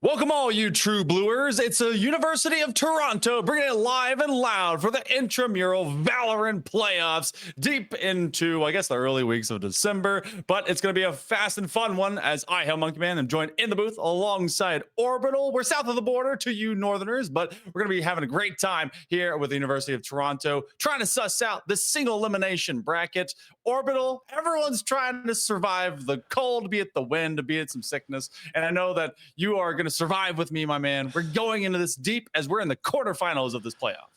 Welcome all you true bluers. It's a University of Toronto bringing it live and loud for the intramural Valorant playoffs deep into, I guess, the early weeks of December. But it's going to be a fast and fun one as I, Hail Monkey Man, am joined in the booth alongside Orbital. We're south of the border to you northerners, but we're going to be having a great time here with the University of Toronto, trying to suss out the single elimination bracket. Orbital, everyone's trying to survive the cold, be it the wind, be it some sickness. And I know that you are going to survive with me, my man. We're going into this deep as we're in the quarterfinals of this playoff.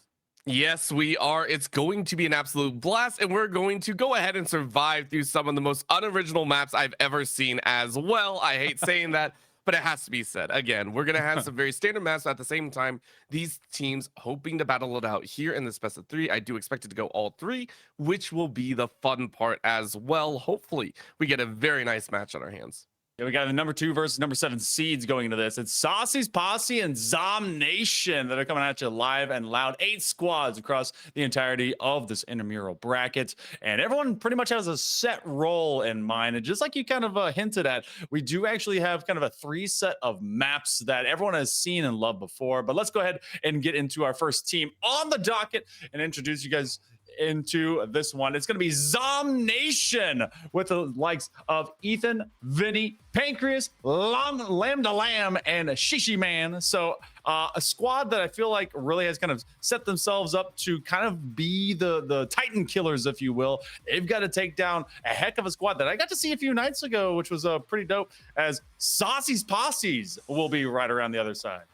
Yes, we are. It's going to be an absolute blast, and we're going to go ahead and survive through some of the most unoriginal maps I've ever seen as well. I hate saying that, but it has to be said. Again, we're going to have some very standard maps, but at the same time, these teams hoping to battle it out here in this best of three. I do expect it to go all three, which will be the fun part as well. Hopefully, we get a very nice match on our hands. Yeah, we got the number 2 versus number 7 seeds going into this. It's Saucy's Posse and Zombs Nation that are coming at you live and loud. 8 squads across the entirety of this intramural bracket. And everyone pretty much has a set role in mind. And just like you kind of hinted at, we do actually have kind of a 3 set of maps that everyone has seen and loved before. But let's go ahead and get into our first team on the docket and introduce you guys into this one. It's going to be Zombs Nation with the likes of Ethan, Vinny, Pancreas, Lambda Lamb, and Shishi Man. So a squad that I feel like really has kind of set themselves up to kind of be the Titan killers, if you will. They've got to take down a heck of a squad that I got to see a few nights ago, which was pretty dope, as Saucy's Posses will be right around the other side.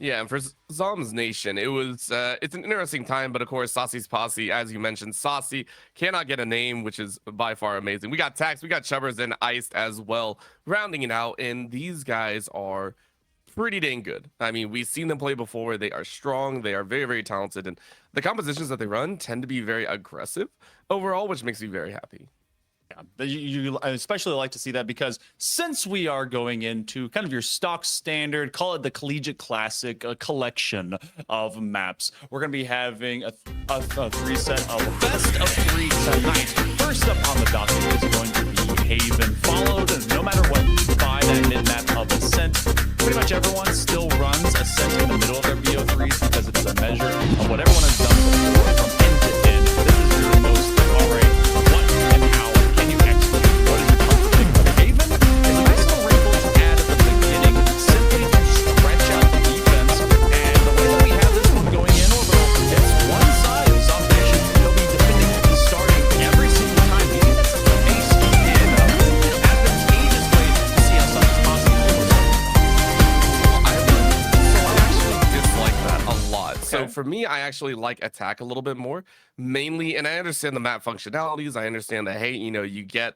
Yeah, and for Zombs Nation, it's an interesting time, but of course, Saucy's Posse, as you mentioned, Saucy cannot get a name, which is by far amazing. We got Tax, we got Chubbers, and Iced as well, rounding it out, and these guys are pretty dang good. I mean, we've seen them play before. They are strong, they are very, very talented, and the compositions that they run tend to be very aggressive overall, which makes me very happy. Yeah, you especially like to see that because since we are going into kind of your stock standard, call it the collegiate classic, a collection of maps, we're going to be having a 3 set of best of 3 tonight. First up on the docket is going to be Haven, followed, no matter what, by that mid-map of Ascent. Pretty much everyone still runs Ascent in the middle of their BO3s because it's a measure of what everyone has done before from end to end. This is your most, all right, what So Okay. for me, I actually like attack a little bit more, mainly, and I understand the map functionalities. I understand that, hey, you get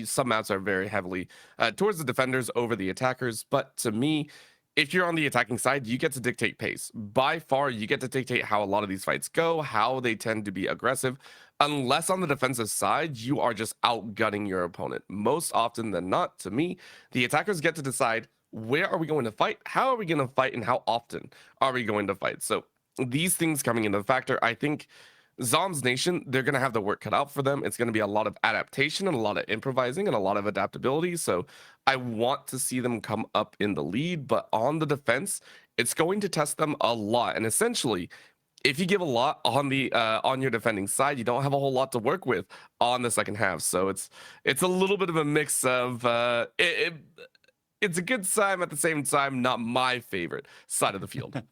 some maps are very heavily towards the defenders over the attackers. But to me, if you're on the attacking side, you get to dictate pace. By far, you get to dictate how a lot of these fights go, how they tend to be aggressive. Unless on the defensive side, you are just outgunning your opponent. Most often than not, to me, the attackers get to decide where are we going to fight, how are we going to fight, and how often are we going to fight. So these things coming into the factor, I think Zombs Nation, they're going to have the work cut out for them. It's going to be a lot of adaptation and a lot of improvising and a lot of adaptability. So I want to see them come up in the lead, but on the defense, it's going to test them a lot. And essentially, if you give a lot on your defending side, you don't have a whole lot to work with on the second half. So it's a little bit of a mix of it's a good sign at the same time, not my favorite side of the field.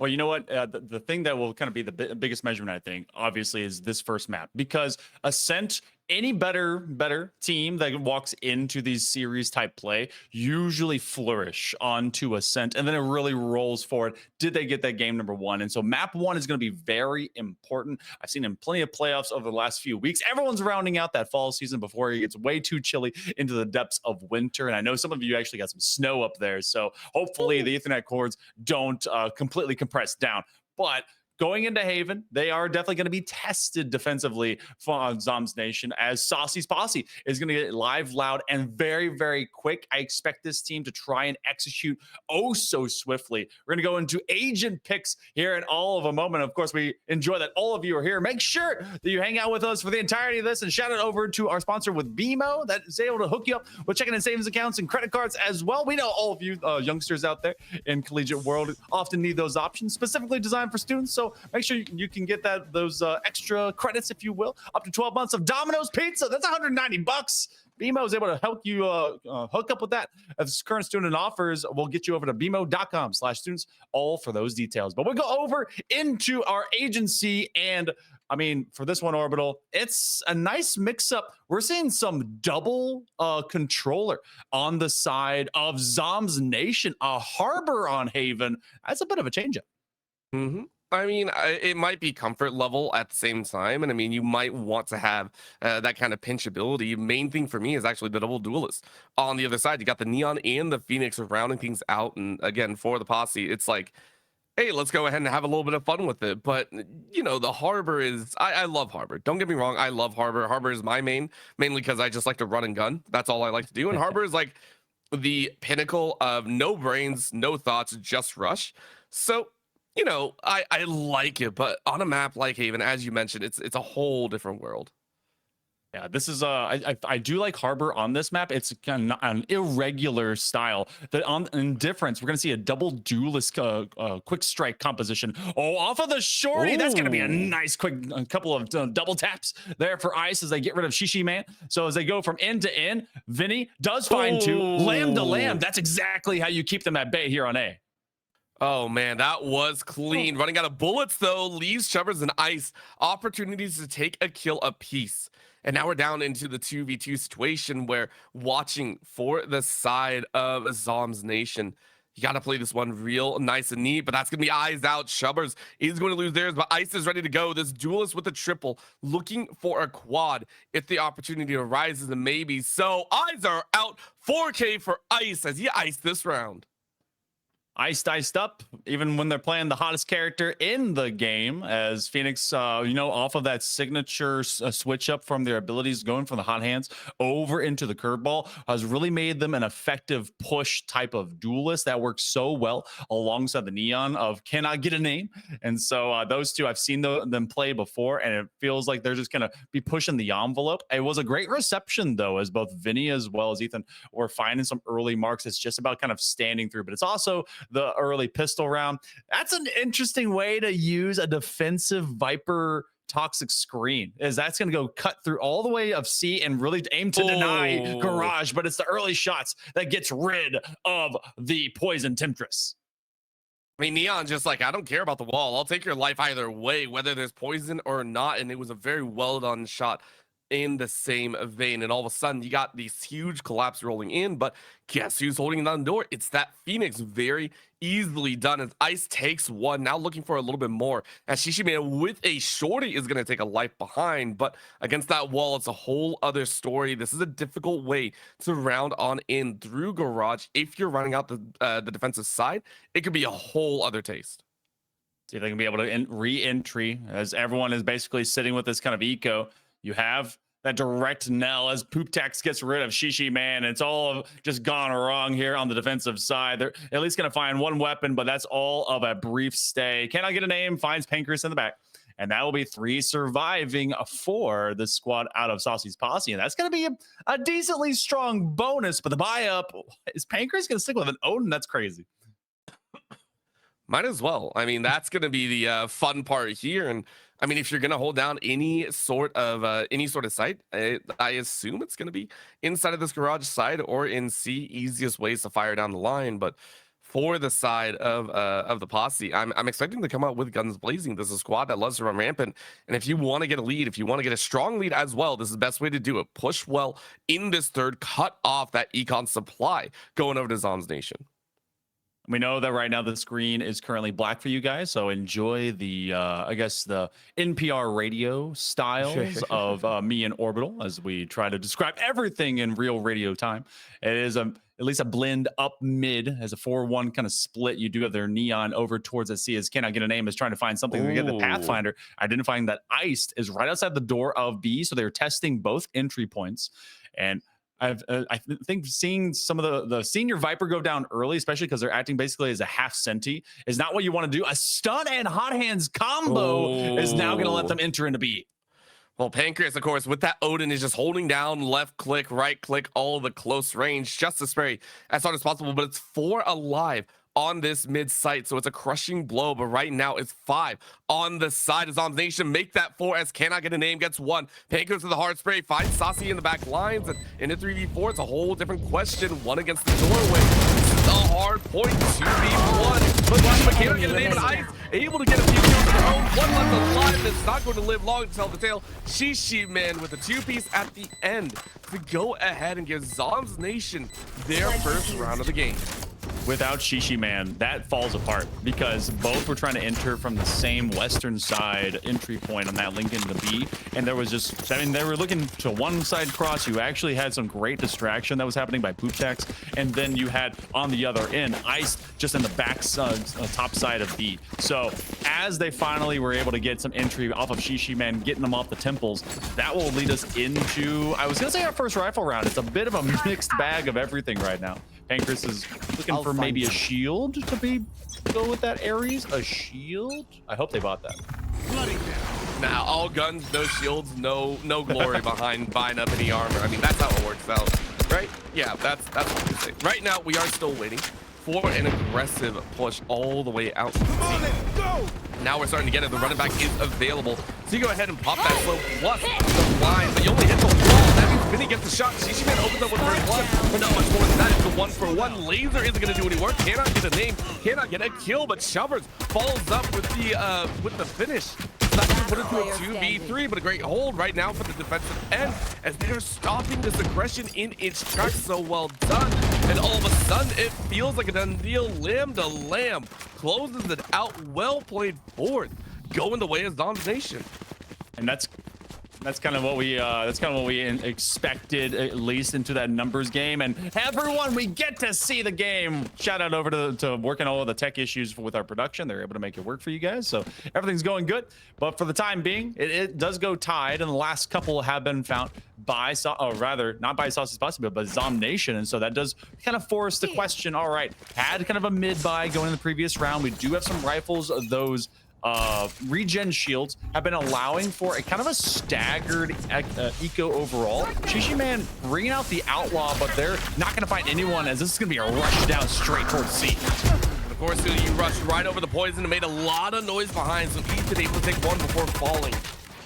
Well, you know what? The thing that will kind of be the biggest measurement, I think, obviously, is this first map because Ascent, any better team that walks into these series type play usually flourish onto Ascent, and then it really rolls forward. Did they get that game number one? And so map one is going to be very important. I've seen in plenty of playoffs over the last few weeks. Everyone's rounding out that fall season before it gets way too chilly into the depths of winter. And I know some of you actually got some snow up there, so hopefully the Ethernet cords don't completely compress down. But going into Haven, they are definitely going to be tested defensively for Zombs Nation as Saucy's Posse is going to get live, loud, and very, very quick. I expect this team to try and execute oh so swiftly. We're going to go into agent picks here in all of a moment. Of course, we enjoy that all of you are here. Make sure that you hang out with us for the entirety of this and shout it over to our sponsor with BMO that is able to hook you up with checking and savings accounts and credit cards as well. We know all of you youngsters out there in collegiate world often need those options specifically designed for students. So make sure you can get those extra credits, if you will, up to 12 months of Domino's Pizza. That's $190. BMO is able to help you hook up with that. As current student offers, we'll get you over to bmo.com/students, all for those details. But we'll go over into our agency. And I mean, for this one, Orbital, it's a nice mix up. We're seeing some double controller on the side of Zombs Nation, a harbor on Haven. That's a bit of a change up. Mm-hmm. I mean, it might be comfort level at the same time. And I mean, you might want to have that kind of pinchability. Main thing for me is actually the double duelist. On the other side, you got the Neon and the Phoenix rounding things out. And again, for the Posse, it's like, hey, let's go ahead and have a little bit of fun with it. But, the Harbor is, I love Harbor. Don't get me wrong. I love Harbor. Harbor is my mainly because I just like to run and gun. That's all I like to do. And Harbor is like the pinnacle of no brains, no thoughts, just rush. So, I like it, but on a map like Haven, as you mentioned, it's a whole different world. Yeah, this is I do like Harbor on this map. It's kind of an irregular style. That on in difference, we're gonna see a double duelist quick strike composition. Oh, off of the shorty. That's gonna be a Ooh. nice quick couple of double taps there for Ice as they get rid of Shishi Man. So as they go from end to end, Vinny does find two lamb to lamb. That's exactly how you keep them at bay here on A. Oh man, that was clean. Running out of bullets though, leaves Chubbers and Ice opportunities to take a kill apiece. And now we're down into the 2v2 situation where watching for the side of Zombs Nation. You got to play this one real nice and neat, but that's going to be eyes out. Chubbers is going to lose theirs, but Ice is ready to go. This duelist with a triple, looking for a quad if the opportunity arises, and maybe so. Eyes are out. 4K for Ice as he iced this round. Iced up, even when they're playing the hottest character in the game, as Phoenix, off of that signature switch up from their abilities, going from the hot hands over into the curveball, has really made them an effective push type of duelist that works so well alongside the Neon of cannot get a name. And so those two, I've seen them play before, and it feels like they're just going to be pushing the envelope. It was a great reception, though, as both Vinny as well as Ethan were finding some early marks. It's just about kind of standing through, but it's also the early pistol round. That's an interesting way to use a defensive Viper toxic screen, is that's going to go cut through all the way of C and really aim to deny Garage, but it's the early shots that gets rid of the poison temptress. I mean, Neon just like, I don't care about the wall. I'll take your life either way, whether there's poison or not. And it was a very well done shot. in the same vein. And all of a sudden, you got these huge collapse rolling in. But guess who's holding down the door? It's that Phoenix. Very easily done as Ice takes one. Now looking for a little bit more. As Shishiman with a shorty is going to take a life behind. But against that wall, it's a whole other story. This is a difficult way to round on in through Garage. If you're running out the defensive side, it could be a whole other taste. See if they can be able to re-entry as everyone is basically sitting with this kind of eco. You have that direct knell as Pooptax gets rid of Shishi Man. It's all just gone wrong here on the defensive side. They're at least going to find one weapon, but that's all of a brief stay. Cannot get a name, finds Pancreas in the back. And that will be 3 surviving for the squad out of Saucy's Posse. And that's going to be a decently strong bonus. But the buy-up, is Pancreas going to stick with an Odin? That's crazy. Might as well. I mean, that's going to be the fun part here. And I mean, if you're going to hold down any sort of site, I assume it's going to be inside of this garage side or in C. Easiest ways to fire down the line. But for the side of the Posse, I'm expecting to come out with guns blazing. This is a squad that loves to run rampant. And if you want to get a lead, if you want to get a strong lead as well, this is the best way to do it. Push well in this third, cut off that econ supply going over to Zombs Nation. We know that right now the screen is currently black for you guys, so enjoy the, I guess, the NPR radio styles of me and Orbital as we try to describe everything in real radio time. It is at least a blend up mid as a 4-1 kind of split. You do have their neon over towards the C as Cannot Get a Name is trying to find something to get the Pathfinder, identifying that Iced is right outside the door of B, so they're testing both entry points. And I think seeing some of the senior Viper go down early, especially because they're acting basically as a half senti, is not what you want to do. A stun and hot hands combo is now going to let them enter into B. Well, Pancreas, of course, with that Odin is just holding down left click, right click, all the close range just to spray as hard as possible. But it's 4 alive on this mid site, so it's a crushing blow. But right now it's 5 on the side of Zombs Nation. Make that 4 as Cannot Get a Name gets 1. Pancreas with the hard spray finds Saucy in the back lines, and in a 3v4 it's a whole different question. 1 against the doorway. This is a hard point. 2v1, but Cannot Get a Name and Ice able to get a few kills of their own. 1 left alive, and it's not going to live long to tell the tale. Shishi Man with a 2-piece at the end to go ahead and give Zombs Nation their first round of the game. Without Shishi Man, that falls apart because both were trying to enter from the same western side entry point on that link into B. And there was just, I mean, they were looking to one side cross. You actually had some great distraction that was happening by Pooptax. And then you had on the other end, Ice just in the back top side of B. So as they finally were able to get some entry off of Shishi Man, getting them off the temples, that will lead us into, I was going to say our first rifle round. It's a bit of a mixed bag of everything right now. Pancreas is looking for maybe a shield to go with that Ares. A shield? I hope they bought that. Now, all guns, no shields, no glory behind buying up any armor. I mean, that's how it works out, right? Yeah, that's what we say. Right now, we are still waiting for an aggressive push all the way out. Now we're starting to get it. The running back is available. So you go ahead and pop that slow plus the line, but you only hit the wall. That means Vinny gets the shot. Shishi Man opens up with first blood, but not much more than that. It's a 1-for-1. Laser isn't going to do any work. Cannot get a name. Cannot get a kill, but Shovers follows up with the finish. Not going to put it to a 2v3, but a great hold right now for the defensive end as they're stopping this aggression in its tracks. So well done. And all of a sudden, it feels like a done deal. Lamb to Lamb closes it out. Well played forward, going the way of Zombs Nation. And that's kind of what we expected, at least into that numbers game. And everyone, we get to see the game. Shout out over to working all of the tech issues with our production. They're able to make it work for you guys, so everything's going good. But for the time being, it does go tied, and the last couple have been found by, or rather, not by Saucy's Posse, but by Zombs Nation. And so that does kind of force the question. All right, had kind of a mid buy going in the previous round. We do have some rifles. Those regen shields have been allowing for a kind of a staggered eco overall. Shishi Man bringing out the outlaw, but they're not going to find anyone as this is going to be a rush down straight towards C. Of course, you rushed right over the poison and made a lot of noise behind, so Ethan able to take one before falling.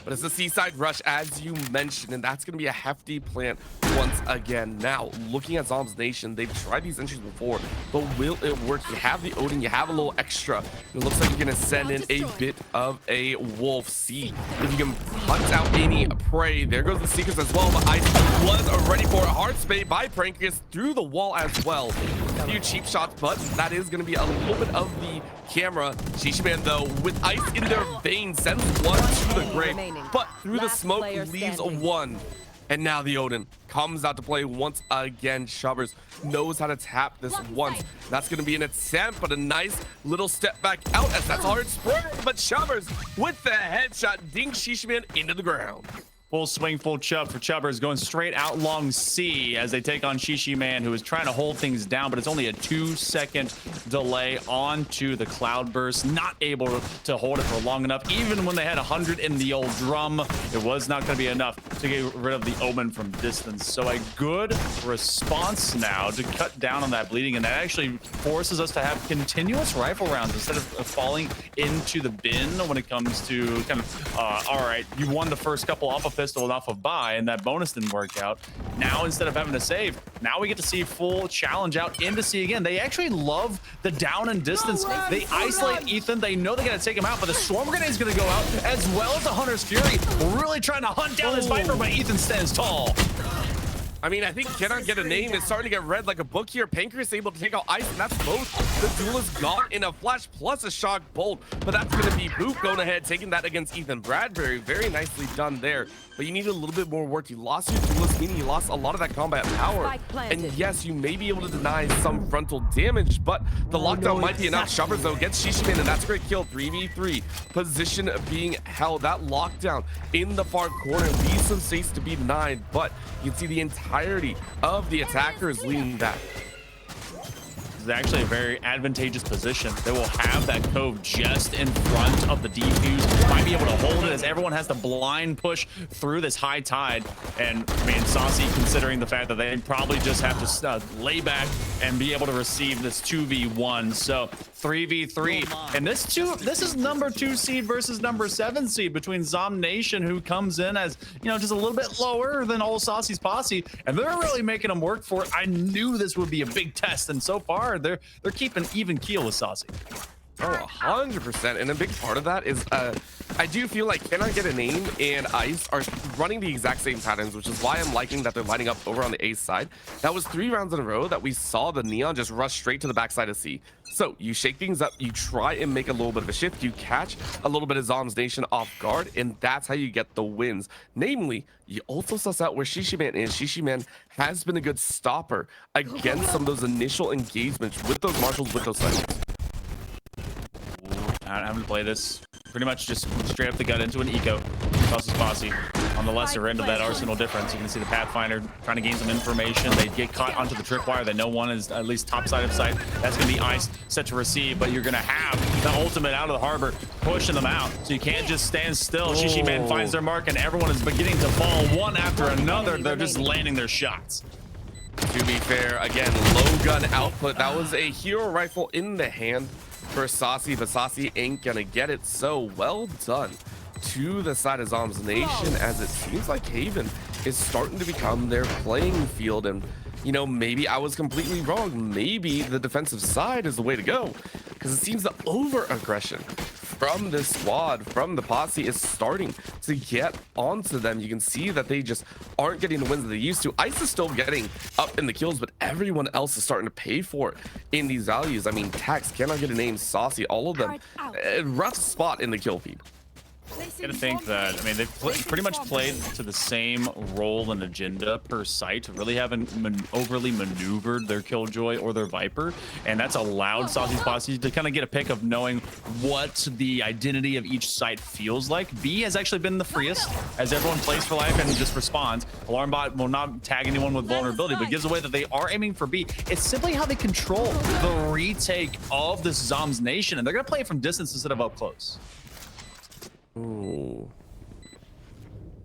But it's a seaside rush, as you mentioned, and that's going to be a hefty plant once again. Now, looking at Zombs Nation, they've tried these entries before, but will it work? You have the Odin, you have a little extra. It looks like you're going to send in a bit of a wolf. See if you can hunt out any prey. There goes the Seekers as well, but Ice was ready for a hard spade by Prankus through the wall as well. A few cheap shots, but that is going to be a little bit of the camera. Shishiman, though, with ice in their veins, sends one to the grave, but through the smoke leaves one. And now the Odin comes out to play once again. Chubbers knows how to tap this once. That's going to be an attempt, but a nice little step back out as that's hard spray. But Chubbers with the headshot dinks Shishiman into the ground. Full swing, full chub for Chubbers, going straight out long C as they take on Shishiman, who is trying to hold things down, but it's only a 2-second delay onto the Cloudburst. Not able to hold it for long enough. Even when they had 100 in the old drum, it was not going to be enough to get rid of the Omen from distance. So a good response now to cut down on that bleeding, and that actually forces us to have continuous rifle rounds instead of falling into the bin when it comes to kind of, all right, you won the first couple off of pistol off of buy, and that bonus didn't work out. Now, instead of having to save, now we get to see full challenge out into C again. They actually love the down and distance. They isolate Ethan. They know they got to take him out, but the Swarm Grenade is going to go out, as well as the Hunter's Fury. Really trying to hunt down this Viper, but Ethan stands tall. I mean, I think cannot get a name. It's starting to get read like a book here. Pancreas able to take out Ice, and that's both the Duelist gone in a flash plus a shock bolt. But that's going to be Boop going ahead, taking that against Ethan Bradbury. Very nicely done there. But you need a little bit more work. You lost your Duelist, meaning you lost a lot of that combat power. And yes, you may be able to deny some frontal damage, but the lockdown might be enough. Chubbers, though, gets Shishiman, and that's a great kill. 3v3. Position being held. That lockdown in the far corner leaves some space to be denied, but you can see the entirety of the attackers leaning back. Is actually a very advantageous position. They will have that cove just in front of the defuse. Might be able to hold it as everyone has to blind push through this high tide. And I mean, Saucy, considering the fact that they probably just have to lay back and be able to receive this 2v1. So 3v3. And this is number 2 seed versus number 7 seed between Zom Nation, who comes in as, you know, just a little bit lower than old Saucy's Posse. And they're really making them work for it. I knew this would be a big test, and so far they're keeping even keel with Saucy. Oh, 100%. And a big part of that is I do feel like Cannot Get a Name and Ice are running the exact same patterns, which is why I'm liking that they're lining up over on the A side. That was 3 rounds in a row that we saw the Neon just rush straight to the backside of C. So you shake things up, you try and make a little bit of a shift, you catch a little bit of Zombs Nation off guard, and that's how you get the wins. Namely, you also suss out where Shishiman is. Shishiman has been a good stopper against some of those initial engagements with those marshals, with those settings. I'm gonna play this pretty much just straight up the gut into an eco. Saucy's Posse on the lesser end of that arsenal difference. You can see the Pathfinder trying to gain some information. They get caught onto the tripwire. They know one is at least top side of sight. That's gonna be Ice set to receive, but you're gonna have the ultimate out of the harbor pushing them out. So you can't just stand still. Shishiman finds their mark, and everyone is beginning to fall one after another. They're just landing their shots. To be fair, again, low gun output. That was a hero rifle in the hand for Saucy, but Saucy ain't gonna get it. So well done to the side of Zombs Nation, as it seems like Haven is starting to become their playing field. And you know, maybe I was completely wrong. Maybe the defensive side is the way to go, because it seems the over aggression from this squad, from the Posse, is starting to get onto them. You can see that they just aren't getting the wins that they used to. Ice is still getting up in the kills, but everyone else is starting to pay for it in these values. I mean, Tax, Cannot Get a Name, Saucy, all of them, rough spot in the kill feed. I gotta think that, I mean, they've pretty much played to the same role and agenda per site. Really haven't overly maneuvered their Killjoy or their Viper, and that's allowed Saucy's Posse to kind of get a pick of knowing what the identity of each site feels like. B has actually been the freest, as everyone plays for life and just responds. Alarm Bot will not tag anyone with vulnerability, but gives away that they are aiming for B. It's simply how they control the retake of this Zombs Nation, and they're gonna play it from distance instead of up close. Ooh.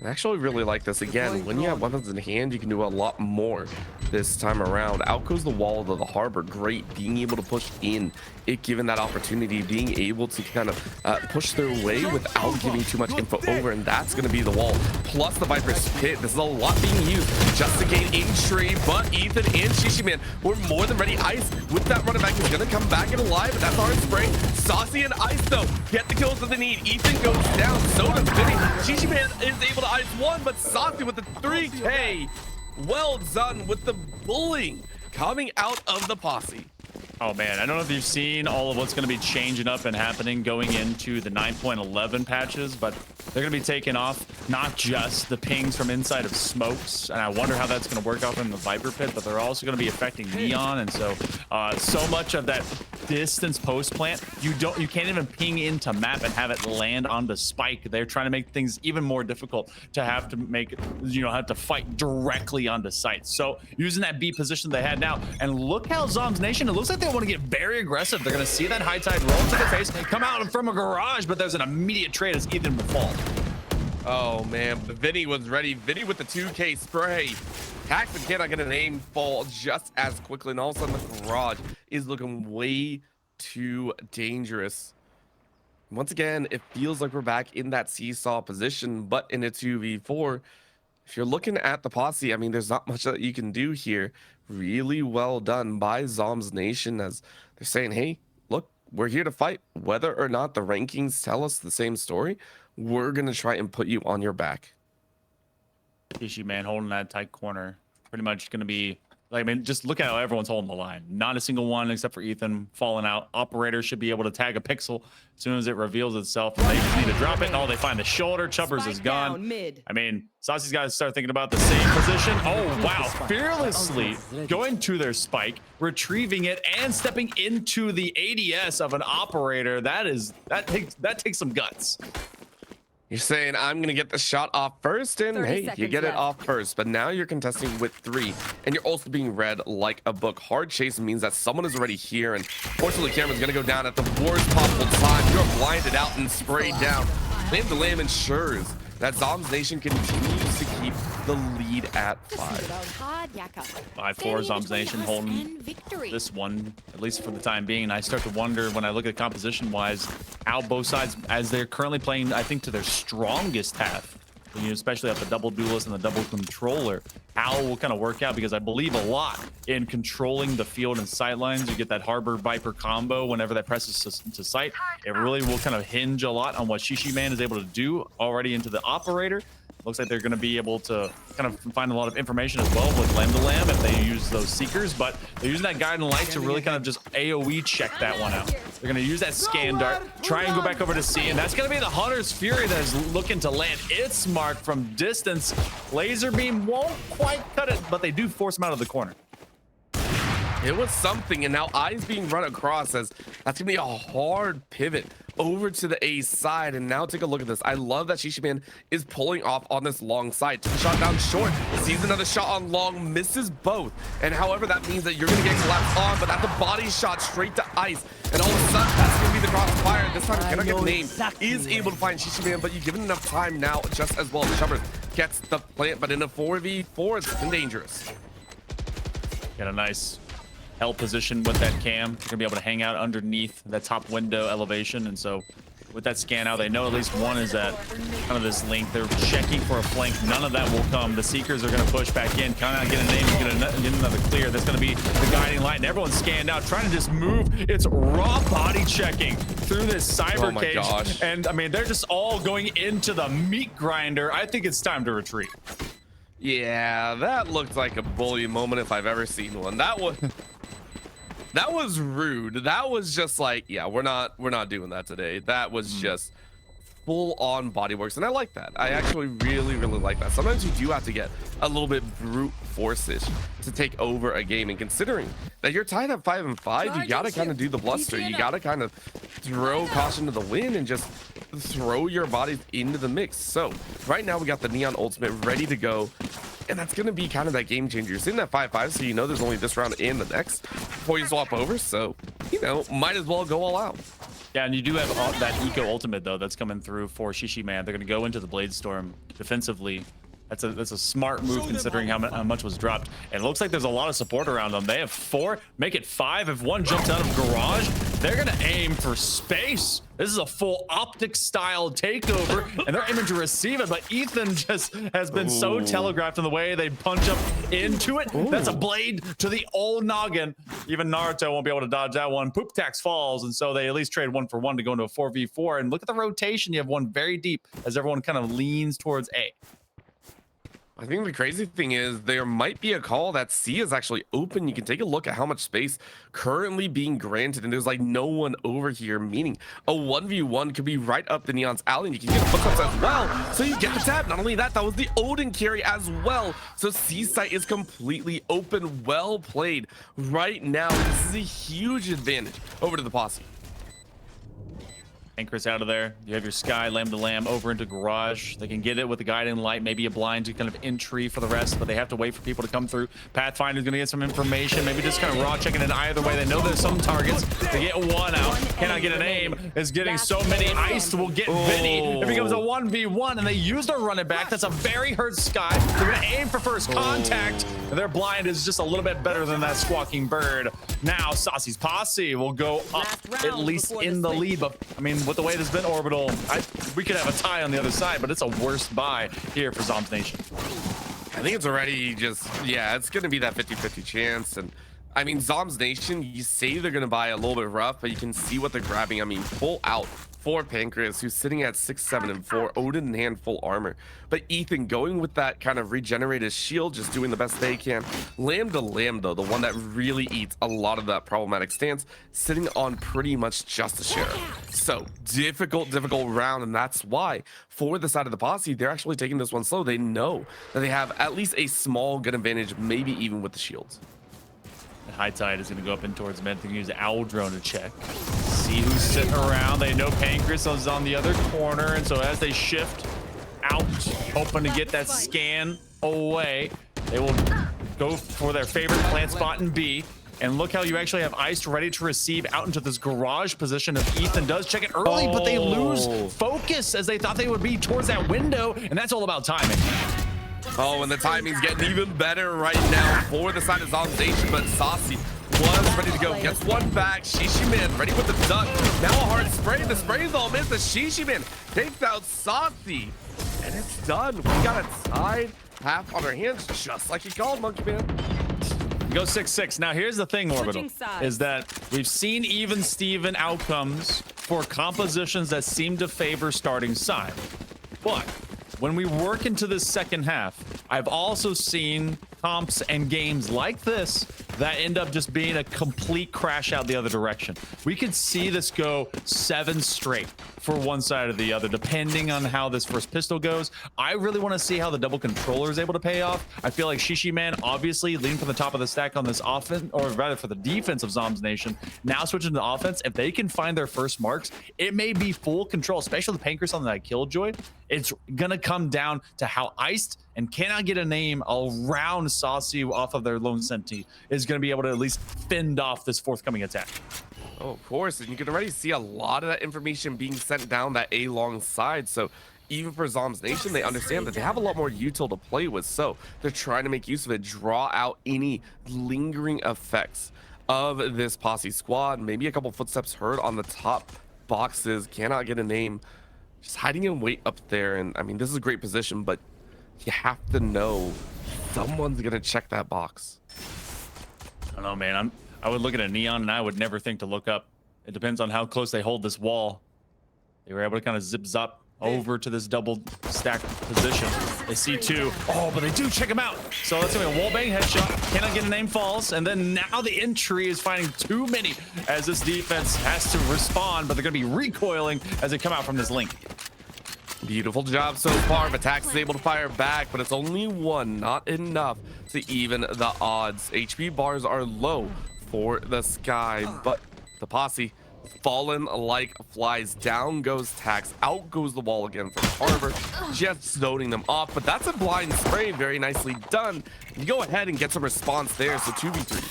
I actually really like this. Again, when you have weapons in hand, you can do a lot more this time around. Out goes the wall to the harbor. Great, being able to push in, it given that opportunity, being able to kind of push their way without giving too much info over, and that's going to be the wall. Plus the Viper's Pit. This is a lot being used just to gain entry, but Ethan and Shishi Man were more than ready. Ice with that running back is going to come back and alive, and that's hard spray. Saucy and Ice, though, get the kills that they need. Ethan goes down, so does Vinny. Shishi Man is able to Ice one, but Saucy with the 3K. Well done with the bullying coming out of the Posse. Oh man, I don't know if you've seen all of what's going to be changing up and happening going into the 9.11 patches, but they're going to be taking off not just the pings from inside of smokes, and I wonder how that's going to work out in the Viper Pit, but they're also going to be affecting Neon, and so much of that distance post plant, you can't even ping into map and have it land on the spike. They're trying to make things even more difficult to have to make, have to fight directly onto site. So using that B position they had now, and look how Zombs Nation, it looks like they want to get very aggressive. They're going to see that high tide roll to their face, come out from a garage, but there's an immediate trade as Ethan will fall. Oh man, Vinny was ready. Vinny with the 2K spray. Paxton cannot get an aim fall just as quickly, and all of a sudden the garage is looking way too dangerous. Once again, it feels like we're back in that seesaw position, but in a 2v4. If you're looking at the Posse, I mean, there's not much that you can do here. Really well done by Zombs Nation, as they're saying, hey, look, we're here to fight. Whether or not the rankings tell us the same story, we're going to try and put you on your back. Issue man holding that tight corner. Pretty much going to be, like, I mean, just look at how everyone's holding the line. Not a single one except for Ethan falling out. Operator should be able to tag a pixel as soon as it reveals itself. And they just need to drop it. Oh, they find the shoulder. Chubbers is gone. I mean, Saucy's got to start thinking about the same position. Oh, wow. Fearlessly going to their spike, retrieving it, and stepping into the ADS of an operator. That takes some guts. You're saying I'm going to get the shot off first, and hey, you get it off first, but now you're contesting with 3, and you're also being read like a book. Hard chase means that someone is already here, and fortunately, Cameron's going to go down at the worst possible time. You're blinded out and sprayed down. Lamb to Lamb ensures that Zombs Nation continues to keep the lead at 5. 5-4, Zombs Nation holding this one, at least for the time being. And I start to wonder, when I look at composition-wise, how both sides, as they're currently playing, I think, to their strongest half, especially at the double duelist and the double controller, how it will kind of work out, because I believe a lot in controlling the field and sightlines. You get that Harbor Viper combo whenever that presses to sight. It really will kind of hinge a lot on what Shishi Man is able to do already into the operator. Looks like they're going to be able to kind of find a lot of information as well with Lamb to Lamb if they use those seekers, but they're using that guiding light to really kind of just AoE check that one out. They're going to use that scan dart, try and go back over to C, and that's going to be the Hunter's Fury that is looking to land its mark from distance. Laser beam won't quite cut it, but they do force him out of the corner. It was something, and now Eyes being run across, as that's gonna be a hard pivot over to the A side. And now take a look at this. I love that Shishi Man is pulling off on this long side. Took a shot down short, sees another shot on long, misses both. And however, that means that you're gonna get collapsed on, but that's a body shot straight to Ice. And all of a sudden, that's gonna be the crossfire. This time, cannot get the name. Is able to find Shishi Man, but you give it enough time now, just as well. Chubbers gets the plant, but in a 4v4, it's been dangerous. Got a nice held position with that cam. You're gonna be able to hang out underneath that top window elevation, and so with that scan out, they know at least one is at kind of this link. They're checking for a flank. None of that will come. The Seekers are gonna push back in, kind of get a name, get another clear. That's gonna be the guiding light, and everyone's scanned out, trying to just move. It's raw body checking through this cyber cage. Gosh. And I mean, they're just all going into the meat grinder. I think it's time to retreat. Yeah, that looked like a bully moment if I've ever seen one. That was rude. That was just like, yeah, we're not doing that today. That was just full on bodyworks, and I like that. I actually really like that. Sometimes you do have to get a little bit brute force-ish to take over a game, and considering that you're tied at 5-5, you gotta kind of do the bluster. You gotta kind of throw caution to the wind and just throw your bodies into the mix. So right now we got the Neon ultimate ready to go, and that's going to be kind of that game changer. You're sitting at 5-5, so you know there's only this round and the next before you swap over, so might as well go all out. Yeah, and you do have that eco ultimate though that's coming through for Shishi Man. They're gonna go into the Blade Storm defensively. That's a smart move considering how much was dropped. And it looks like there's a lot of support around them. They have 4, make it 5. If one jumps out of garage, they're gonna aim for space. This is a full optic style takeover, and they're aiming to receive it. But Ethan just has been so telegraphed in the way they punch up into it. That's a blade to the old noggin. Even Naruto won't be able to dodge that one. Poop tax falls, and so they at least trade 1 for 1 to go into a 4v4. And look at the rotation. You have one very deep as everyone kind of leans towards A. I think the crazy thing is there might be a call that C is actually open. You can take a look at how much space currently being granted, and there's like no one over here, meaning a 1v1 could be right up the Neon's alley, and you can get footsteps as well. So you get the tap. Not only that, that was the Odin carry as well. So C site is completely open. Well played right now. This is a huge advantage over to the Posse. Anchor's out of there. You have your Sky, Lamb to Lamb over into Garage. They can get it with the Guiding Light, maybe a blind to kind of entry for the rest, but they have to wait for people to come through. Pathfinder's going to get some information, maybe just kind of raw checking it either way. They know there's some targets. They get one out. Cannot get an aim. Is getting so many. Ice will get Vinny. It becomes a 1v1, and they use their run it back. That's a very hurt Sky. They're going to aim for first contact. Their blind is just a little bit better than that Squawking Bird. Now, Saucy's Posse will go up at least in the lead, but I mean, with the way it has been Orbital, we could have a tie on the other side, but it's a worst buy here for Zombs Nation. I think it's already just, yeah, it's going to be that 50-50 chance. And I mean, Zombs Nation, you say they're going to buy a little bit rough, but you can see what they're grabbing. I mean, full out for Pancreas, who's sitting at 6, 7, and 4. Odin in hand, full armor. But Ethan going with that kind of regenerated shield, just doing the best they can. Lamb to Lamb, though, the one that really eats a lot of that problematic stance, sitting on pretty much just a sheriff. So difficult round, and that's why for the side of the Posse, they're actually taking this one slow. They know that they have at least a small good advantage, maybe even with the shields. High Tide is going to go up in towards mid. They can use the Owl Drone to check. See who's sitting around. They know Pancreas is on the other corner, and so as they shift out, hoping to get that scan away, they will go for their favorite plant spot in B. And look how you actually have Ice ready to receive out into this garage position. If Ethan does check it early, but they lose focus as they thought they would be towards that window, and that's all about timing. Oh, and the timing's getting even better right now for the side of Zombs Nation, but Saucy was ready to go. Gets one back. Shishi Man ready with the duck. Now a hard spray. The spray's all missed. The Shishi Man takes out Saucy, and it's done. We got a tied half on our hands, just like you called, Monkey Man. Go 6-6. Now here's the thing, Orbital, is that we've seen even Steven outcomes for compositions that seem to favor starting side. But when we work into the second half, I've also seen comps and games like this that end up just being a complete crash out the other direction. We could see this go 7 straight for one side or the other, depending on how this first pistol goes. I really want to see how the double controller is able to pay off. I feel like Shishi Man, obviously leading from the top of the stack on this offense, or rather for the defense of Zombs Nation, now switching to the offense. If they can find their first marks, it may be full control, especially the Pancreas on that Killjoy. It's gonna come down to how Iced and cannot get a name around Saucy off of their lone sentry is going to be able to at least fend off this forthcoming attack. Oh, of course, and you can already see a lot of that information being sent down that A long side. So even for Zombs Nation, they understand that they have a lot more util to play with, so they're trying to make use of it, draw out any lingering effects of this Posse squad. Maybe a couple footsteps heard on the top boxes, cannot get a name, just hiding in wait up there. And I mean, this is a great position, but you have to know someone's gonna check that box. I don't know, man. I would look at a Neon and I would never think to look up. It depends on how close they hold this wall. They were able to kind of zip zop over to this double stack position. They see 2. Oh, but they do check him out. So that's gonna be a wallbang headshot. Cannot get a name, falls. And then now the entry is finding too many as this defense has to respond, but they're gonna be recoiling as they come out from this link. Beautiful job so far. Vatax is able to fire back, but it's only 1, not enough to even the odds. HP bars are low for the Sky, but the Posse fallen like flies. Down goes Tax, out goes the wall again from Harbor, just zoning them off. But that's a blind spray, very nicely done. You go ahead and get some response there, so 2v3.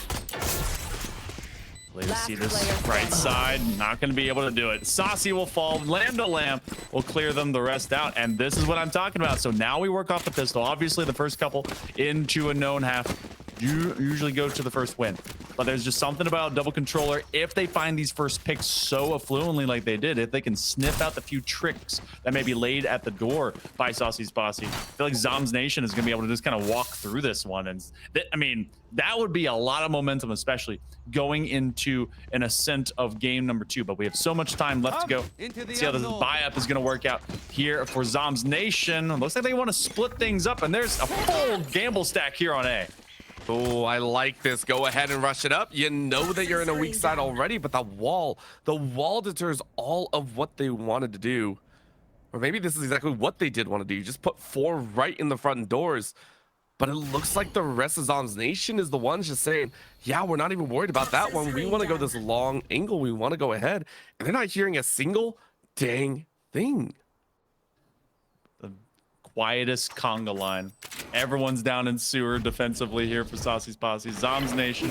Let's see this right side. Not going to be able to do it. Saucy will fall. Lamb to lamb will clear them the rest out. And this is what I'm talking about. So now we work off the pistol. Obviously, the first couple into a known half, you usually go to the first win. But there's just something about double controller. If they find these first picks so affluently like they did, if they can sniff out the few tricks that may be laid at the door by Saucy's Posse, I feel like Zombs Nation is going to be able to just kind of walk through this one. And I mean, that would be a lot of momentum, especially going into an ascent of game number 2. But we have so much time left to go. See how this buy-up is going to work out here for Zombs Nation. Looks like they want to split things up, and there's a full gamble stack here on A. Oh, I like this. Go ahead and rush it up. You know that you're in a weak side already, but the wall deters all of what they wanted to do. Or maybe this is exactly what they did want to do. You just put 4 right in the front doors. But it looks like the rest of Zombs Nation is the ones just saying, yeah, we're not even worried about that one. We want to go this long angle. We want to go ahead. And they're not hearing a single dang thing. Quietest conga line. Everyone's down in sewer defensively here for Saucy's Posse. Zombs Nation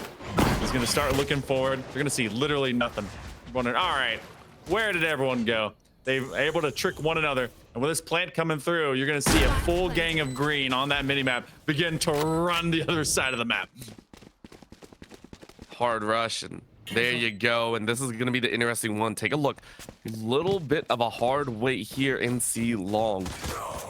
is going to start looking forward. They're going to see literally nothing. Wondering, all right, where did everyone go? They're able to trick one another. And with this plant coming through, you're going to see a full gang of green on that minimap begin to run the other side of the map. Hard rush, and there you go. And this is going to be the interesting one. Take a look. A little bit of a hard wait here in C long.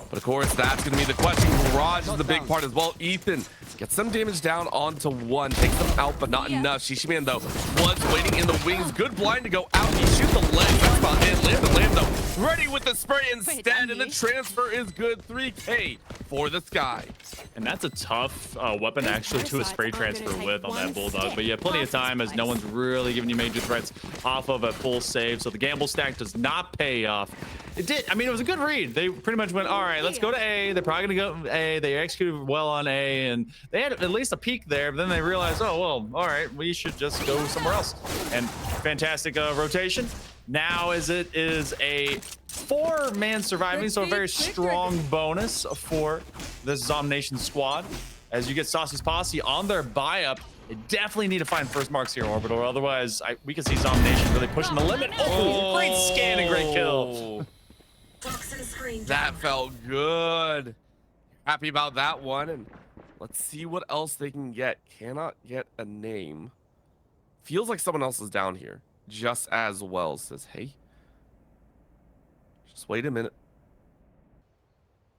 But of course, that's going to be the question. Garage is the big part as well. Ethan gets some damage down onto 1. Takes them out, but not enough. Shishiman, though, was waiting in the wings. Good blind to go out. He shoots the leg. That's about it. Lamb, though, ready with the spray instead. And the transfer is good. 3K for the Sky. And that's a tough weapon actually to a spray transfer with on that Bulldog. But yeah, plenty of time as no one's really giving you major threats off of a full save. So the gamble stack does not pay off. It did. I mean, it was a good read. They pretty much went, all right, let's go to A. They're probably going to go A. They executed well on A, and they had at least a peak there. But then they realized, oh, well, all right, we should just go somewhere else. And fantastic rotation. Now as it is a 4-man surviving, so a very strong bonus for this Zom Nation squad. As you get Saucy's Posse on their buy-up, they definitely need to find first marks here, Orbital. Otherwise, we can see Zom Nation really pushing the limit. Oh, great scan and great kill. That felt good. Happy about that one. And let's see what else they can get. Cannot get a name. Feels like someone else is down here just as well. Says, hey, just wait a minute.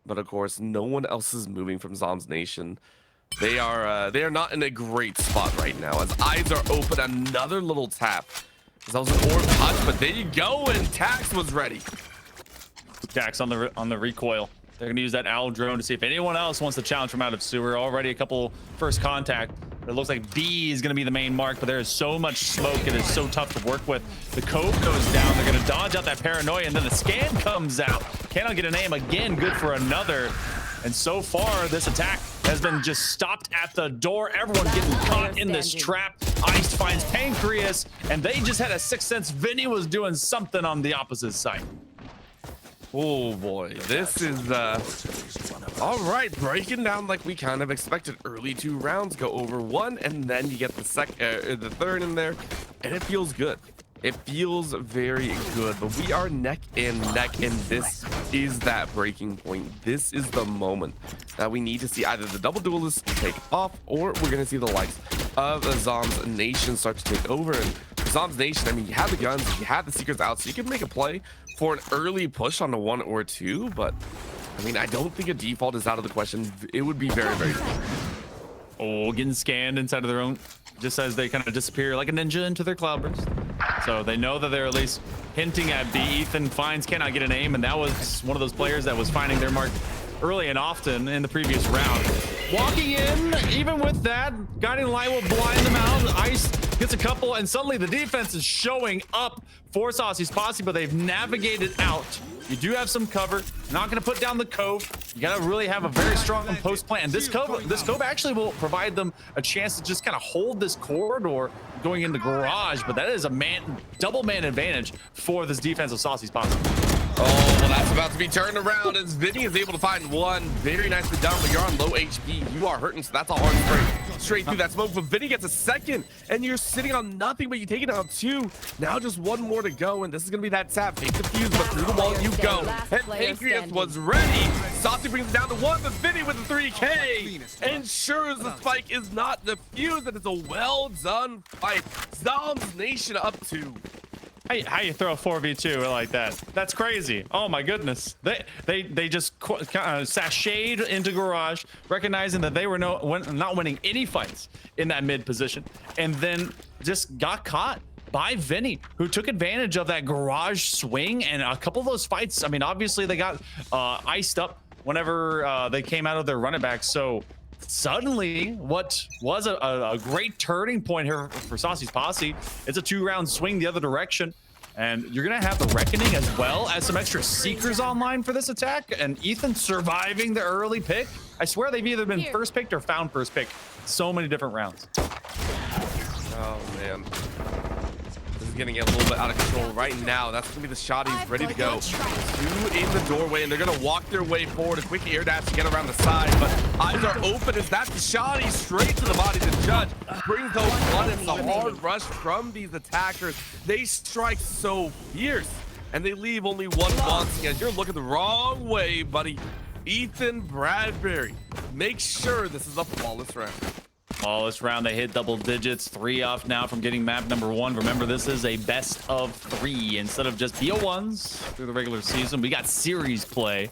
But of course, no one else is moving from Zombs Nation. They are not in a great spot right now. As eyes are open, another little tap. That was an orb touch, but there you go, and Tax was ready. Tax on the recoil. They're gonna use that owl drone to see if anyone else wants to challenge from out of sewer. Already a couple first contact. It looks like B is gonna be the main mark, but there is so much smoke. It is so tough to work with. The cove goes down. They're gonna dodge out that paranoia, and then the scan comes out. Cannot get a name again. Good for another. And so far, this attack has been just stopped at the door. Everyone getting caught in this trap. Ice finds Pancreas, and they just had a sixth sense. Vinny was doing something on the opposite side. Oh boy, this is all right, breaking down like we kind of expected. Early 2 rounds go over 1, and then you get the third in there, and it feels good. It feels very good, but we are neck and neck, and this is that breaking point. This is the moment that we need to see either the double duelists take off, or we're gonna see the likes of the Zombs Nation start to take over. And Zombs Nation, I mean, you have the guns, you have the secrets out, so you can make a play for an early push on the 1 or 2, but I mean, I don't think a default is out of the question. It would be very, very good. Oh, getting scanned inside of their own, just as they kind of disappear like a ninja into their cloudburst. So they know that they're at least hinting at B. Ethan finds, cannot get an aim, and that was one of those players that was finding their mark early and often in the previous round. Walking in, even with that, Guiding Light will blind them out. Ice gets a couple, and suddenly the defense is showing up for Saucy's Posse, but they've navigated out. You do have some cover. Not going to put down the cove. You got to really have a very strong post plant. And this cove actually will provide them a chance to just kind of hold this corridor going into garage. But that is a double man advantage for this defense of Saucy's Posse. Oh, well, that's about to be turned around as Vinny is able to find one. Very nicely done, but you're on low HP. You are hurting, so that's a hard spray. straight through that smoke, but Vinny gets a second, and you're sitting on nothing, but you take it down 2. Now just 1 more to go, and this is gonna be that tap. Fake the fuse, but through the wall you go. And Pancreas was ready. Saucy brings it down to 1, but Vinny with a 3K ensures the spike is not defused, and it's a well done fight. Zombs Nation up 2. How you throw a 4v2 like that? That's crazy. Oh my goodness. They just sashayed into garage, recognizing that they were not winning any fights in that mid position, and then just got caught by Vinny, who took advantage of that garage swing and a couple of those fights. I mean, obviously they got iced up whenever they came out of their running back. So suddenly, what was a great turning point here for Saucy's Posse, it's a 2-round swing the other direction, and you're gonna have the Reckoning as well as some extra Seekers online for this attack, and Ethan surviving the early pick. I swear they've either been first picked or found first pick so many different rounds. Oh man, this is getting a little bit out of control right now. That's gonna be the shotties ready to go. 2 in the doorway, and they're gonna walk their way forward. A quick air dash to get around the side, but eyes are open as that's the shotty straight to the body. The judge brings those blood. It's a hard rush from these attackers. They strike so fierce, and they leave only 1 bounce. As you're looking the wrong way, buddy. Ethan Bradbury, make sure this is a flawless round. Flawless round. They hit double digits. 3 off now from getting map number 1. Remember, this is a best of 3 instead of just BO1s through the regular season. We got series play.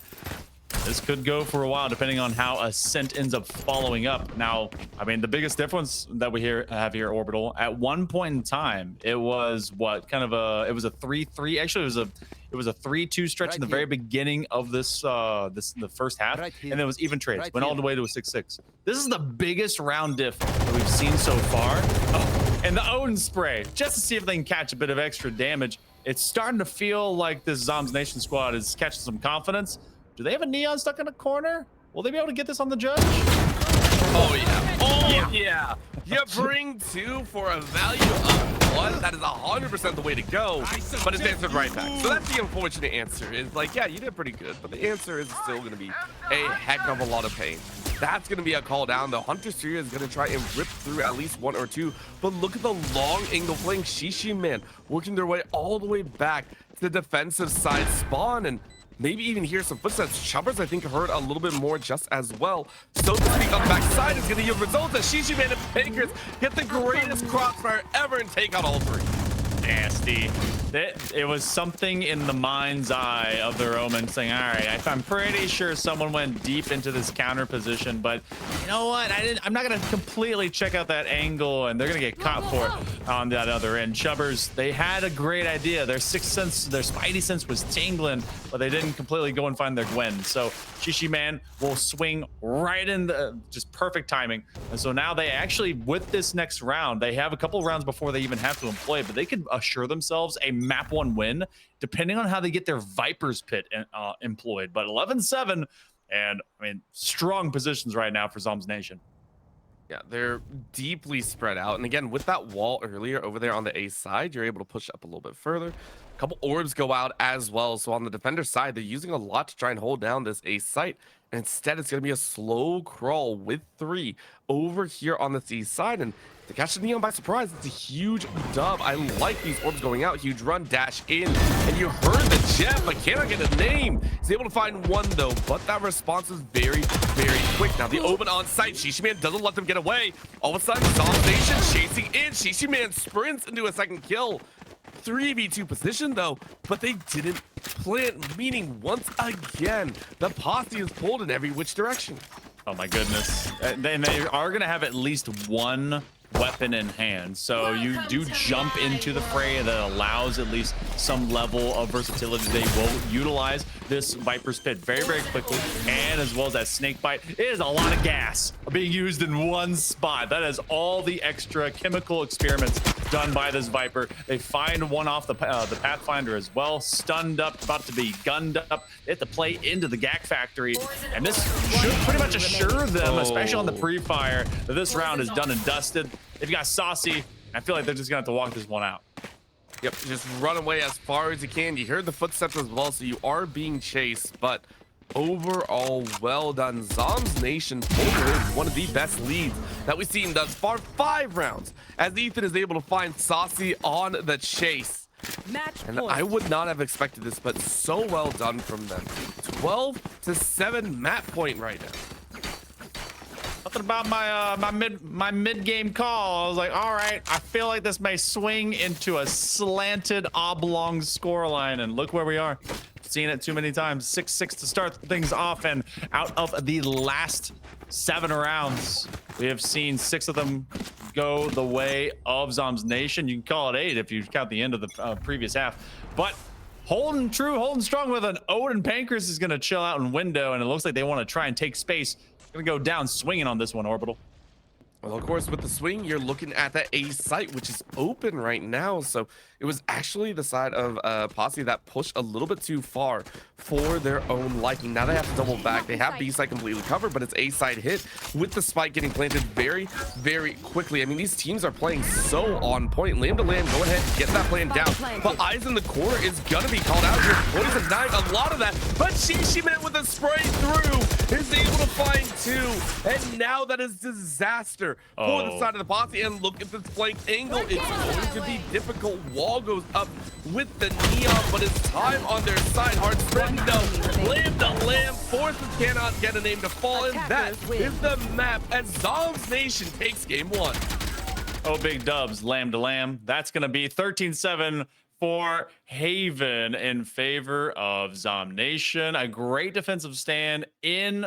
This could go for a while depending on how Ascent ends up following up. Now, I mean, the biggest difference that we have here, Orbital, at one point in time, it was what kind of it was a 3-3. Actually, it was a 3-2 stretch in the very beginning of the first half, and then it was even trades. Went all the way to a 6-6. This is the biggest round diff that we've seen so far. Oh, and the Odin spray, just to see if they can catch a bit of extra damage. It's starting to feel like this Zombs Nation squad is catching some confidence. Do they have a Neon stuck in a corner? Will they be able to get this on the judge? Oh yeah. Oh yeah. You bring 2 for a value of 1. That is 100% the way to go. But it's answered right back. So that's the unfortunate answer. Is like, yeah, you did pretty good, but the answer is still going to be a heck of a lot of pain. That's going to be a call down. The Hunter Series is going to try and rip through at least 1 or 2. But look at the long angle playing Shishi Man, working their way all the way back to the defensive side spawn, and maybe even hear some footsteps. Chubbers, I think, heard a little bit more just as well. So to speak, on the backside is going to yield results as Shishi Man and Pankers get the greatest crossfire ever and take out all 3. Nasty. It was something in the mind's eye of the Roman saying, all right, I'm pretty sure someone went deep into this counter position, but you know what? I'm not going to completely check out that angle, and they're going to get caught for it on that other end. Chubbers, they had a great idea. Their sixth sense, their spidey sense was tingling, but they didn't completely go and find their Gwen. So Shishi Man will swing right in the just perfect timing. And so now they actually, with this next round, they have a couple rounds before they even have to employ, but they could assure themselves a map 1 win depending on how they get their Viper's Pit employed. But 11-7, and I mean, strong positions right now for Zombs Nation. Yeah, they're deeply spread out. And again, with that wall earlier over there on the A side, you're able to push up a little bit further. A couple orbs go out as well. So on the defender side, they're using a lot to try and hold down this A site. And instead, it's going to be a slow crawl with 3 over here on the C side. And to catch the Neon by surprise, it's a huge dub. I like these orbs going out. Huge run, dash in. And you heard the jet, but cannot get a name. He's able to find 1, though. But that response is very, very quick. Now, the open on site. Shishi Man doesn't let them get away. All of a sudden, Zombs Nation chasing in. Shishi Man sprints into a second kill. 3v2 position though, but they didn't plant, meaning once again the Posse is pulled in every which direction. Oh my goodness. They are going to have at least 1 weapon in hand, so you do jump into the fray that allows at least some level of versatility. They will utilize this Viper's Pit very, very quickly, and as well as that snake bite. It is a lot of gas being used in 1 spot. That is all the extra chemical experiments done by this Viper. They find 1 off the Pathfinder as well, stunned up, about to be gunned up. They have to play into the GAC factory, and this should pretty much assure them, especially on the pre-fire, that this round is done and dusted. They've got Saucy. I feel like they're just gonna have to walk this one out. Yep, just run away as far as you can. You heard the footsteps as well, so you are being chased, but Overall, well done. Zombs Nation pulling in one of the best leads that we've seen thus far. 5 rounds as Ethan is able to find Saucy on the chase. And I would not have expected this, but so well done from them. 12-7 map point right now. Nothing about my mid game call. I was like, all right, I feel like this may swing into a slanted oblong scoreline, and look where we are. Seen it too many times. 6-6 to start things off, and out of the last 7 rounds, we have seen 6 of them go the way of Zombs Nation. You can call it 8 if you count the end of the previous half, but holding true, holding strong with an Odin. Pancras is going to chill out in window, and it looks like they want to try and take space. Going to go down swinging on this one, Orbital. Well, of course, with the swing, you're looking at that A site, which is open right now. So it was actually the side of Posse that pushed a little bit too far for their own liking. Now they have to double back. They have B site completely covered, but it's A side hit with the spike getting planted very, very quickly. I mean, these teams are playing so on point. Lamb to Lamb, go ahead and get that plan down. But Eyes in the corner is gonna be called out here. Poison 9, a lot of that. But Shishiman with a spray through is able to find 2. And now that is disaster for the side of the Posse. And look at this flank angle. It's going to be difficult. Wall goes up with the neon, but it's time on their side. Hard sprint, no. Lamb to Lamb, forces cannot get a name to fall, and that is the map as Zombs Nation takes game 1. Oh, big dubs, Lamb to Lamb. That's going to be 13-7 for Haven in favor of Zom Nation. A great defensive stand in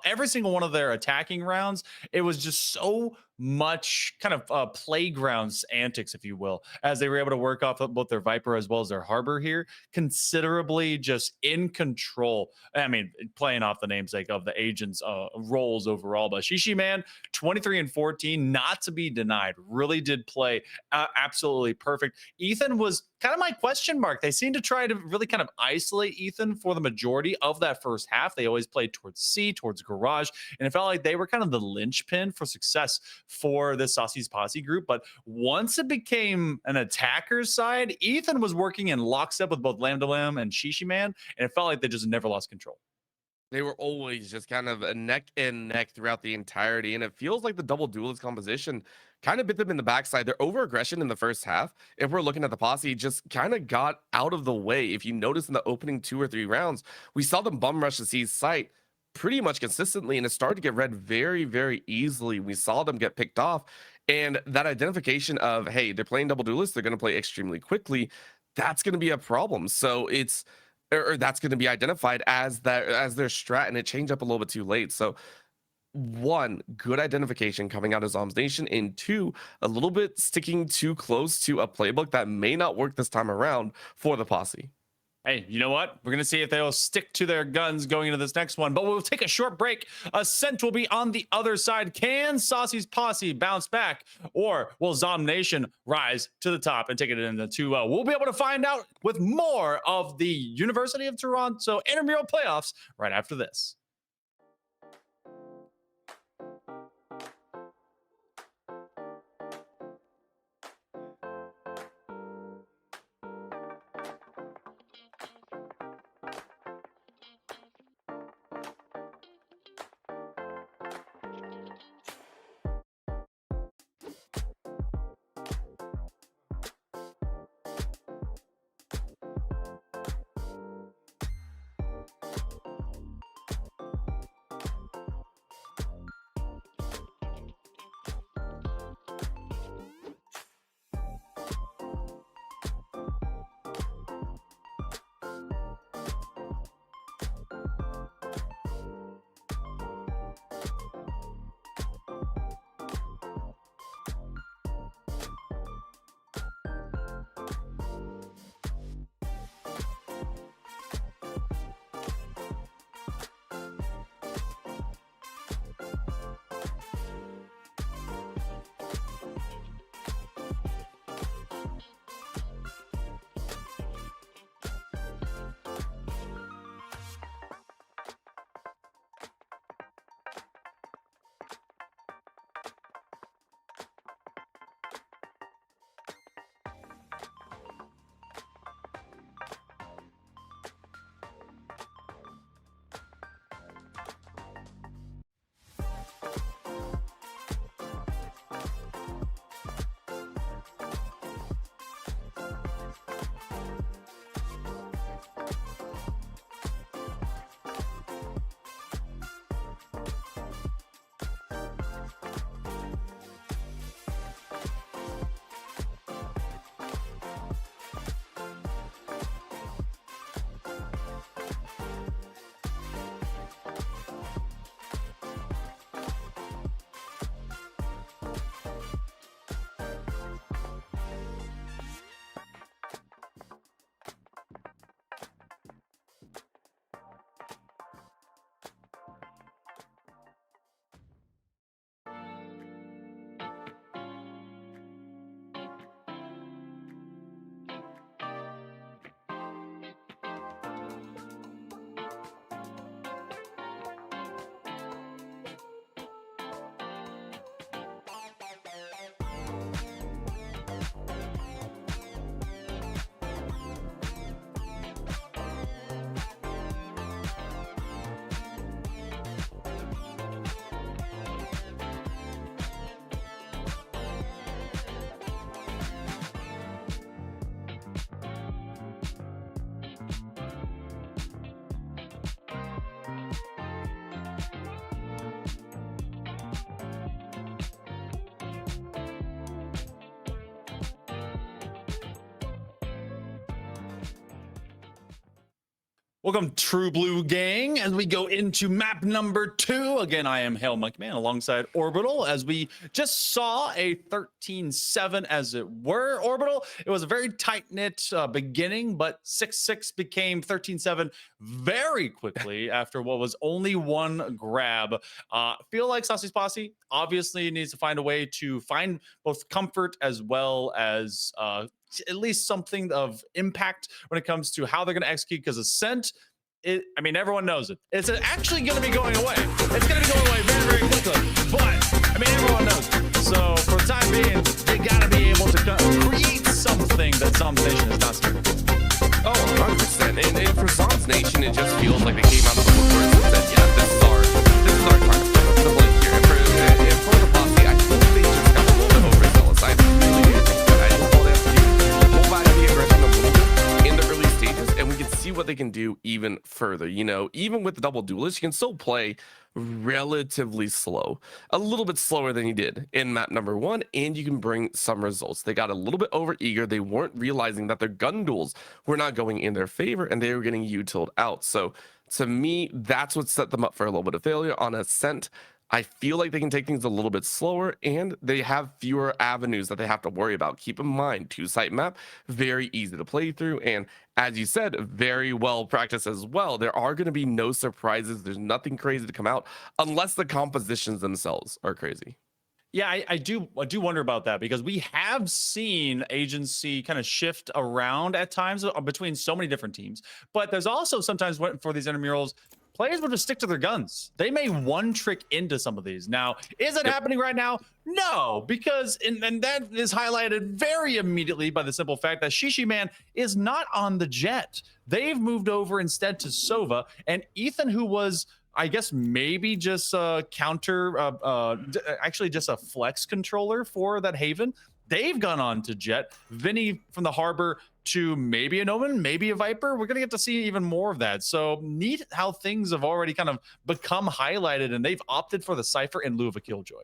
every single one of their attacking rounds. It was just so much kind of playgrounds antics, if you will, as they were able to work off of both their Viper as well as their Harbor here, considerably just in control. I mean, playing off the namesake of the agents' roles overall, but Shishi Man, 23 and 14, not to be denied, really did play absolutely perfect. Ethan was kind of my question mark. They seemed to try to really kind of isolate Ethan for the majority of that first half. They always played towards C, towards Garage, and it felt like they were kind of the linchpin for success for the Saucy's Posse group. But once it became an attacker's side, Ethan was working in lockstep with both Lamb to Lamb and Shishi Man, and it felt like they just never lost control. They were always just kind of a neck and neck throughout the entirety, and it feels like the double duelist composition kind of bit them in the backside. Their over aggression in the first half, if we're looking at the Posse, just kind of got out of the way. If you notice in the opening 2 or 3 rounds, we saw them bum rush the C's site pretty much consistently, and it started to get read very, very easily. We saw them get picked off, and that identification of, hey, they're playing double duelists, they're going to play extremely quickly, that's going to be a problem. So it's or that's going to be identified as that as their strat, and it changed up a little bit too late. So 1, good identification coming out of Zombs Nation, and 2, a little bit sticking too close to a playbook that may not work this time around for the Posse. Hey, you know what? We're going to see if they'll stick to their guns going into this next one, but we'll take a short break. Ascent will be on the other side. Can Saucy's Posse bounce back, or will Zom Nation rise to the top and take it into 2-0? We'll be able to find out with more of the University of Toronto intramural playoffs right after this. Welcome, True Blue Gang, as we go into map number 2. Again, I am Hail Monkey Man alongside Orbital, as we just saw a 13-7, as it were. Orbital, it was a very tight-knit beginning, but 6-6 became 13-7 very quickly after what was only one grab. Feel like Saucy's Posse obviously needs to find a way to find both comfort as well as at least something of impact when it comes to how they're going to execute, because Ascent, I mean, everyone knows it. It's actually going to be going away. It's going to be going away very, very quickly. But, I mean, everyone knows it. So, for the time being, they got to be able to create something that Zombs Nation is not seen. Oh, 100%. And for Zombs Nation, it just feels like they came out of the woodworks and said, yeah, this is our target. And for the Posse, I think they just got a little bit overzealous. I really do think that. I think all they have to do is hold back the aggression a little bit in the early stages, and we can see what they can do even further. You know, even with the double duelist, you can still play relatively slow, a little bit slower than you did in map number 1, and you can bring some results. They got a little bit over eager. They weren't realizing that their gun duels were not going in their favor, and they were getting utiled out. So to me, that's what set them up for a little bit of failure on Ascent. I feel like they can take things a little bit slower, and they have fewer avenues that they have to worry about. Keep in mind, 2-site map, very easy to play through, and as you said, very well practiced as well. There are going to be no surprises. There's nothing crazy to come out unless the compositions themselves are crazy. Yeah, I do wonder about that, because we have seen agency kind of shift around at times between so many different teams. But there's also sometimes for these intramurals, players will just stick to their guns. They may one trick into some of these. Now, is it happening right now? No, because and that is highlighted very immediately by the simple fact that Shishi Man is not on the jet. They've moved over instead to Sova, and Ethan, who was, I guess, maybe just a actually just a flex controller for that Haven, they've gone on to Jet. Vinny from the Harbor to maybe an Omen, maybe a Viper. We're going to get to see even more of that. So neat how things have already kind of become highlighted, and they've opted for the Cypher in lieu of a Killjoy.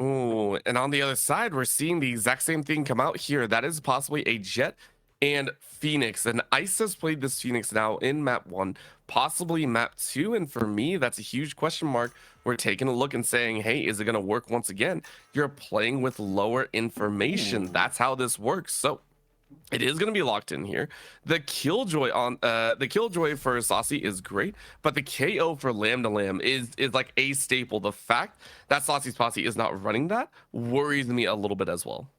Ooh, and on the other side, we're seeing the exact same thing come out here. That is possibly a Jet and Phoenix. And Ice has played this Phoenix now in map 1, possibly map 2. And for me, that's a huge question mark. We're taking a look and saying, hey, is it going to work once again? You're playing with lower information. That's how this works. So it is going to be locked in here. The Killjoy for Saucy is great, but the KO for Lambda Lamb is like a staple. The fact that Saucy's Posse is not running that worries me a little bit as well.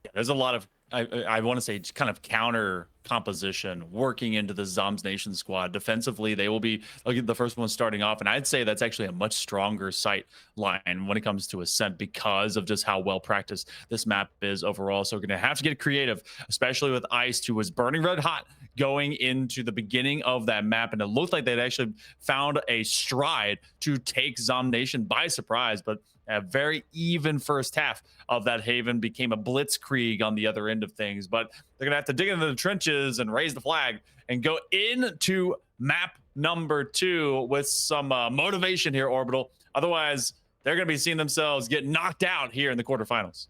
Yeah, there's a lot of, I want to say, kind of counter composition working into the Zombs Nation squad. Defensively, they will be the first one starting off, and I'd say that's actually a much stronger sight line when it comes to Ascent, because of just how well practiced this map is overall. So we're going to have to get creative, especially with Ice, who was burning red hot going into the beginning of that map, and it looked like they'd actually found a stride to take Zombs Nation by surprise. But a very even first half of that Haven became a blitzkrieg on the other end of things. But they're going to have to dig into the trenches and raise the flag and go into map number 2 with some motivation here, Orbital. Otherwise, they're going to be seeing themselves get knocked out here in the quarterfinals.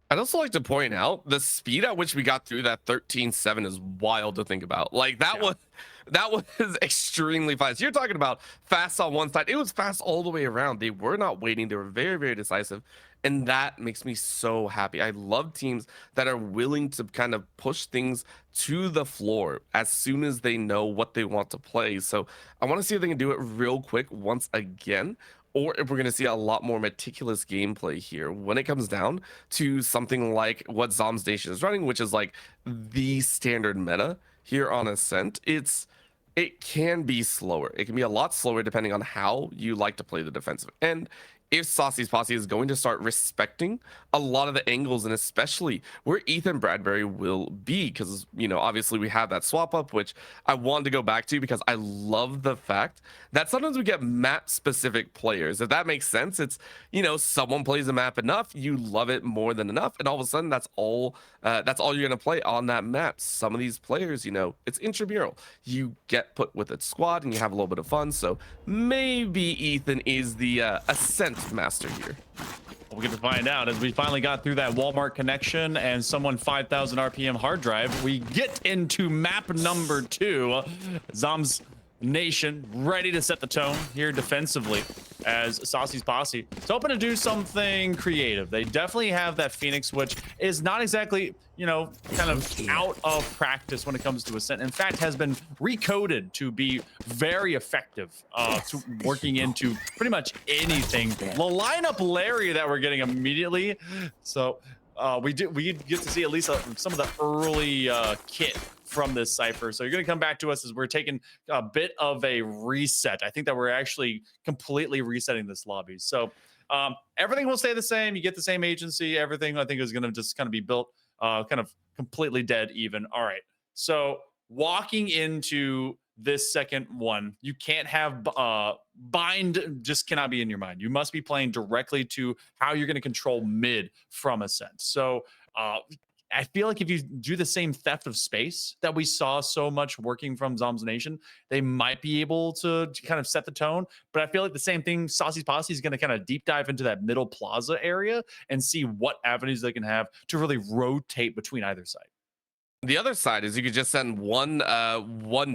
I'd also like to point out the speed at which we got through that 13-7 is wild to think about. Like that was extremely fast. You're talking about fast on one side. It was fast all the way around. They were not waiting. They were very, very decisive. And that makes me so happy. I love teams that are willing to kind of push things to the floor as soon as they know what they want to play. So I want to see if they can do it real quick once again, or if we're going to see a lot more meticulous gameplay here when it comes down to something like what Zombs Nation is running, which is like the standard meta here on Ascent. It can be slower. It can be a lot slower depending on how you like to play the defensive end. If Saucy's Posse is going to start respecting a lot of the angles, and especially where Ethan Bradbury will be, because, you know, obviously we have that swap up, which I wanted to go back to because I love the fact that sometimes we get map specific players. If that makes sense, it's, you know, someone plays a map enough, you love it more than enough, and all of a sudden that's all you're going to play on that map. Some of these players, you know, it's intramural. You get put with a squad and you have a little bit of fun. So maybe Ethan is the Ascent master here. We'll get to find out as we finally got through that Walmart connection and someone 5,000 RPM hard drive. We get into map number 2. Zombs Nation ready to set the tone here defensively as Saucy's Posse is hoping to do something creative. They definitely have that Phoenix, which is not exactly, you know, kind of out of practice when it comes to Ascent. In fact, has been recoded to be very effective to working into pretty much anything. The lineup Larry that we're getting immediately. So we get to see at least some of the early kit from this cipher. So you're going to come back to us as we're taking a bit of a reset. I think that we're actually completely resetting this lobby. So everything will stay the same. You get the same agency. Everything I think is going to just kind of be built kind of completely dead even. All right. So walking into this second one, you can't have bind, just cannot be in your mind. You must be playing directly to how you're going to control mid from Ascent. So I feel like if you do the same theft of space that we saw so much working from Zombs Nation, they might be able to kind of set the tone. But I feel like the same thing, Saucy's Posse is going to kind of deep dive into that middle plaza area and see what avenues they can have to really rotate between either side. The other side is you could just send one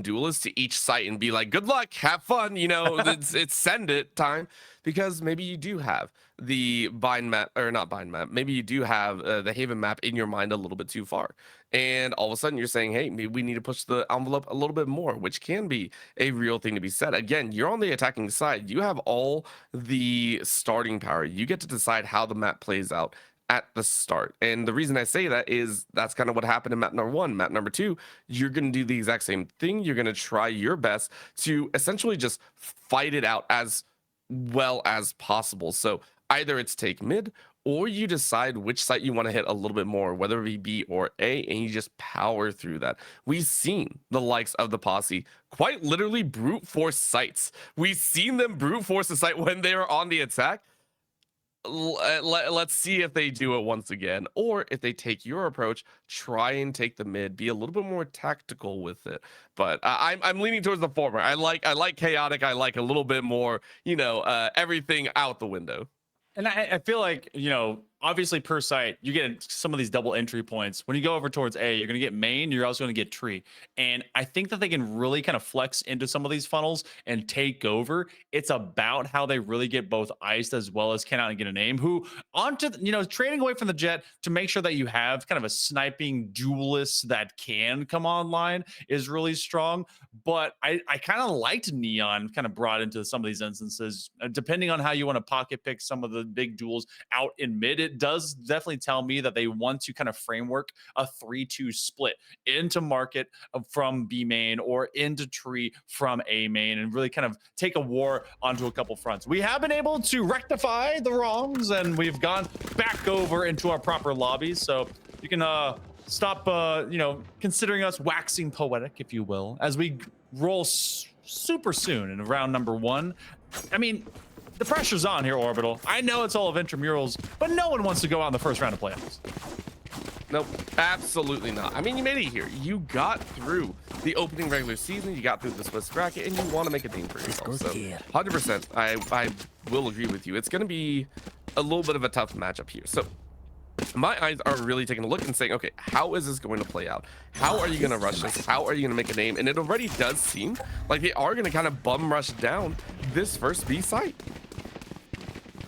duelist to each site and be like, good luck, have fun, you know. it's send it time, because maybe you do have the bind map, or not bind map, maybe you do have the Haven map in your mind a little bit too far, and all of a sudden you're saying, hey, maybe we need to push the envelope a little bit more, which can be a real thing to be said. Again, you're on the attacking side, you have all the starting power, you get to decide how the map plays out at the start. And the reason I say that is that's kind of what happened in map number 1. Map number 2, you're going to do the exact same thing. You're going to try your best to essentially just fight it out as well as possible. So either it's take mid, or you decide which site you want to hit a little bit more, whether it be B or A, and you just power through that. We've seen the likes of the Posse quite literally brute force sites. We've seen them brute force the site when they are on the attack. Let's see if they do it once again, or if they take your approach, try and take the mid, be a little bit more tactical with it. But I'm leaning towards the former. I like chaotic. I like a little bit more, you know, everything out the window. And I feel like, you know, obviously per site, you get some of these double entry points. When you go over towards A, you're going to get main, you're also going to get tree. And I think that they can really kind of flex into some of these funnels and take over. It's about how they really get both iced as well as cannot get a name, who onto, you know, trading away from the jet to make sure that you have kind of a sniping duelist that can come online is really strong. But I kind of liked Neon kind of brought into some of these instances, depending on how you want to pocket pick some of the big duels out in mid. It does definitely tell me that they want to kind of framework a 3-2 split into market from B main or into tree from A main, and really kind of take a war onto a couple fronts. We have been able to rectify the wrongs, and we've gone back over into our proper lobbies. So you can stop, you know, considering us waxing poetic, if you will, as we roll super soon in round number 1. I mean, the pressure's on here, Orbital. I know it's all of Intramurals, but no one wants to go out in the first round of playoffs. Nope, absolutely not. I mean, you made it here. You got through the opening regular season, you got through the Swiss bracket, and you want to make a name for yourself. So 100%, I will agree with you. It's going to be a little bit of a tough matchup here. So my eyes are really taking a look and saying, okay, how is this going to play out? How are you going to rush this? How are you going to make a name? And it already does seem like they are going to kind of bum rush down this first B site.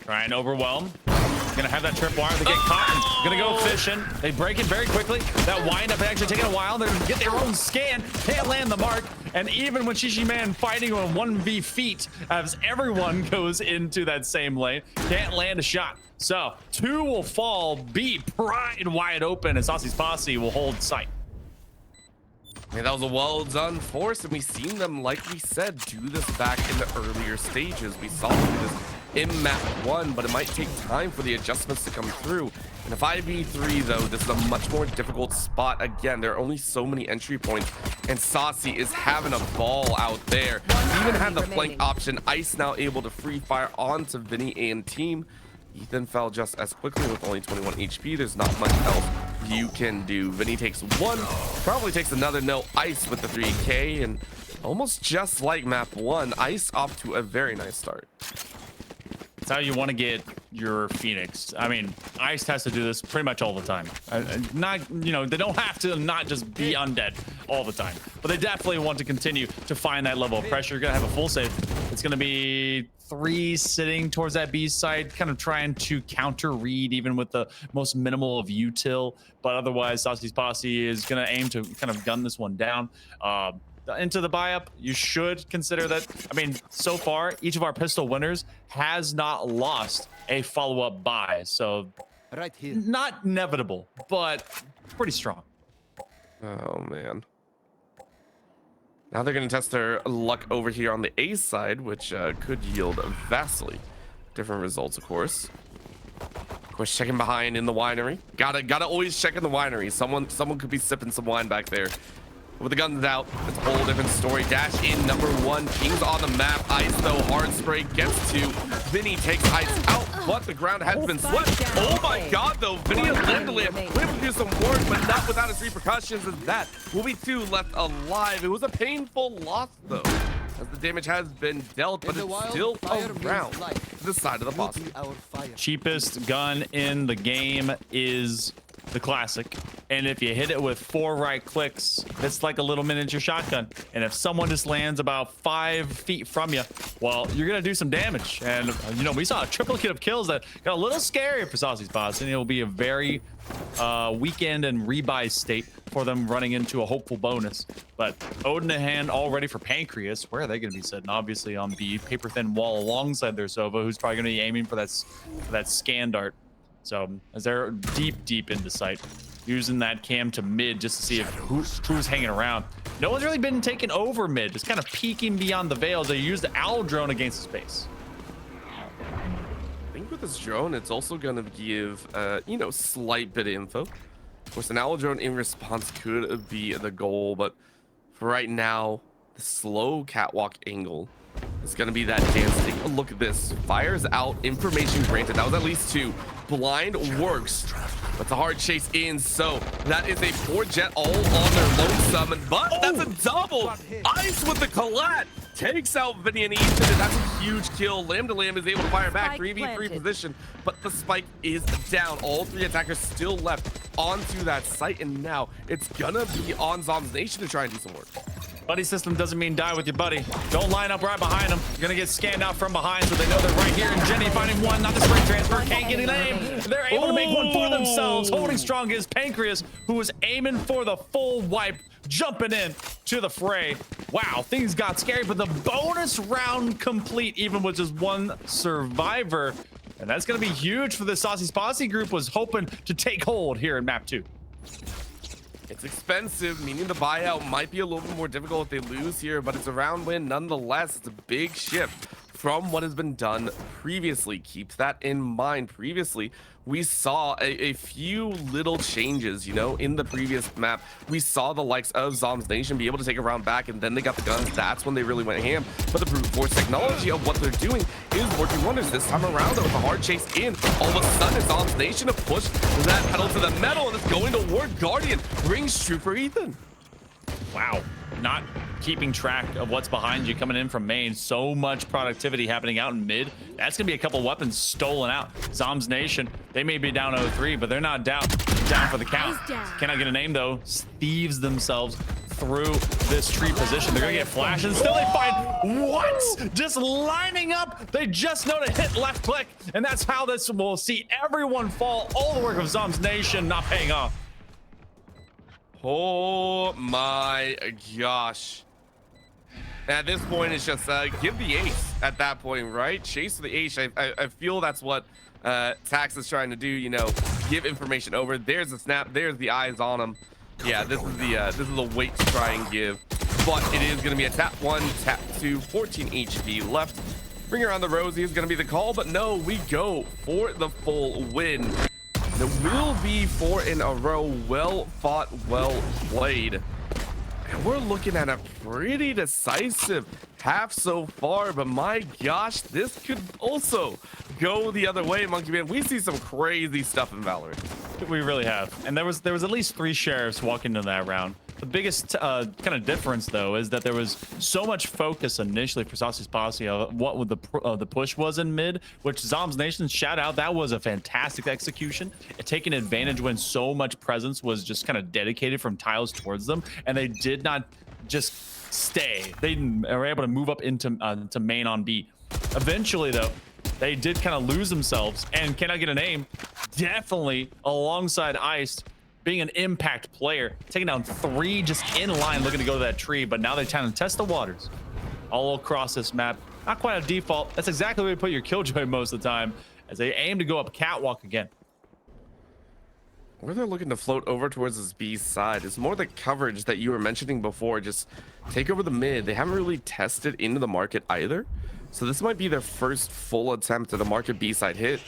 Try and overwhelm. Gonna have that tripwire. They get caught. Gonna go fishing. They break it very quickly. That wind up actually taking a while. They're gonna get their own scan. Can't land the mark. And even when Shishi Man fighting on 1v feet, as everyone goes into that same lane, can't land a shot. So 2 will fall. B pried wide open, and Saucy's Posse will hold sight. Man, that was a well done force, and we've seen them, like we said, do this back in the earlier stages. We saw them do this in map 1, but it might take time for the adjustments to come through. In a 5v3 though, this is a much more difficult spot. Again, there are only so many entry points, and Saucy is having a ball out there. Even had the flank option. Ice now able to free fire onto Vinny and team. Ethan fell just as quickly with only 21 HP. There's not much else you can do. Vinny takes 1, probably takes another. No Ice with the 3K, and almost just like map 1, Ice off to a very nice start. It's how you want to get your Phoenix. I mean, Ice has to do this pretty much all the time. Not, you know, they don't have to not just be undead all the time, but they definitely want to continue to find that level of pressure. You're gonna have a full save. It's gonna be 3 sitting towards that B side, kind of trying to counter read even with the most minimal of util. But otherwise, Saucy's Posse is gonna aim to kind of gun this one down. Into the buy up, you should consider that. I mean, so far, each of our pistol winners has not lost a follow-up buy, so Right here. not inevitable, but pretty strong. Oh man. Now they're going to test their luck over here on the A side, which could yield vastly different results, of course. Of course, checking behind in the winery. Gotta always check in the winery. Someone could be sipping some wine back there. With the guns out, it's a whole different story. Dash in number 1. King's on the map. Ice, though, hard spray gets 2. Vinny takes Ice out, but the ground has been swept. Oh my god, though. Vinny and Limbalim were able to do some work, but not without its repercussions, as that will be 2 left alive. It was a painful loss, though, as the damage has been dealt, but it's still around to the side of the Posse. Cheapest gun in the game is the classic, and if you hit it with 4 right clicks, it's like a little miniature shotgun, and if someone just lands about 5 feet from you, well, you're gonna do some damage. And you know, we saw a triplicate of kills that got a little scary for Saucy's Posse, and it'll be a very weekend and rebuy state for them running into a hopeful bonus. But Odin in hand all ready for Pancreas. Where are they going to be sitting? Obviously on the paper thin wall alongside their Sova, who's probably going to be aiming for that scan dart. So as they're deep into sight, using that cam to mid just to see if who's hanging around. No one's really been taken over mid, just kind of peeking beyond the veils. They use the owl drone against the space. I think with this drone, it's also going to give, you know, slight bit of info. Of course, an owl drone in response could be the goal, but for right now, the slow catwalk angle is going to be that dance. Take a look at this. Fires out, information granted. That was at least 2. Blind works, but the hard chase in. So that is a 4 jet all on their lone summon, but that's a double. Ice with the collat takes out Vinny and Ethan, and that's a huge kill. Lamb to Lamb is able to fire back, 3v3 position, but the spike is down. All 3 attackers still left onto that site, and now it's gonna be on Zombs Nation to try and do some work. Buddy system doesn't mean die with your buddy. Don't line up right behind them. You're gonna get scanned out from behind, so they know they're right here. And Jenny finding one, not the spring transfer, can't get it aimed. They're able to make one for themselves. Holding strong is Pancreas, who was aiming for the full wipe, jumping in to the fray. Wow, things got scary, but the bonus round complete, even with just 1 survivor. And that's gonna be huge for the Saucy's Posse group, was hoping to take hold here in map 2. It's expensive, meaning the buyout might be a little bit more difficult if they lose here, but it's a round win nonetheless. It's a big shift from what has been done previously. Keep that in mind. Previously, we saw a few little changes, you know, in the previous map. We saw the likes of Zombs Nation be able to take a round back, and then they got the guns. That's when they really went ham. But the brute force technology of what they're doing is working wonders. This time around, though, with a hard chase in, all of a sudden, it's Zombs Nation to push that pedal to the metal, and it's going toward Guardian. Rings true for Ethan. Wow, not keeping track of what's behind you coming in from main. So much productivity happening out in mid. That's gonna be a couple weapons stolen out. Zombs Nation, they may be down 0-3, but they're not down for the count. Cannot get a name though. Thieves themselves through this tree position. They're gonna get flashed, and still they find what? Just lining up. They just know to hit left click, and that's how this will see everyone fall. All the work of Zombs Nation not paying off. Oh my gosh. At this point, it's just give the ace at that point, right? Chase the ace. I feel that's what Tax is trying to do, you know, give information over. There's the snap. There's the eyes on him. Yeah, this is the weight to try and give. But it is going to be a tap 1, tap 2, 14 HP left. Bring around the Rosie is going to be the call, but no, we go for the full win. It will be 4 in a row. Well fought, well played. And we're looking at a pretty decisive half so far, but my gosh, this could also go the other way, Monkey Man. We see some crazy stuff in Valorant. We really have. And there was at least 3 sheriffs walking into that round. The biggest kind of difference, though, is that there was so much focus initially for Saucy's Posse of what would the push was in mid, which Zombs Nation, shout out, that was a fantastic execution, taking advantage when so much presence was just kind of dedicated from tiles towards them, and they did not just stay. They were able to move up into to main on B. Eventually, though, they did kind of lose themselves, and Can I Get a Name definitely alongside Iced being an impact player, taking down 3 just in line, looking to go to that tree, but now they're trying to test the waters all across this map. Not quite a default. That's exactly where you put your killjoy most of the time, as they aim to go up catwalk again. Where they're looking to float over towards this B side is more the coverage that you were mentioning before. Just take over the mid. They haven't really tested into the market either, so this might be their first full attempt at a market B side hit.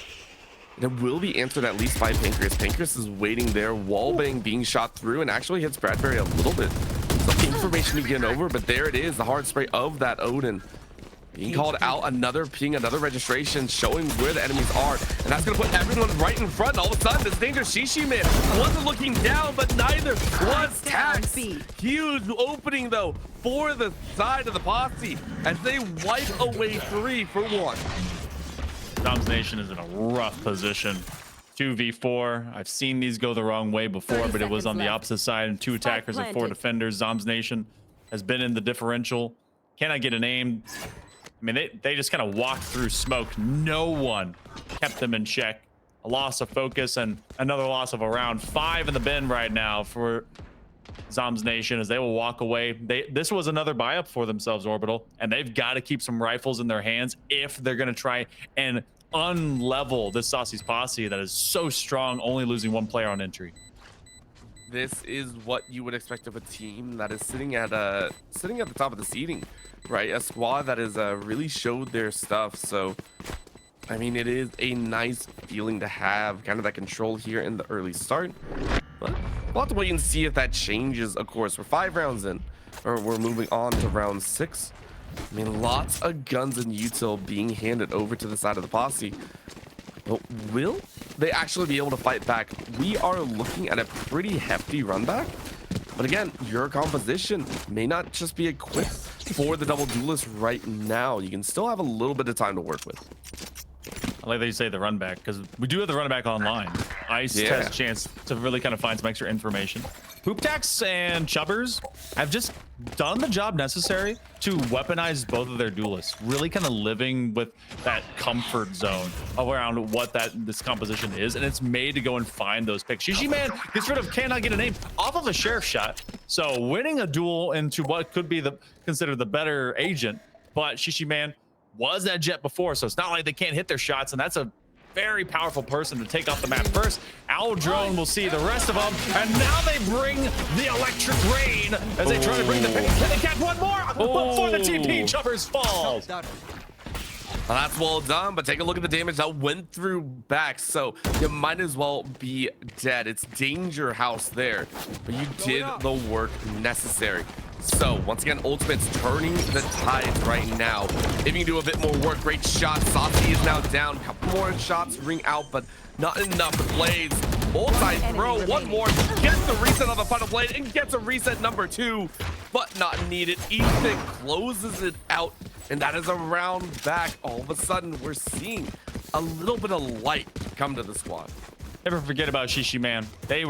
It will be answered at least by Pancreas. Pancreas is waiting there, wallbang being shot through, and actually hits Bradbury a little bit. Some information to get over, but there it is, the hard spray of that Odin. Being called out, another ping, another registration, showing where the enemies are, and that's gonna put everyone right in front. All of a sudden, this dangerous Shishi man wasn't looking down, but neither was Tax. Huge opening, though, for the side of the Posse, as they wipe away 3 for 1. Zombs Nation is in a rough position. 2v4. I've seen these go the wrong way before, but it was on the opposite side, and 2 attackers and 4 defenders. Zombs Nation has been in the differential. Can I get an aim? I mean, they just kind of walked through smoke. No one kept them in check. A loss of focus and another loss of a round. 5 in the bin right now for Zombs Nation as they will walk away. This was another buy up for themselves, Orbital, and they've got to keep some rifles in their hands if they're going to try and unlevel this Saucy's Posse that is so strong, only losing 1 player on entry. This is what you would expect of a team that is sitting at the top of the seeding, right? A squad that has really showed their stuff. So, I mean, it is a nice feeling to have kind of that control here in the early start. But we'll have to wait and see if that changes. Of course, we're 5 rounds in, or we're moving on to round 6. I mean, lots of guns and util being handed over to the side of the Posse. But will they actually be able to fight back? We are looking at a pretty hefty run back. But again, your composition may not just be equipped for the double duelist right now. You can still have a little bit of time to work with. I like that you say the run back, because we do have the run back online. Ice has a chance to really kind of find some extra information. Hooptax and Chubbers have just done the job necessary to weaponize both of their duelists, really kind of living with that comfort zone around what this composition is, and it's made to go and find those picks. Shishi Man gets rid of Can I Get a Name off of a sheriff shot, so winning a duel into what could be considered the better agent, but Shishi Man was that jet before, so it's not like they can't hit their shots, and that's a very powerful person to take off the map first. Owl Drone will see the rest of them, and now they bring the electric rain as they try to bring the pin. Can they catch one more? Before the TP, Chubbers falls. Well, that's well done, but take a look at the damage that went through back, so you might as well be dead. It's Danger House there, but you did the work necessary. So once again, Ultimate's turning the tides right now. If you can do a bit more work, great shot. Saucy is now down. Couple more shots ring out, but not enough blades. Multi-throw, one more. Gets the reset on the final blade and gets a reset number 2, but not needed. Ethan closes it out, and that is a round back. All of a sudden, we're seeing a little bit of light come to the squad. Never forget about Shishi Man. They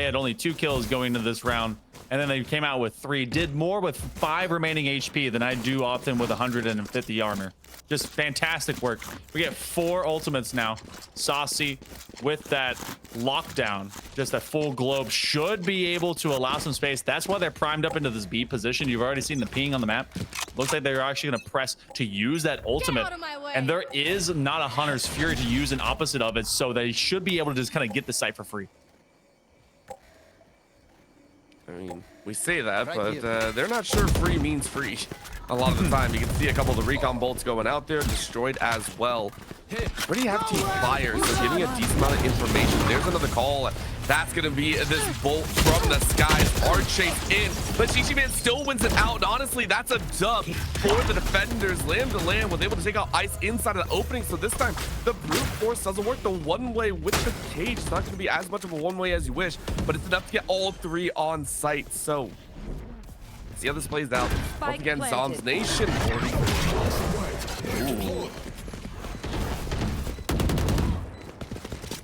had only 2 kills going into this round, and then they came out with 3. Did more with 5 remaining HP than I do often with 150 armor. Just fantastic work. We get 4 ultimates now. Saucy with that lockdown, just a full globe, should be able to allow some space. That's why they're primed up into this B position. You've already seen the ping on the map. Looks like they're actually going to press to use that ultimate. And there is not a Hunter's Fury to use an opposite of it, so they should be able to just kind of get the site for free. I mean, we say that, but they're not sure free means free. A lot of the time, you can see a couple of the recon bolts going out there, destroyed as well. Already have team fire, so getting a decent amount of information. There's another call. That's going to be this bolt from the skies. Hard chase in, but Shishi Man still wins it out. And honestly, that's a dub for the defenders. Lamb to Lamb was able to take out Ice inside of the opening. So this time, the brute force doesn't work the one-way with the cage. It's not going to be as much of a one-way as you wish, but it's enough to get all 3 on site. So see how this plays out. Once again, Zombs Nation. Ooh.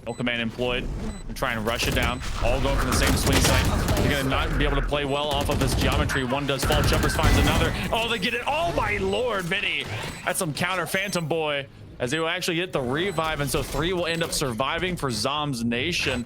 No command employed. They're trying to rush it down. All going for the same swing site. They're going to not be able to play well off of this geometry. One does fall. Chubbers finds another. Oh, they get it. Oh, my Lord, Vinny. That's some counter Phantom Boy as they will actually get the revive. And so 3 will end up surviving for Zombs Nation.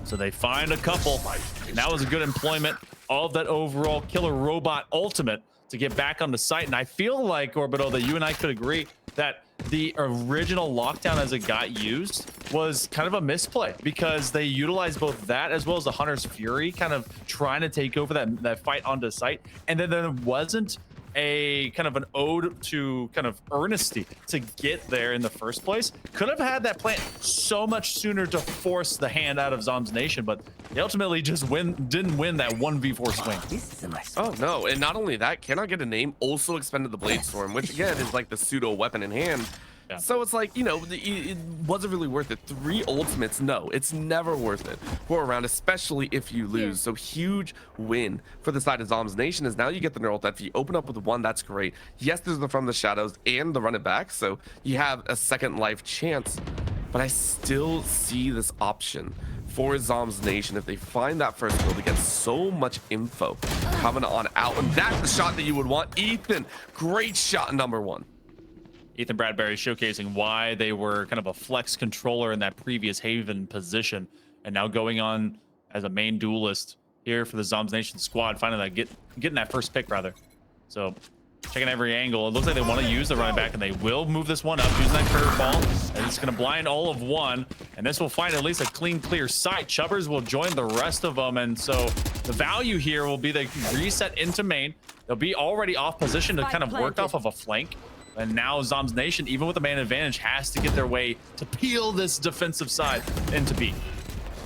So they find a couple. And that was a good employment of that overall killer robot ultimate to get back on the site. And I feel like, Orbital, that you and I could agree that the original lockdown as it got used was kind of a misplay because they utilized both that as well as the Hunter's Fury kind of trying to take over that fight onto site. And then there wasn't a kind of an ode to kind of earnesty to get there in the first place. Could have had that plant so much sooner to force the hand out of Zombs Nation, but they ultimately just didn't win that 1v4 swing. This is a nice. Oh no, and not only that, Cannot Get a Name also expended the Blade Storm, which again is like the pseudo weapon in hand. Yeah. So it's like, you know, it wasn't really worth it. 3 ultimates, no, it's never worth it for a round, especially if you lose. So huge win for the side of Zombs Nation is now you get the neural theft. If you open up with 1, that's great. Yes, there's the From the Shadows and the Run It Back, so you have a second life chance. But I still see this option for Zombs Nation if they find that first kill to get so much info coming on out. And that's the shot that you would want. Ethan, great shot number 1. Ethan Bradbury showcasing why they were kind of a flex controller in that previous Haven position, and now going on as a main duelist here for the Zombs Nation squad, finally getting that first pick rather. So checking every angle. It looks like they want to use the running back, and they will move this one up using that curveball, and it's going to blind all of 1, and this will find at least a clean, clear sight. Chubbers will join the rest of them, and so the value here will be they reset into main. They'll be already off position to kind of work off of a flank. And now Zombs Nation, even with the man advantage, has to get their way to peel this defensive side into B.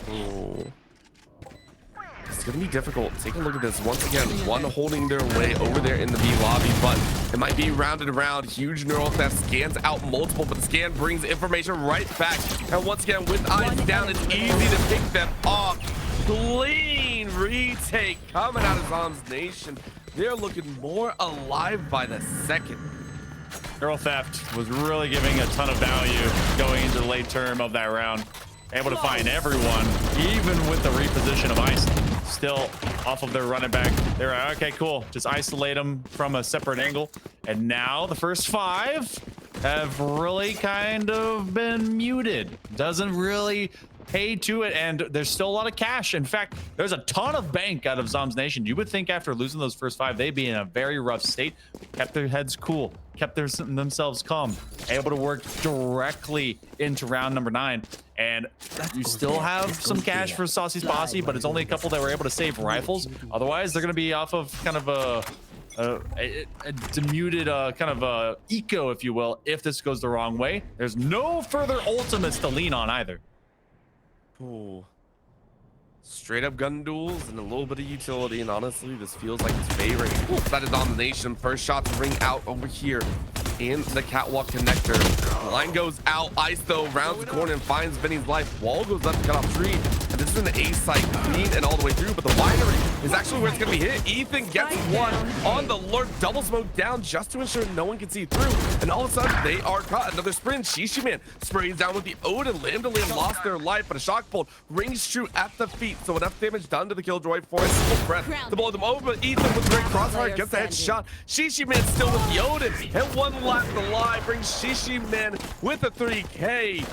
Ooh. It's going to be difficult. Take a look at this. Once again, 1 holding their way over there in the B lobby, but it might be rounded around. Huge neural theft scans out multiple, but the scan brings information right back. And once again, with eyes down, it's easy to pick them off. Clean retake coming out of Zombs Nation. They're looking more alive by the second. Neural theft was really giving a ton of value going into the late term of that round. Able to find everyone, even with the reposition of Ice. Still off of their running back. They're like, okay, cool. Just isolate them from a separate angle. And now the first 5 have really kind of been muted. Doesn't really pay to it, and there's still a lot of cash. In fact, there's a ton of bank out of Zombs Nation. You would think after losing those first 5, they'd be in a very rough state. Kept their heads cool, kept themselves calm, able to work directly into round number 9. And you still have some cash for Saucy's Posse, but it's only a couple that were able to save rifles. Otherwise, they're going to be off of kind of a demuted kind of a eco, if you will, if this goes the wrong way. There's no further ultimates to lean on either. Ooh. Straight up gun duels and a little bit of utility, and honestly, this feels like it's favoring. That is on the nation. First shot to ring out over here in the catwalk connector. Line goes out. Ice though rounds the corner and finds Benny's life. Wall goes up to cut off tree. And this is an A site clean and all the way through, but the winery is actually where it's gonna be hit. Ethan gets 1 on the lurk, double smoke down just to ensure no one can see through. And all of a sudden they are caught. Another sprint. Shishi Man sprays down with the Odin. Lamb to Lamb lost their life, but a shock bolt rings true at the feet. So enough damage done to the Killjoy for a simple breath to blow them over. But Ethan with great crossfire gets the headshot. Shishi Man still with the Odin, and 1 left alive brings Shishi Man with a 3K.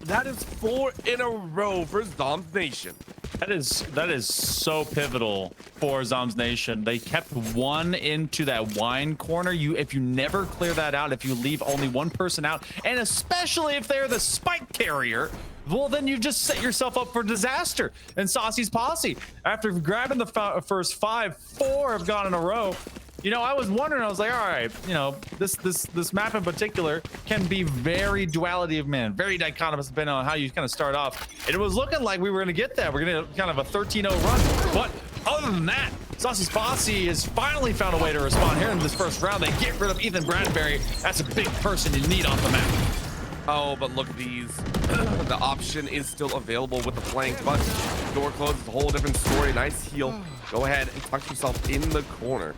That is 4 in a row for Zombs Nation. That is so pivotal for Zombs Nation. They kept 1 into that wine corner. If you never clear that out, if you leave only 1 person out, and especially if they're the spike carrier, well, then you just set yourself up for disaster. And Saucy's Posse, after grabbing the first 5, 4 have gone in a row. You know, I was wondering, I was like, all right, you know, this map in particular can be very duality of man, very dichotomous depending on how you kind of start off. And it was looking like we were going to get that. We're going to kind of a 13-0 run. But other than that, Saucy's Posse has finally found a way to respond here in this first round. They get rid of Ethan Bradbury. That's a big person you need off the map. Oh, but look at these. The option is still available with the flank, but door closed is a whole different story. Nice heal. Go ahead and tuck yourself in the corner.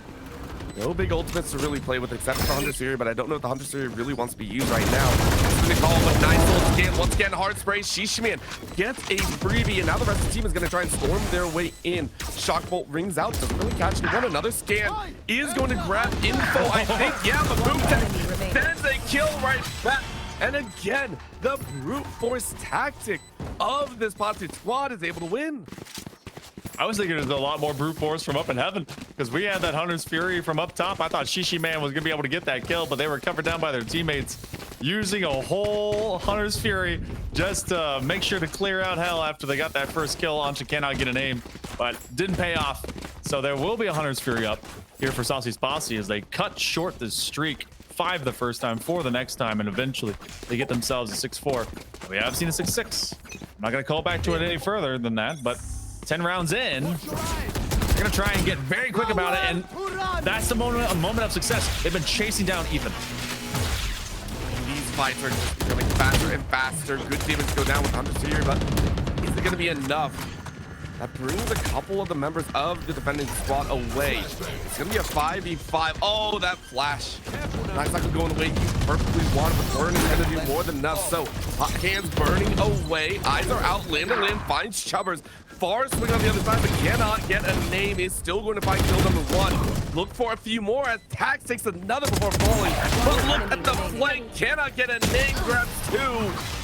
No big ultimates to really play with except for the Hunter Series, but I don't know if the Hunter Series really wants to be used right now. It's gonna call, but nice little scan. Once again, hard spray. Shishiman gets a freebie, and now the rest of the team is gonna try and storm their way in. Shockbolt rings out, doesn't really catch anyone. Another scan is going to grab info, I think. Yeah, but boom tech sends a kill right back. And again, the brute force tactic of this Posse squad is able to win. I was thinking there's a lot more brute force from up in heaven because we had that Hunter's Fury from up top. I thought Shishi Man was going to be able to get that kill, but they were covered down by their teammates using a whole Hunter's Fury just to make sure to clear out hell after they got that first kill. Ancha cannot get an aim, but didn't pay off. So there will be a Hunter's Fury up here for Saucy's Posse as they cut short this streak. 5 the first time, 4 the next time, and eventually they get themselves a 6-4. We have seen a 6-6. I'm not going to call back to it any further than that, but 10 rounds in, they're going to try and get very quick about it, and that's the moment of success. They've been chasing down Ethan. These fights are becoming faster and faster. Good damage go down with Hunter's here, but is it going to be enough? That brings a couple of the members of the defending squad away. It's going to be a 5v5. Oh, that flash. Nice cycle going away. You perfectly wanted, but Burn is going to do more than enough. So, hot hands burning away. Eyes are out. Land finds Chubbers. Far swing on the other side, but cannot get a name. Is still going to find kill number 1. Look for a few more as Tax takes another before falling. But look at the flank. Cannot get a name. Grabs 2.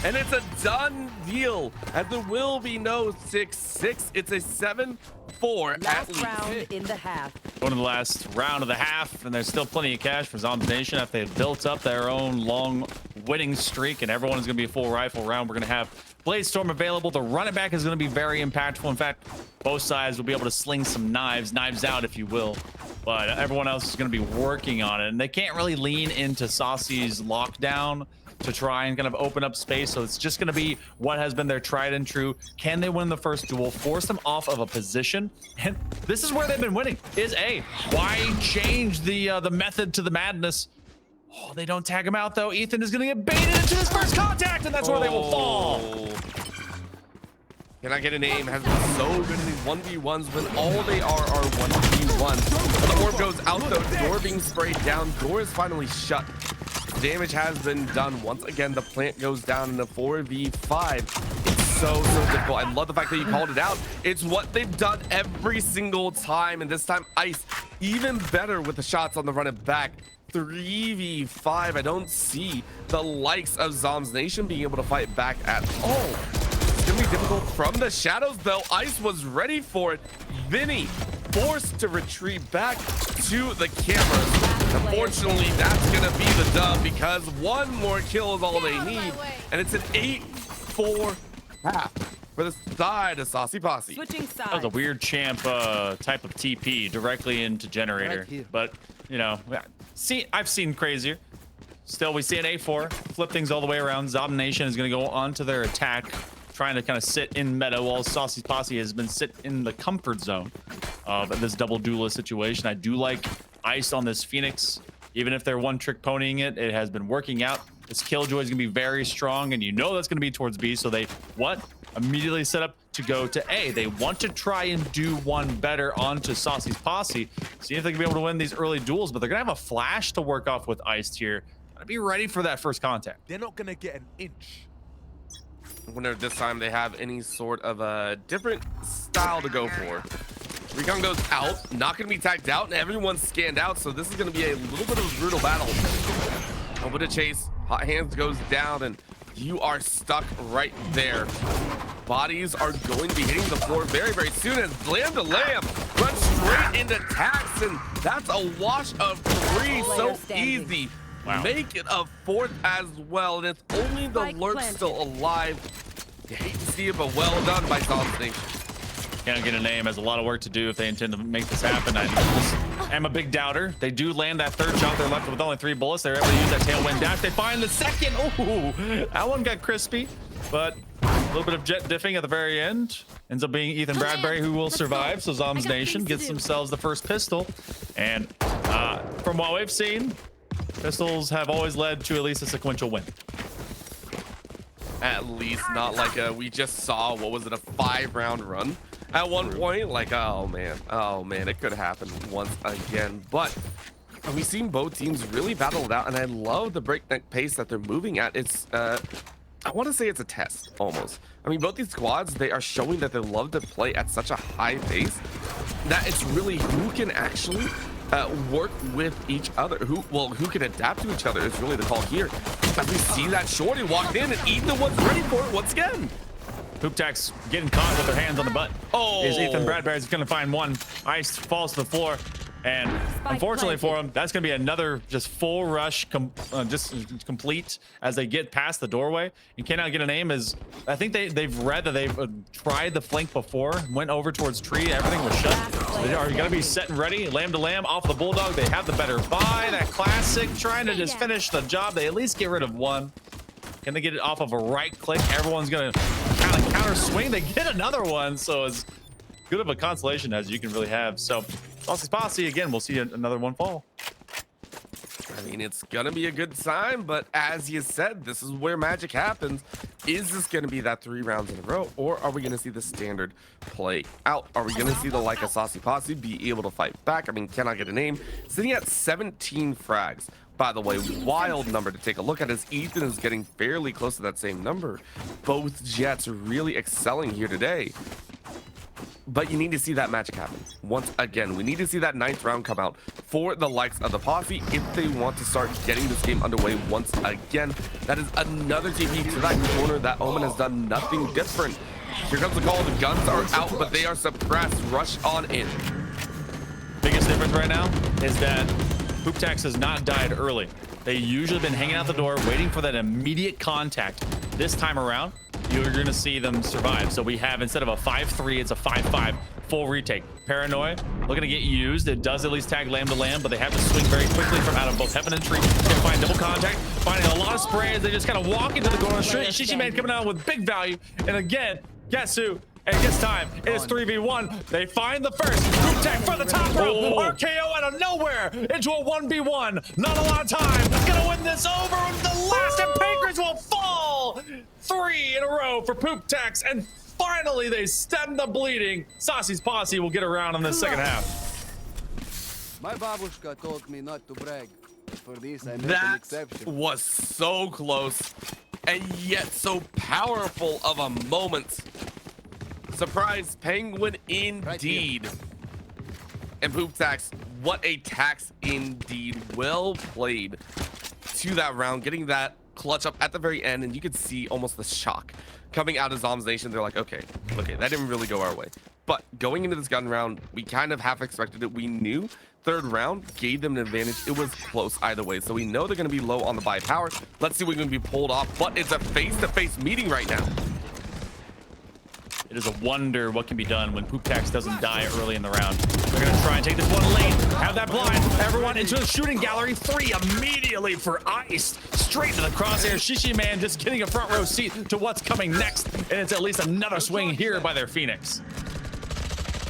And it's a done deal. As there will be no 6-6. It's a 7-4 at least. Round in the half. Going to the last round of the half, and there's still plenty of cash for Zombs Nation after they've built up their own long winning streak, and everyone is going to be a full rifle round. We're going to have Blade Storm available. The run it back is going to be very impactful. In fact, both sides will be able to sling some knives out, if you will. But everyone else is going to be working on it, and they can't really lean into Saucy's lockdown to try and kind of open up space. So it's just going to be what has been their tried and true. Can they win the first duel, force them off of a position? And this is where they've been winning, is A. Why change the method to the madness? Oh, they don't tag him out though. Ethan is going to get baited into his first contact, and that's where they will fall. Can I get a name? Has been so good in these 1v1s when all they are 1v1s. The orb goes out though. Door being sprayed down. Door is finally shut. Damage has been done. Once again, the plant goes down in a 4v5. It's so difficult. I love the fact that you called it out. It's what they've done every single time, and this time Ice even better with the shots on the run it back. 3v5. I don't see the likes of Zombs Nation being able to fight back at all. It's gonna be difficult from the shadows though. Ice was ready for it. Vinny forced to retreat back to the cameras. Unfortunately, that's gonna be the dub because one more kill is all they need, and it's an 8-4 half for the side of Saucy Posse. Switching sides. That was a weird champ type of TP directly into generator, but you know, I've seen crazier. Still, we see an 8-4 flip things all the way around. Zombs Nation is going to go onto their attack, trying to kind of sit in meta, while Saucy's Posse has been sit in the comfort zone of this double duelist situation. I do like Ice on this Phoenix. Even if they're one trick ponying it, it has been working out. This Killjoy is going to be very strong, and you know that's going to be towards B, so they immediately set up to go to A. They want to try and do one better onto Saucy's Posse, see if they can be able to win these early duels, but they're going to have a flash to work off with Ice here. Gotta be ready for that first contact. They're not going to get an inch. I wonder if this time they have any sort of a different style to go for. Recon goes out, not going to be tagged out, and everyone's scanned out, so this is going to be a little bit of a brutal battle. A bit of chase, hot hands goes down, and you are stuck right there. Bodies are going to be hitting the floor very, very soon as Lamb to Lamb runs straight into Tax, and that's a wash of 3 so easy. Wow. Make it a 4th as well, and it's only the lurk still alive. You hate to see it, but well done by Zombs Nation. Can't get a name. Has a lot of work to do if they intend to make this happen. I am a big doubter. They do land that third shot. They're left with only 3 bullets. They're able to use that tailwind dash. They find the second. Ooh, that one got crispy, but a little bit of jet diffing at the very end. Ends up being Ethan Bradbury who will survive. So Zombs Nation gets themselves the first pistol. And from what we've seen, pistols have always led to at least a sequential win. At least not like we just saw, what was it, a 5-round run at one point? Like, oh man, it could happen once again. But we've seen both teams really battle it out, and I love the breakneck pace that they're moving at. It's I want to say it's a test almost. I mean, both these squads, they are showing that they love to play at such a high pace that it's really who can actually work with each other, who can adapt to each other is really the call here. As we see that shorty walked in, and Ethan was ready for it once again. Pooptax getting caught with their hands on the butt. Oh, Is Ethan Bradbury's going to find one. Ice falls to the floor. And unfortunately for him, that's going to be another just full rush, just complete as they get past the doorway. You cannot get an aim as I think they've read that they've tried the flank before, went over towards tree, everything was shut. So they are going to be set and ready, lamb to lamb off the bulldog. They have the better buy, that classic, trying to just finish the job. They at least get rid of one. Can they get it off of a right click? Everyone's going to kind of counter swing. They get another one, so it's good of a consolation as you can really have. So Saucy's Posse, again, we'll see another one fall. I mean, it's gonna be a good sign, but as you said, this is where magic happens. Is this gonna be that 3 rounds in a row, or are we gonna see the standard play out? Are we gonna see the like a Saucy Posse be able to fight back? I mean, cannot get a name. Sitting at 17 frags. By the way, wild number to take a look at as Ethan is getting fairly close to that same number. Both Jets really excelling here today. But you need to see that magic happen once again. We need to see that 9th round come out for the likes of the Posse if they want to start getting this game underway once again. That is another TP to that corner. That Omen has done nothing different. Here comes the call. The guns are out, but they are suppressed. Rush on in. Biggest difference right now is that Pooptax has not died early. They usually been hanging out the door, waiting for that immediate contact. This time around, you're going to see them survive. So we have, instead of a 5-3, it's a 5-5 full retake. Paranoia looking to get used. It does at least tag lamb to lamb, but they have to swing very quickly from out of both heaven and tree. They find double contact, finding a lot of sprays. They just kind of walk into the corner. Shishi Man coming out with big value. And again, guess who? And it gets time. It is 3v1. They find the first. Group tag from the top row. RKO out of nowhere into a 1v1. Not a lot of time. Gonna win this over. The last and Pancras will fall. 3 in a row for Pooptax. And finally, they stem the bleeding. Saucy's Posse will get around in the second half. My babushka told me not to brag. For this, I make an That exception. was so close and yet so powerful of a moment. Surprise penguin indeed. And Pooptax, what a tax indeed. Well played to that round, getting that clutch up at the very end, and you could see almost the shock coming out of Zombs Nation. They're like, okay, that didn't really go our way. But going into this gun round, we kind of half expected it. We knew 3rd round gave them an advantage. It was close either way, so we know they're going to be low on the buy power. Let's see what we can be pulled off, but it's a face-to-face meeting right now. It is a wonder what can be done when Pooptax doesn't die early in the round. They're going to try and take this one lane, have that blind. Everyone into the shooting gallery. 3 immediately for Ice. Straight to the crosshair. Shishi Man just getting a front row seat to what's coming next. And it's at least another swing here by their Phoenix.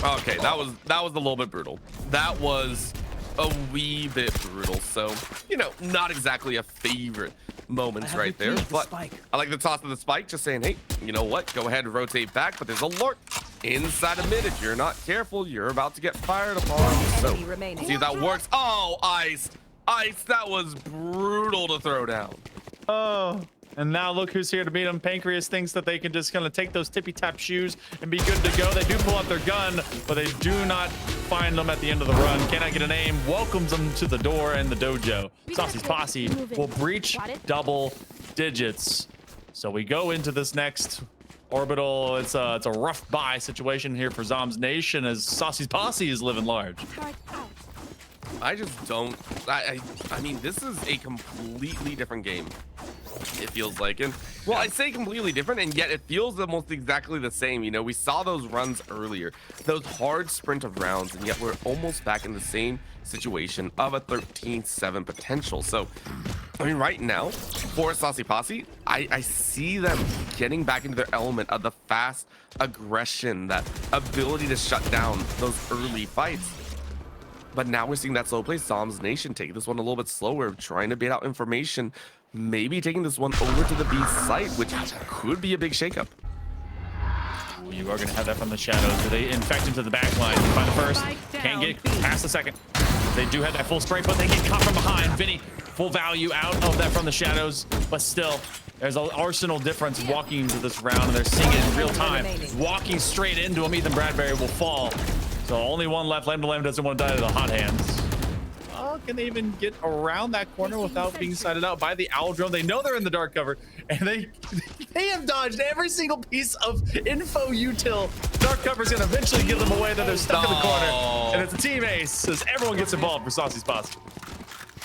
Okay, that was a little bit brutal. That was a wee bit brutal. So, you know, not exactly a favorite moments right there, but I like the toss of the spike, just saying, hey, you know what, go ahead and rotate back, but there's a lurk inside a mid. If you're not careful, you're about to get fired upon. So see if that works. Oh, Ice, that was brutal to throw down. Oh, and now look who's here to meet him. Pancreas thinks that they can just kind of take those tippy-tap shoes and be good to go. They do pull out their gun, but they do not find them at the end of the run. Cannot get a name. Welcomes them to the door and the dojo. Saucy's Posse will breach double digits. So we go into this next orbital. It's a rough buy situation here for Zombs Nation as Saucy's Posse is living large. I just don't. I mean, this is a completely different game. It feels like, and well, I say completely different, and yet it feels almost exactly the same. You know, we saw those runs earlier, those hard sprint of rounds, and yet we're almost back in the same situation of a 13-7 potential. So, I mean, right now for Saucy Posse, I see them getting back into their element of the fast aggression, that ability to shut down those early fights. But now we're seeing that slow play Zombs Nation take this one a little bit slower, trying to bait out information maybe taking this one over to the B site, which could be a big shakeup. Ooh, you are going to have that from the shadows. Do they infect into the back line? Find the first. Can't get past the second. They do have that full spray, but they get caught from behind. Vinny, full value out of that from the shadows, but still, there's an arsenal difference walking into this round, and they're seeing it in real time. Walking straight into him, Ethan Bradbury will fall. So only one left. Lamb to Lamb doesn't want to die to the hot hands. Can they even get around that corner without being sighted out by the owl drone? They know they're in the dark cover, and they have dodged every single piece of info util. Dark cover is going to eventually give them away that they're stuck in the corner, and it's a team ace as everyone gets involved for Saucy's Posse.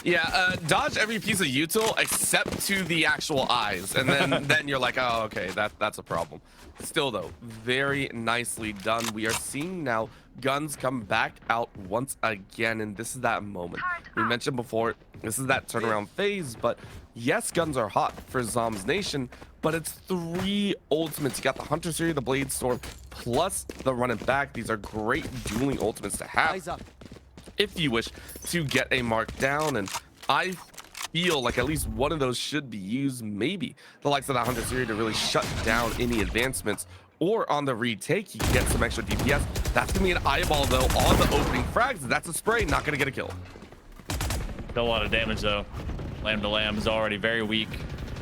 Yeah, dodge every piece of util except to the actual eyes, and then you're like, oh, okay, that's a problem. Still though, very nicely done. We are seeing now guns come back out once again, and this is that moment we mentioned before. This is that turnaround phase, but yes, guns are hot for Zombs Nation, but it's 3 ultimates. You got the Hunter Series, the Blade Storm, plus the run it back. These are great dueling ultimates to have if you wish to get a mark down, and I feel like at least one of those should be used, maybe the likes of the Hunter Series, to really shut down any advancements, or on the retake you can get some extra DPS. That's gonna be an eyeball though on the opening frags. That's a spray, not gonna get a kill. Still a lot of damage though. Lamb to Lamb is already very weak.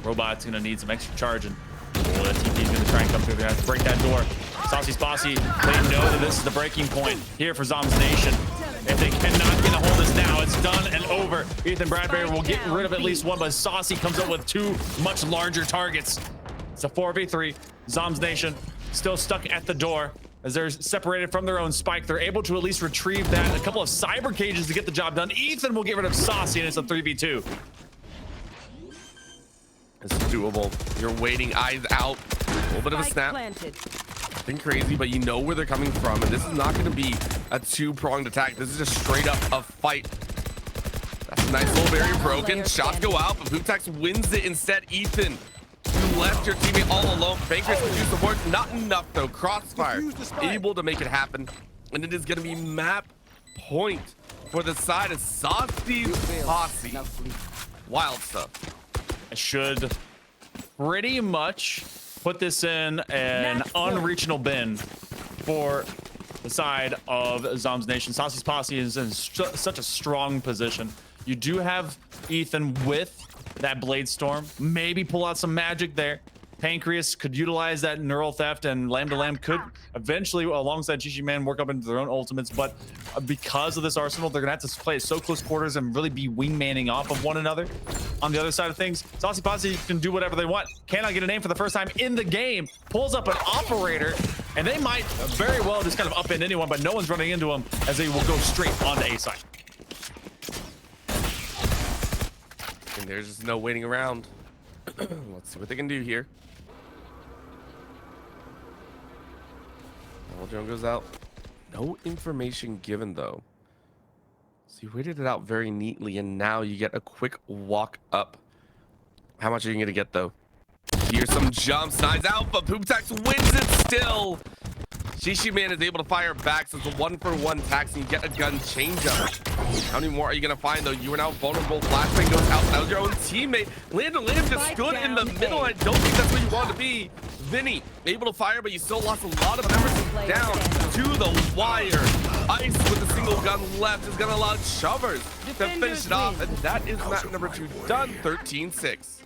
Robot's gonna need some extra charging. Oh, that TP is gonna try and come through. They're gonna have to break that door. Saucy's Posse, they know that this is the breaking point here for Zombs Nation. If they cannot get a hold of this now, it's done and over. Ethan Bradbury will get rid of at least one, but Saucy comes up with 2 much larger targets. It's a 4v3. Zombs Nation still stuck at the door as they're separated from their own spike. They're able to at least retrieve that. A couple of cyber cages to get the job done. Ethan will get rid of Saucy, and it's a 3v2. It's doable. You're waiting, eyes out. A little bit of a snap. Nothing crazy, but you know where they're coming from, and this is not going to be a 2-pronged attack. This is just straight up a fight. That's a nice little barrier broken. Shots go out, but Pooptax wins it instead. Ethan, you left your teammate all alone. Bankers can do some work. Not enough, though. Crossfire able to make it happen, and it is going to be map point for the side of Saucy's Posse. Wild stuff. I should pretty much put this in an unreachable bin for the side of Zombs Nation. Saucy's Posse is in such a strong position. You do have Ethan with that Blade Storm. Maybe pull out some magic there. Pancreas could utilize that neural theft, and Lamb to Lamb could eventually, alongside Chichi Man, work up into their own ultimates. But because of this arsenal, they're gonna have to play at so close quarters and really be wingmanning off of one another. On the other side of things, Saucy Posse can do whatever they want. Cannot get a name for the first time in the game. Pulls up an operator, and they might very well just kind of upend anyone, but no one's running into them as they will go straight onto A side. And there's just no waiting around. Let's see what they can do here. Drone goes out. No information given though. So you waited it out very neatly, and now you get a quick walk up. How much are you gonna get though? Here's some jumps, nice out, but Pooptax wins it still. Shishi Man is able to fire back, so it's a 1-for-1 tax, and you get a gun change up. How many more are you gonna find though? You are now vulnerable. Flashbang goes out. That was your own teammate. Lamb just stood in the middle. I don't think that's where you want to be. Vinny able to fire, but you still lost a lot of members down to the wire. Ice with a single gun left is gonna allow Shovers to finish it off, and that is map number 2 done. 13-6.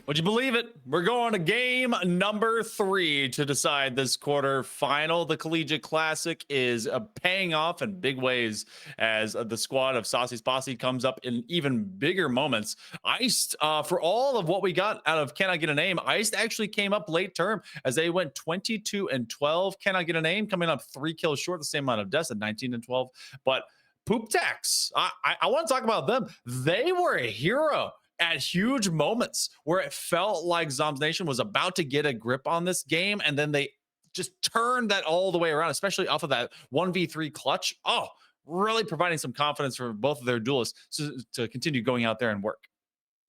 Would you believe it? We're going to game number 3 to decide this quarter final. The Collegiate Classic is paying off in big ways as the squad of Saucy's Posse comes up in even bigger moments. Iced, for all of what we got out of Can I Get a Name, Iced actually came up late term as they went 22-12. Can I Get a Name coming up 3 kills short, the same amount of deaths at 19-12. But Pooptax, I want to talk about them. They were a hero at huge moments where it felt like Zombs Nation was about to get a grip on this game, and then they just turned that all the way around, especially off of that 1v3 clutch. Oh, really providing some confidence for both of their duelists to continue going out there and work.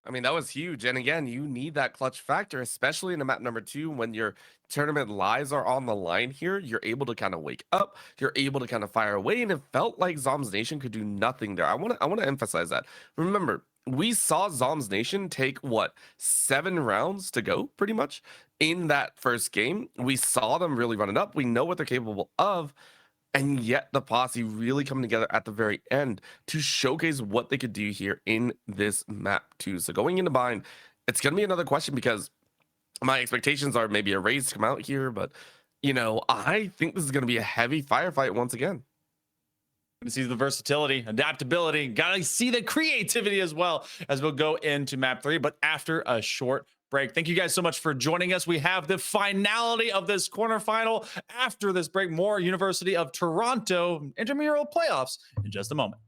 I mean, that was huge. And again, you need that clutch factor, especially in a map number 2 when your tournament lives are on the line here. You're able to kind of wake up. You're able to kind of fire away. And it felt like Zombs Nation could do nothing there. I want to emphasize that. Remember, we saw Zombs Nation take what 7 rounds to go pretty much in that first game. We saw them really run it up. We know what they're capable of. And yet the Posse really coming together at the very end to showcase what they could do here in this map too. So going into bind, it's going to be another question because my expectations are maybe a raise to come out here, but you know, I think this is going to be a heavy firefight once again. To see the versatility, adaptability, gotta see the creativity as well as we'll go into map 3, but after a short break. Thank you guys so much for joining us. We have the finality of this quarterfinal. After this break, more University of Toronto intramural playoffs in just a moment.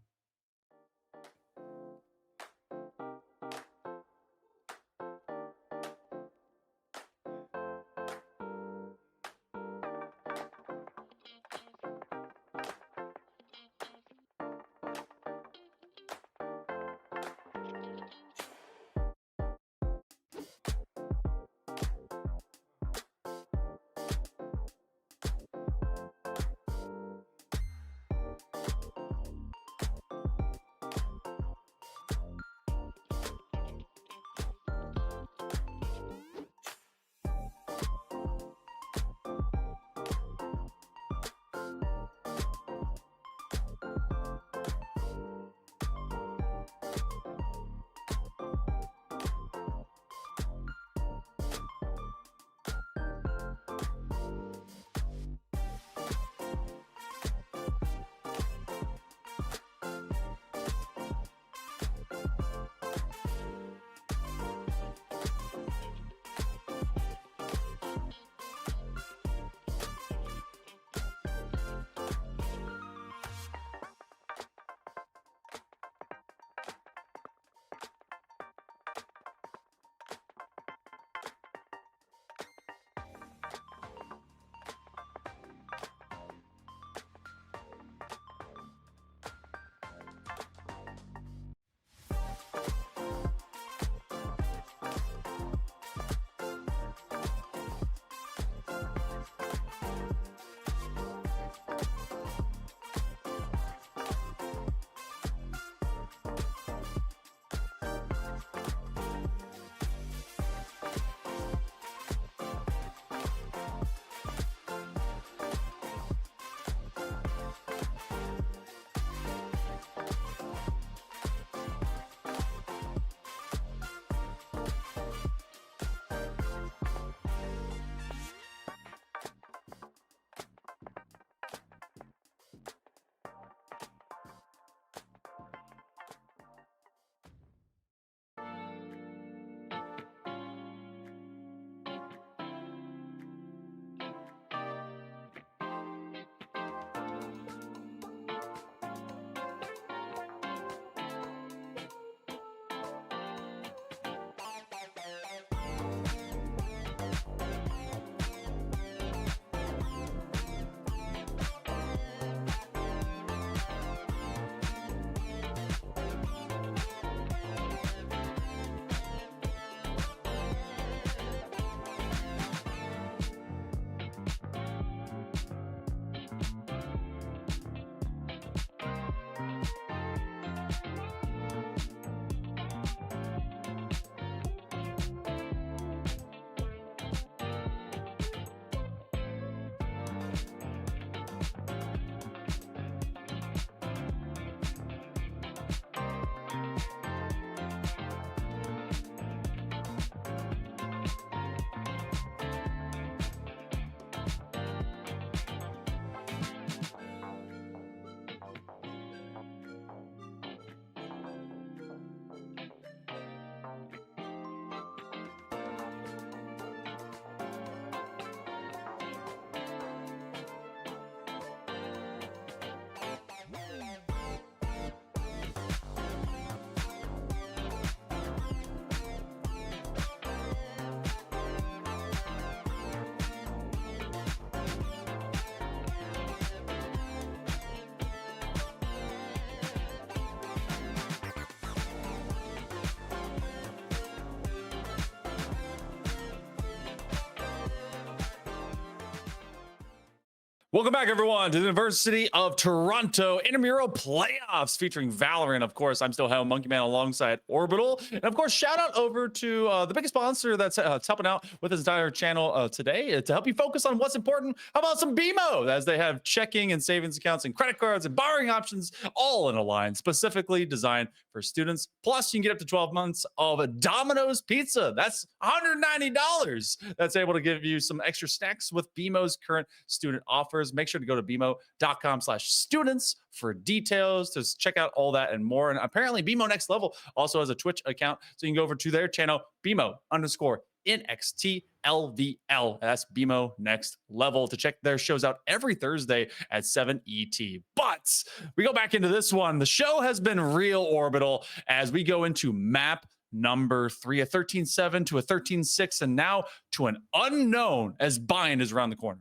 Welcome back, everyone, to the University of Toronto Intramural Playoffs featuring Valorant. Of course, I'm still Hell Monkey Man alongside Orbital. And of course, shout out over to the biggest sponsor that's helping out with this entire channel today to help you focus on what's important. How about some BMO, as they have checking and savings accounts and credit cards and borrowing options all in a line, specifically designed for students. Plus, you can get up to 12 months of Domino's Pizza. That's $190. That's able to give you some extra snacks with BMO's current student offers. Make sure to go to bmo.com/students for details to check out all that and more. And apparently BMO Next Level also has a Twitch account, so you can go over to their channel, BMO_NXTLVL. That's BMO Next Level, to check their shows out every Thursday at 7 ET. But we go back into this one. The show has been real, Orbital, as we go into map number 3, a 13-7 to a 13-6, and now to an unknown as Bind is around the corner.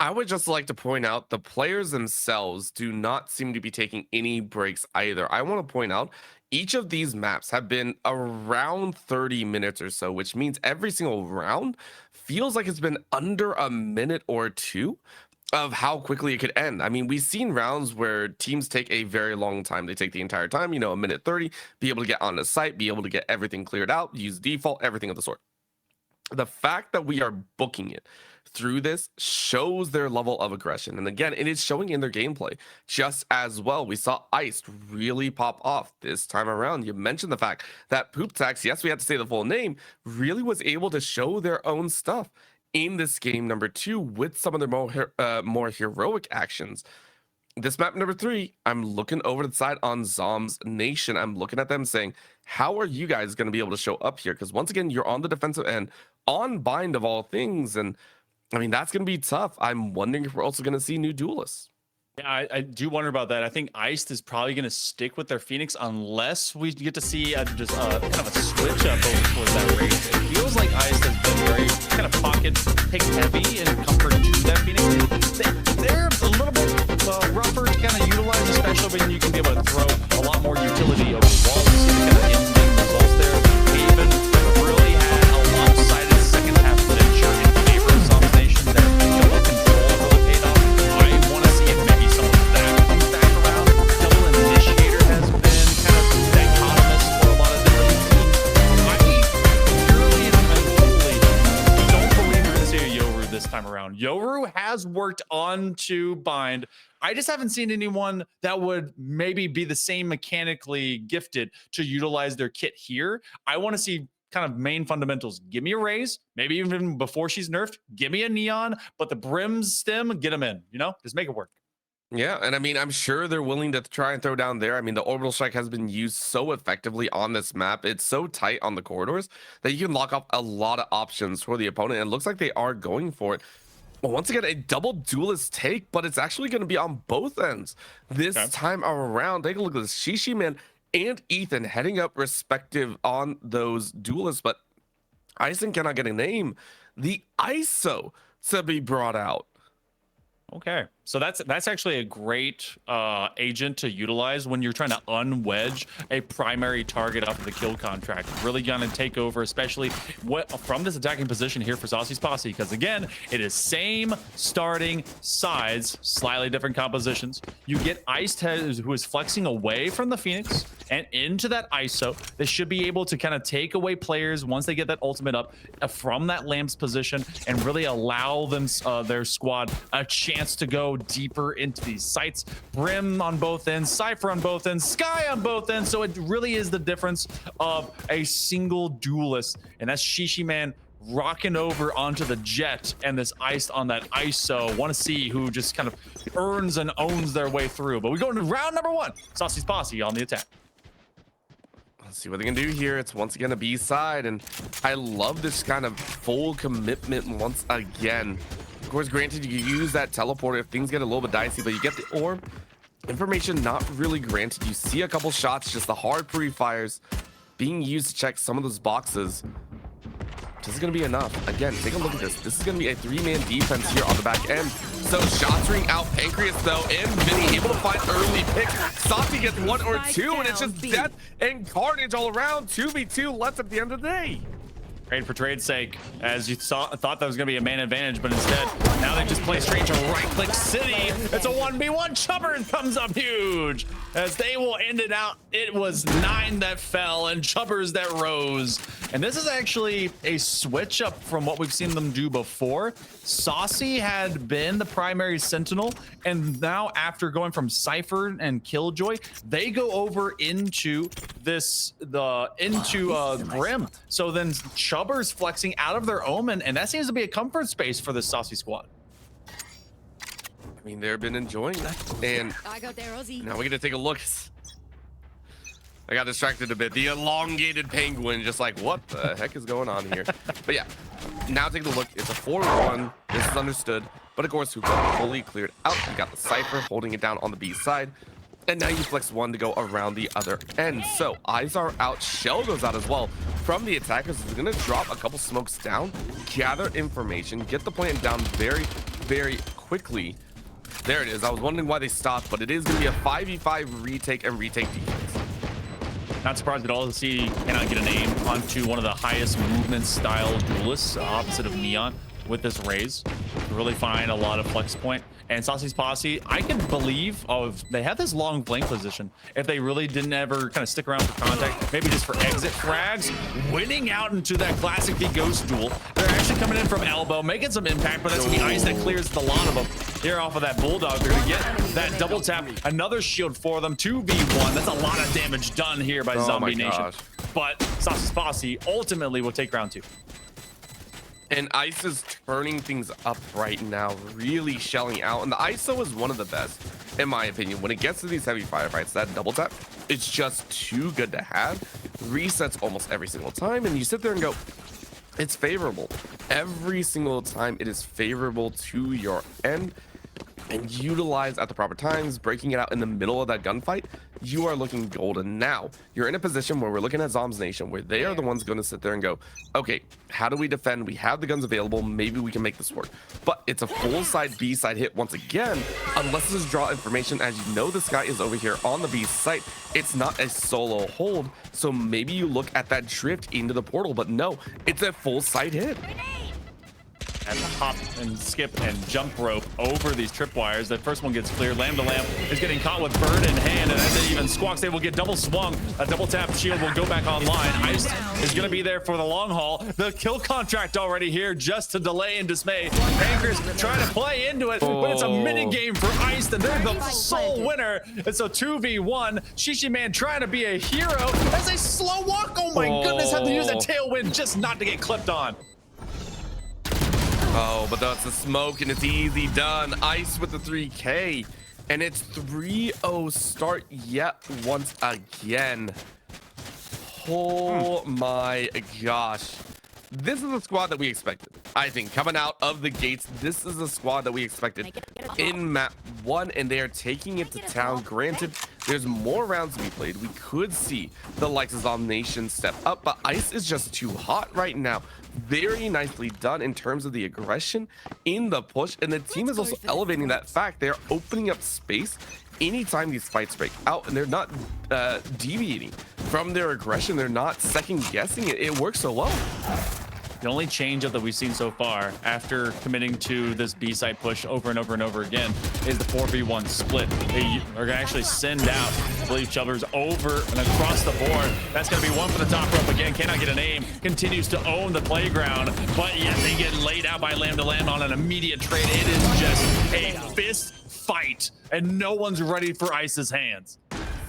I would just like to point out the players themselves do not seem to be taking any breaks either. I want to point out each of these maps have been around 30 minutes or so, which means every single round feels like it's been under a minute or two of how quickly it could end. I mean, we've seen rounds where teams take a very long time. They take the entire time, a minute 30, be able to get on the site, be able to get everything cleared out, use default, everything of the sort. The fact that we are booking it through this shows their level of aggression. And again, it is showing in their gameplay just as well. We saw Iced really pop off this time around. You mentioned the fact that Poop Tax, yes, we had to say the full name, really was able to show their own stuff in this game number 2 with some of their more heroic actions. This map number 3, I'm looking over the side on Zombs Nation. I'm looking at them saying, how are you guys going to be able to show up here? Because once again, you're on the defensive end, on Bind of all things. And I mean, that's going to be tough. I'm wondering if we're also going to see new duelists. Yeah, I do wonder about that. I think Iced is probably going to stick with their Phoenix unless we get to see just kind of a switch up over towards that race. It feels like Iced has been very kind of pocket pick heavy and comfort to that Phoenix. They're a little bit rougher to kind of utilize, especially when you can be able to throw a lot more utility over the walls. So kind of in-game results there. We even really had a lopsided second half finish in favor of Zombs Nation. Their double control really paid off. I want to see if maybe some of that comes back around. Double initiator has been kind of dichotomous for a lot of different teams. I purely and wholly don't believe we're going to see a Yoru this time around. Yoru has worked on to Bind. I just haven't seen anyone that would maybe be the same mechanically gifted to utilize their kit here. I want to see kind of main fundamentals. Give me a raise, maybe even before she's nerfed, give me a neon, but the brim stem, get them in, just make it work. Yeah, and I mean, I'm sure they're willing to try and throw down there. I mean, the orbital strike has been used so effectively on this map. It's so tight on the corridors that you can lock off a lot of options for the opponent. And it looks like they are going for it. Well, once again, a double duelist take, but it's actually going to be on both ends this time around. Take a look at this. Shishi Man and Ethan heading up respective on those duelists, but Ison cannot get a name. The ISO to be brought out. Okay, so that's actually a great agent to utilize when you're trying to unwedge a primary target off of the kill contract. Really gonna take over, especially from this attacking position here for Saucy's Posse, because again, it is same starting sides, slightly different compositions. You get Iced, who is flexing away from the Phoenix and into that ISO. They should be able to kind of take away players once they get that ultimate up from that Lamb's position and really allow them their squad a chance to go deeper into these sites. Brim on both ends, Cypher on both ends, Sky on both ends. So it really is the difference of a single duelist, and that's Shishi Man rocking over onto the Jet and this Iced on that ISO. Want to see who just kind of earns and owns their way through. But we go into round number 1. Saucy's Posse on the attack. Let's see what they can do here. It's once again a B side, and I love this kind of full commitment once again. Of course, granted, you use that teleporter if things get a little bit dicey, but you get the orb. Information not really granted. You see a couple shots, just the hard pre-fires being used to check some of those boxes. This is going to be enough. Again, take a look at this. This is going to be a 3-man defense here on the back end. So shots ring out. Pancreas, though, and Vinny able to find early pick. Saucy gets 1 or 2, and it's just death and carnage all around. 2v2 left at the end of the day. Trade for trade's sake, as you thought that was going to be a man advantage, but instead, now they just play straight to right-click city. It's a 1v1. Chubber comes up huge, as they will end it out. It was 9 that fell and Chubbers that rose. And this is actually a switch up from what we've seen them do before. Saucy had been the primary sentinel, and now after going from Cypher and Killjoy, they go over into Brim. So then Chubbers flexing out of their Omen, and that seems to be a comfort space for the Saucy squad. I mean, they've been enjoying that. And now we're gonna take a look. I got distracted a bit. The elongated penguin, just like, what the heck is going on here? But yeah, now take a look. It's a 4-1. This is understood. But of course, Hookah fully cleared out. You got the Cypher holding it down on the B side. And now you flex 1 to go around the other end. So eyes are out. Shell goes out as well from the attackers. Is going to drop a couple smokes down, gather information, get the plant down very, very quickly. There it is. I was wondering why they stopped, but it is going to be a 5v5 retake and retake defense. Not surprised at all to see cannot get a name onto one of the highest movement style duelists opposite of Neon with this raise. Really find a lot of flex point. And Saucy's Posse, I can believe they have this long flank position. If they really didn't ever kind of stick around for contact, maybe just for exit frags, winning out into that classic v ghost duel. They're actually coming in from elbow, making some impact, but that's gonna be Ice that clears the lot of them. Here off of that Bulldog, they're gonna get that double tap, another shield for them, 2v1. That's a lot of damage done here by Zombie Nation. But Saucy's Posse ultimately will take round 2. And Ice is turning things up right now, really shelling out. And the ISO is one of the best, in my opinion. When it gets to these heavy firefights, that double tap, it's just too good to have. Resets almost every single time. And you sit there and go, it's favorable. Every single time it is favorable to your end. And utilize at the proper times, breaking it out in the middle of that gunfight, you are looking golden. Now, you're in a position where we're looking at Zombs Nation, where they are the ones going to sit there and go, okay, how do we defend? We have the guns available. Maybe we can make this work. But it's a full side B side hit once again, unless this is draw information. As you know, this guy is over here on the B site. It's not a solo hold. So maybe you look at that drift into the portal, but no, it's a full side hit. And hop and skip and jump rope over these tripwires. That first one gets cleared. Lamb to Lamb is getting caught with bird in hand, and as it even squawks, they will get double swung. A double tap shield will go back online. Ice is going to be there for the long haul. The kill contract already here just to delay and dismay. Anchors trying to play into it, but it's a mini game for Ice, and they're the sole winner. It's a 2v1. Shishi Man trying to be a hero as they slow walk. Oh my goodness, have to use a tailwind just not to get clipped on. Oh, but that's the smoke, and it's easy done. Ice with the 3K, and it's 3-0 start yet once again. Oh my gosh. This is the squad that we expected. I think coming out of the gates, this is the squad that we expected in map 1, and they are taking it to town. Granted, there's more rounds to be played. We could see the likes of Zombs Nation step up, but Ice is just too hot right now. Very nicely done in terms of the aggression in the push, and the team is also elevating that fact. They're opening up space anytime these fights break out, and they're not deviating from their aggression. They're not second guessing it. It works so well. The only change up that we've seen so far after committing to this B-side push over and over and over again is the 4v1 split. They are gonna actually send out, I believe, Chubbers over and across the board. That's gonna be one for the top rope again. Cannot get an aim. Continues to own the playground, but yet they get laid out by Lamb to Lamb on an immediate trade. It is just a fist fight, and no one's ready for Ice's hands.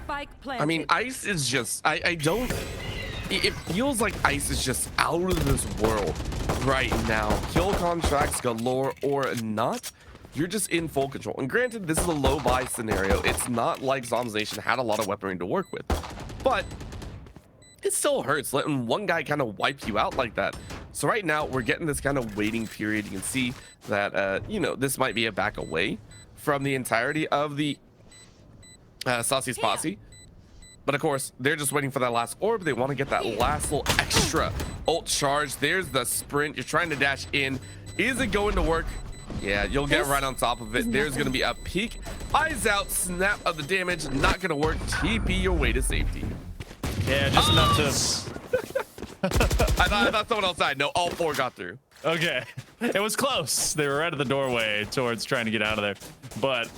I mean, Ice is just, I don't, it feels like Ice is just out of this world right now. Kill contracts galore or not, you're just in full control. And granted, this is a low buy scenario. It's not like Zombs Nation had a lot of weaponry to work with, but it still hurts letting one guy kind of wipe you out like that. So right now we're getting this kind of waiting period. You can see that, you know, this might be a back away from the entirety of the Saucy's Posse. But of course, they're just waiting for that last orb. They want to get that last little extra ult charge. There's the sprint. You're trying to dash in. Is it going to work? Yeah, you'll get right on top of it. There's going to be a peek. Eyes out. Snap of the damage. Not going to work. TP your way to safety. Yeah, just enough to I thought someone else died. No, all 4 got through. Okay, it was close. They were right at the doorway towards trying to get out of there, but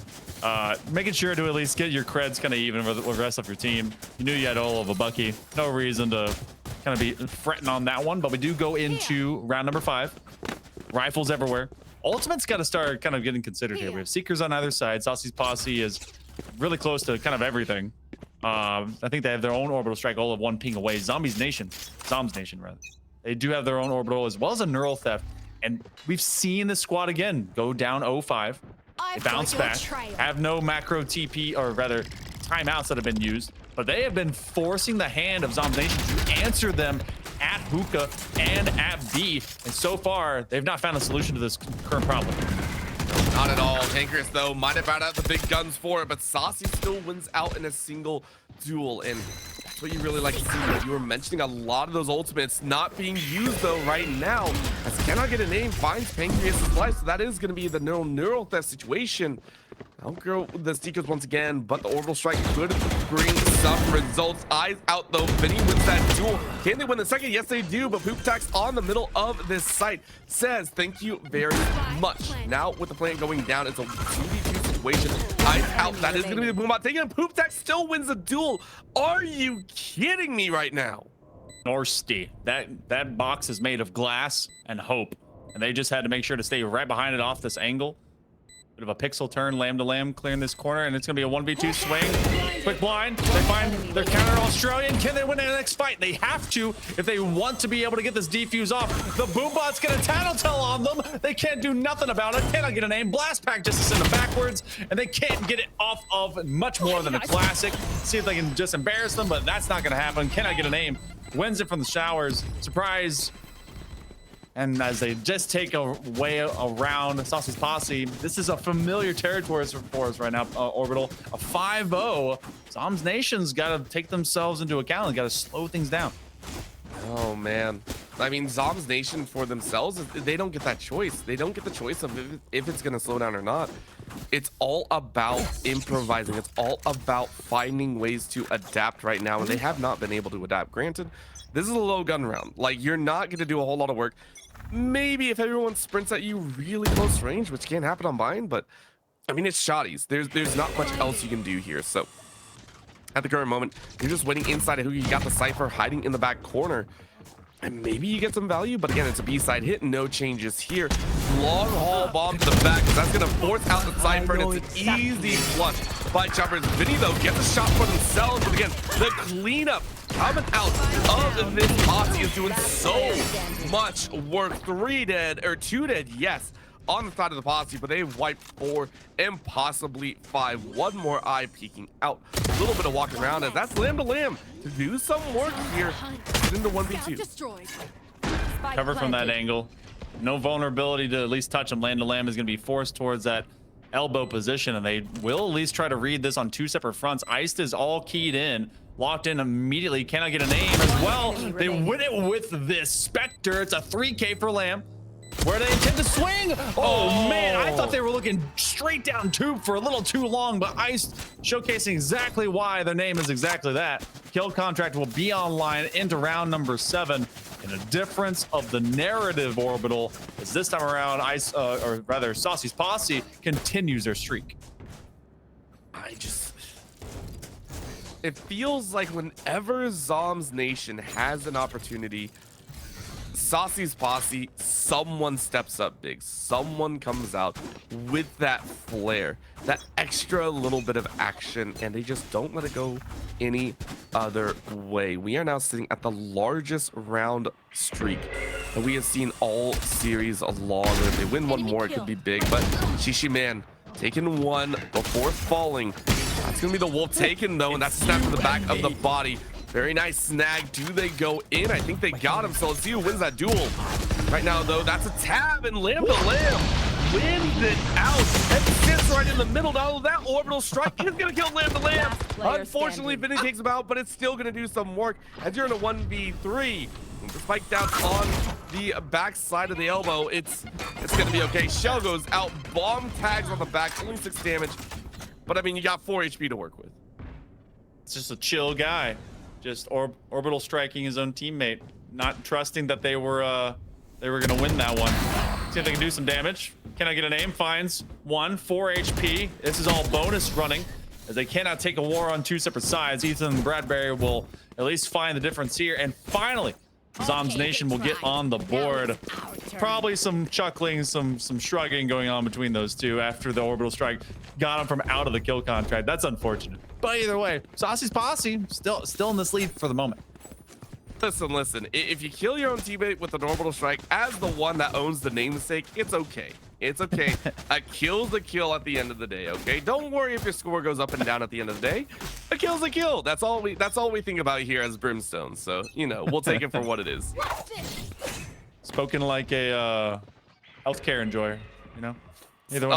making sure to at least get your creds kind of even with the rest of your team. You knew you had all of a Bucky. No reason to kind of be fretting on that one, but we do go into round number 5. Rifles everywhere. Ultimate's got to start kind of getting considered here. We have Seekers on either side. Saucy's Posse is really close to kind of everything. I think they have their own orbital strike, all of 1 ping away. Zombs Nation, rather. They do have their own orbital as well as a neural theft. And we've seen this squad again go down 0-5. They bounce back, have no macro TP, or rather timeouts that have been used, but they have been forcing the hand of Zombs Nation to answer them at hookah and at B. And so far, they've not found a solution to this current problem. Not at all. Tankerous, though, might have brought out the big guns for it, but Saucy still wins out in a single duel. And that's what you really like to see. Like you were mentioning, a lot of those ultimates not being used, though, right now. As Cannot Get a Name finds Pancreas' life, so that is going to be the neural theft situation. I'll go with the Seekers once again, but the orbital strike could bring some results. Eyes out, though. Vinny wins that duel. Can they win the second? Yes, they do, but Poop Tax on the middle of this site says thank you very much. Now, with the plant going down, it's a 2v2 situation. Eyes out. That is going to be the boom bot taking it. Poop Tax still wins the duel. Are you kidding me right now? Norsty. That box is made of glass and hope, and they just had to make sure to stay right behind it off this angle. Bit of a pixel turn, lamb to lamb, clearing this corner, and it's gonna be a 1v2 swing. Quick blind. They find their counter Australian. Can they win the next fight? They have to if they want to be able to get this defuse off. The boombot's gonna tattletale on them. They can't do nothing about it. Cannot get a name. Blast pack just to send them backwards, and they can't get it off of much more than a classic. See if they can just embarrass them, but that's not gonna happen. Cannot get a name. Wins it from the showers. Surprise. And as they just take a way around Saucy's Posse, this is a familiar territory for us right now, Orbital. A 5-0. Zombs Nation's got to take themselves into account and got to slow things down. Oh, man. I mean, Zombs Nation for themselves, they don't get that choice. They don't get the choice of if it's going to slow down or not. It's all about improvising. It's all about finding ways to adapt right now, and they have not been able to adapt. Granted, this is a low gun round. Like, you're not going to do a whole lot of work. Maybe if everyone sprints at you really close range, which can't happen on Bind, but I mean, it's shotties. There's not much else you can do here. So at the current moment, you're just waiting inside of who you got the Cypher hiding in the back corner. And maybe you get some value, but again, it's a B-side hit. No changes here. Long haul bomb to the back, because that's going to force out the Cypher, and it's an easy flush by Jumpers. Vinny, though, gets a shot for themselves, but again, the cleanup coming out of this Posse is doing so much work. 3 dead, or 2 dead, yes, on the side of the Posse, but they've wiped 4 and possibly 5. One more eye peeking out. A little bit of walking around, as that's lamb to lamb to do some work here in the 1v2. Cover from that angle. No vulnerability to at least touch him. Land to lamb is going to be forced towards that elbow position, and they will at least try to read this on 2 separate fronts. Iced is all keyed in. Locked in immediately. Cannot get a name as well. They win it with this Spectre. It's a 3K for Lamb. Where they intend to swing. Oh, man, I thought they were looking straight down tube for a little too long, but Ice showcasing exactly why their name is exactly that. Kill contract will be online into round number 7. And a difference of the narrative, Orbital, is this time around Ice, or rather Saucy's Posse continues their streak. It feels like whenever Zombs Nation has an opportunity, Saucy's Posse, someone steps up big. Someone comes out with that flair, that extra little bit of action, and they just don't let it go any other way. We are now sitting at the largest round streak that we have seen all series long. If they win one more, it could be big, but Shishi Man taking one before falling. That's gonna be the wolf taken though, and that's a snap to the back of the body. Very nice snag. Do they go in? I think they got him, so let's see who wins that duel. Right now though, that's a tab, and Lamb to Lamb wins it out and sits right in the middle. Now that orbital strike is gonna kill Lamb to Lamb. Unfortunately, Vinny takes him out, but it's still gonna do some work as you're in a 1v3. The spike down on the back side of the elbow. It's gonna be okay. Shell goes out, bomb tags on the back, only 6 damage. But I mean, you got 4 HP to work with. It's just a chill guy, just orbital striking his own teammate. not trusting that they were gonna win that one. See if they can do some damage. Can I get an aim? Finds 1, 4 HP. This is all bonus running, as they cannot take a war on 2 separate sides. Ethan and Bradbury will at least find the difference here. And finally, Zombs Nation will get on the board. Probably some chuckling, some shrugging going on between those two after the orbital strike got him from out of the kill contract. That's unfortunate. But either way, Saucy's Posse still in this lead for the moment. Listen. If you kill your own teammate with an orbital strike as the one that owns the namesake, it's okay. It's okay. A kill's a kill at the end of the day, okay? Don't worry if your score goes up and down at the end of the day. A kill's a kill. That's all we think about here as Brimstone. So, you know, we'll take it for what it is. Spoken like a healthcare enjoyer, you know? Either way.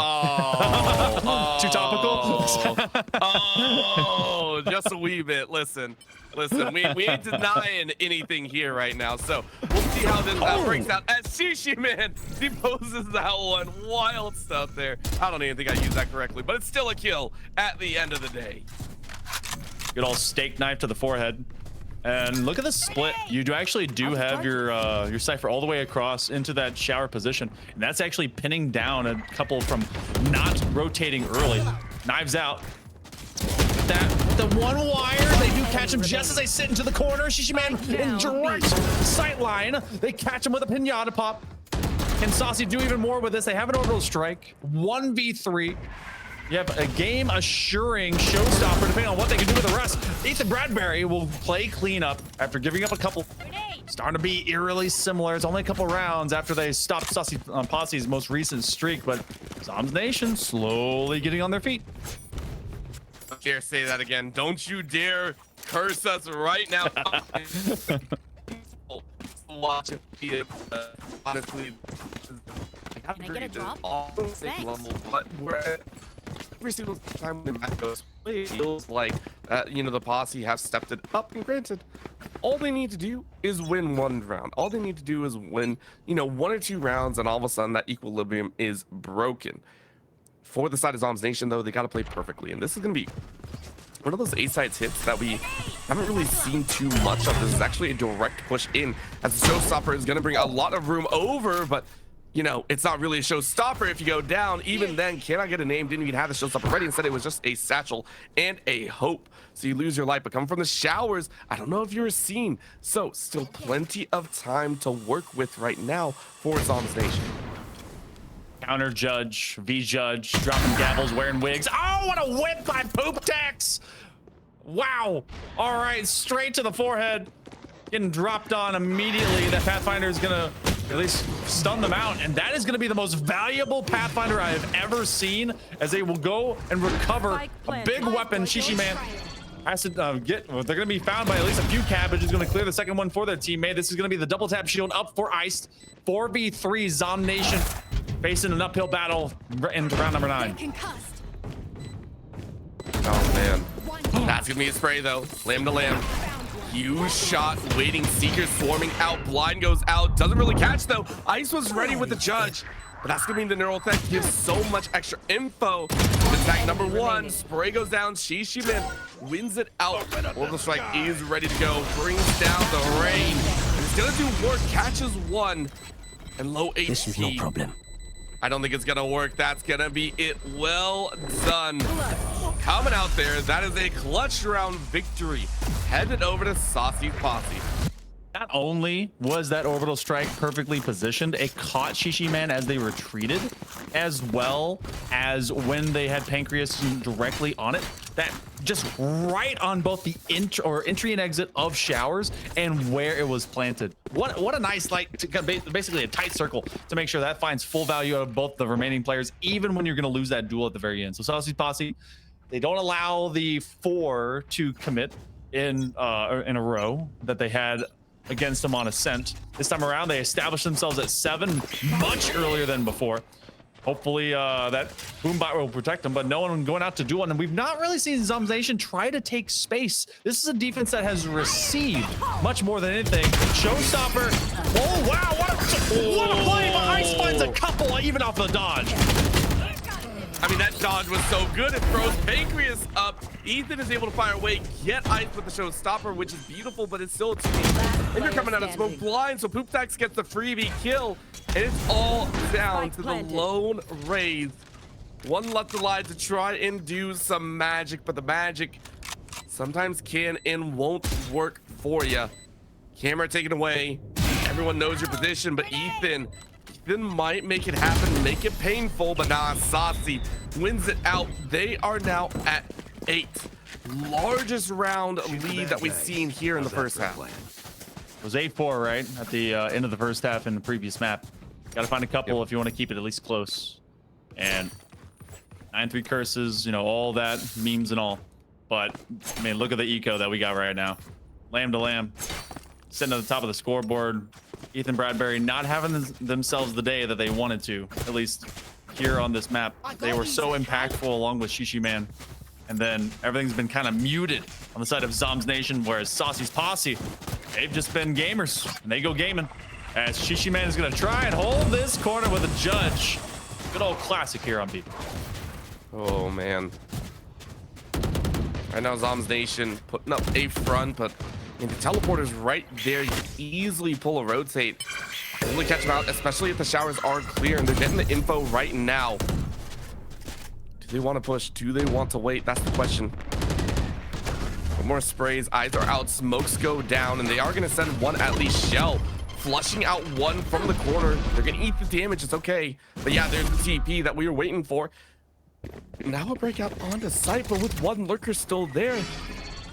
Too topical? Oh, just a wee bit. Listen, we ain't denying anything here right now. So we'll see how this breaks out. As Shishi Man deposes that one. Wild stuff there. I don't even think I used that correctly, but it's still a kill at the end of the day. Good old steak knife to the forehead. And look at the split. You actually have your Cypher all the way across into that shower position. And that's actually pinning down a couple from not rotating early. Knives out. With the one wire, they do catch him just as they sit into the corner. Shishi Man in direct sight line. They catch him with a pinata pop. Can Saucy do even more with this? They have an orbital strike. 1v3. You have a game assuring showstopper depending on what they can do with the rest. Ethan Bradbury will play cleanup after giving up a couple. Starting to be eerily similar. It's only a couple rounds after they stopped Saucy Posse's most recent streak, but Zombs Nation slowly getting on their feet. Don't dare say that again. Don't you dare curse us right now. Watch it. Honestly, I get a drop? But we're every single time the match goes, it feels like you know, the Posse have stepped it up. And granted, all they need to do is win one round. All they need to do is win, you know, 1 or 2 rounds, and all of a sudden that equilibrium is broken. For the side of Zombs Nation, though, they got to play perfectly, and this is going to be one of those A-sides hits that we haven't really seen too much of. This is actually a direct push in, as the showstopper is going to bring a lot of room over, but you know, it's not really a showstopper if you go down. Even then, can I get a name? Didn't even have the showstopper ready. Instead, it was just a satchel and a hope. So you lose your life, but coming from the showers, I don't know if you're seen. So still plenty of time to work with right now for Zombs Nation. Counter Judge, V Judge, dropping gavels, wearing wigs. Oh, what a whip by Poop Tex! Wow. All right, straight to the forehead. Getting dropped on immediately. That Pathfinder is gonna at least stun them out, and that is gonna be the most valuable Pathfinder I have ever seen, as they will go and recover a big weapon. Shishi Man has to they're gonna be found by at least a few cabbage. Is gonna clear the second one for their teammate. This is gonna be the double tap shield up for Iced. 4v3 Zom Nation facing an uphill battle in round number 9. Oh man, that's gonna be a spray though. Lamb to lamb. Huge shot, waiting, Seeker swarming out, blind goes out, doesn't really catch though. Ice was ready with the judge, but that's gonna mean the neural effect gives so much extra info. Attack number 1, spray goes down, Shishi Man wins it out. Orbital strike is ready to go, brings down the rain. It's gonna do work, catches 1 and low HP. This is no problem. I don't think it's gonna work. That's gonna be it. Well done. Coming out there, that is a clutch round victory. Headed over to Saucy Posse. Not only was that orbital strike perfectly positioned, it caught Shishi Man as they retreated, as well as when they had Pancreas directly on it. That just right on both the entry and exit of showers and where it was planted. What a nice, like, basically a tight circle to make sure that finds full value out of both the remaining players, even when you're going to lose that duel at the very end. So Saucy Posse, they don't allow the 4 to commit in a row that they had against them on Ascent. This time around, they established themselves at 7 much earlier than before. Hopefully that Boombot will protect them, but no one going out to do one. And we've not really seen Zombs Nation try to take space. This is a defense that has received much more than anything. Showstopper. Oh, wow. What a play. But Ice finds a couple even off the dodge. I mean, that dodge was so good. It throws Pancreas up. Ethan is able to fire away, get ice with the showstopper, which is beautiful, but it's still a 2v. And you're coming out of smoke blind, so Pooptax gets the freebie kill. And it's all down to the lone Wraith. One left alive to try and do some magic, but the magic sometimes can and won't work for you. Camera taken away. Everyone knows your position, but Ethan might make it happen, make it painful, but nah, Saucy wins it out. They are now at 8. Largest round lead that we've seen here in the first half. It was 8-4, right? At the end of the first half in the previous map. Got to find a couple if you want to keep it at least close. And 9-3 curses, you know, all that, memes and all. But, I mean, look at the eco that we got right now. Lamb to lamb. Sitting at the top of the scoreboard. Ethan Bradbury not having themselves the day that they wanted to, at least here on this map. They were so impactful along with Shishi Man. And then everything's been kind of muted on the side of Zombs Nation, whereas Saucy's Posse, they've just been gamers and they go gaming. As Shishi Man is going to try and hold this corner with a judge. Good old classic here on B. Oh, man. Right now, Zombs Nation putting up a front, but the teleporter's right there. You can easily pull a rotate. Really catch them out, especially if the showers are clear and they're getting the info right now. Do they want to push? Do they want to wait? That's the question. One more sprays. Eyes are out. Smokes go down, and they are going to send one at least shell. Flushing out one from the corner. They're going to eat the damage. It's okay. But yeah, there's the TP that we were waiting for. Now a breakout onto site, but with one lurker still there.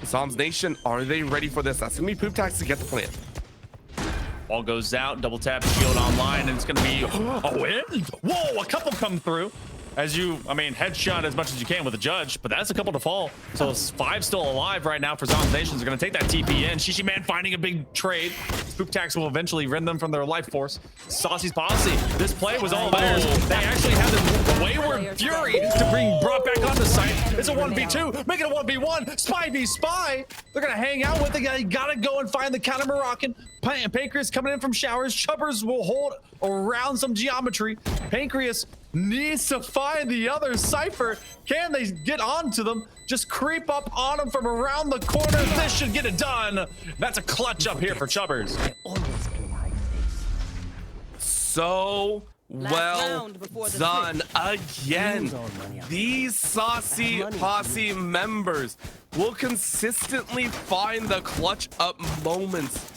Zombs Nation, are they ready for this? That's going to be Pooptax to get the plant. Ball goes out, double tap, shield online, and it's going to be a win. Whoa, a couple come through. As you, I mean, headshot as much as you can with the judge, but that's a couple to fall. So 5 still alive right now for Zombs Nation. They're going to take that TP in. Shishi Man finding a big trade. Spooktax will eventually rend them from their life force. Saucy's Posse, this play was all theirs. They actually had the wayward fury to bring brought back onto site. It's a 1v2, make it a 1v1. Spy v Spy. They're going to hang out with the guy. You got to go and find the counter Moroccan. Pancreas coming in from showers. Chubbers will hold around some geometry. Pancreas needs to find the other Cypher. Can they get onto them? Just creep up on them from around the corner. This should get it done. That's a clutch up here for Chubbers. So well done again. These Saucy Posse members will consistently find the clutch up moments.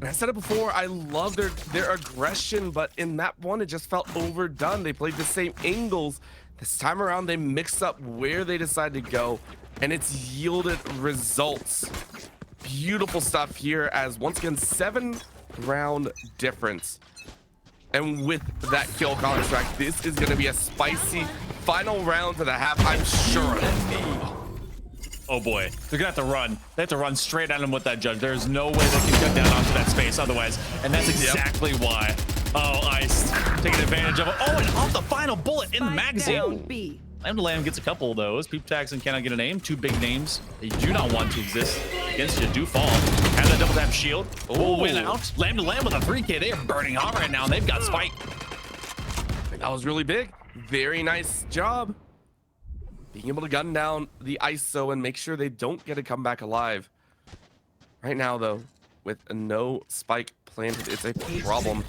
And I said it before, I love their aggression, but in map 1, it just felt overdone. They played the same angles. This time around, they mixed up where they decided to go, and it's yielded results. Beautiful stuff here, as once again, 7-round difference. And with that kill contract, this is going to be a spicy final round to the half, I'm sure of. Oh boy, they're gonna have to run. They have to run straight at him with that judge. There's no way they can cut down onto that space otherwise. And that's exactly why. Oh, Ice taking advantage of it. Oh, and off the final bullet in the magazine. Lamb to Lamb gets a couple of those. Pooptax and cannot get a name. 2 big names. They do not want to exist against you. Do fall. Have that double tap shield. Will win out. Lamb to Lamb with a 3K. They are burning hot right now. They've got Spike. That was really big. Very nice job. Being able to gun down the ISO and make sure they don't get to come back alive. Right now, though, with no spike planted, it's a problem.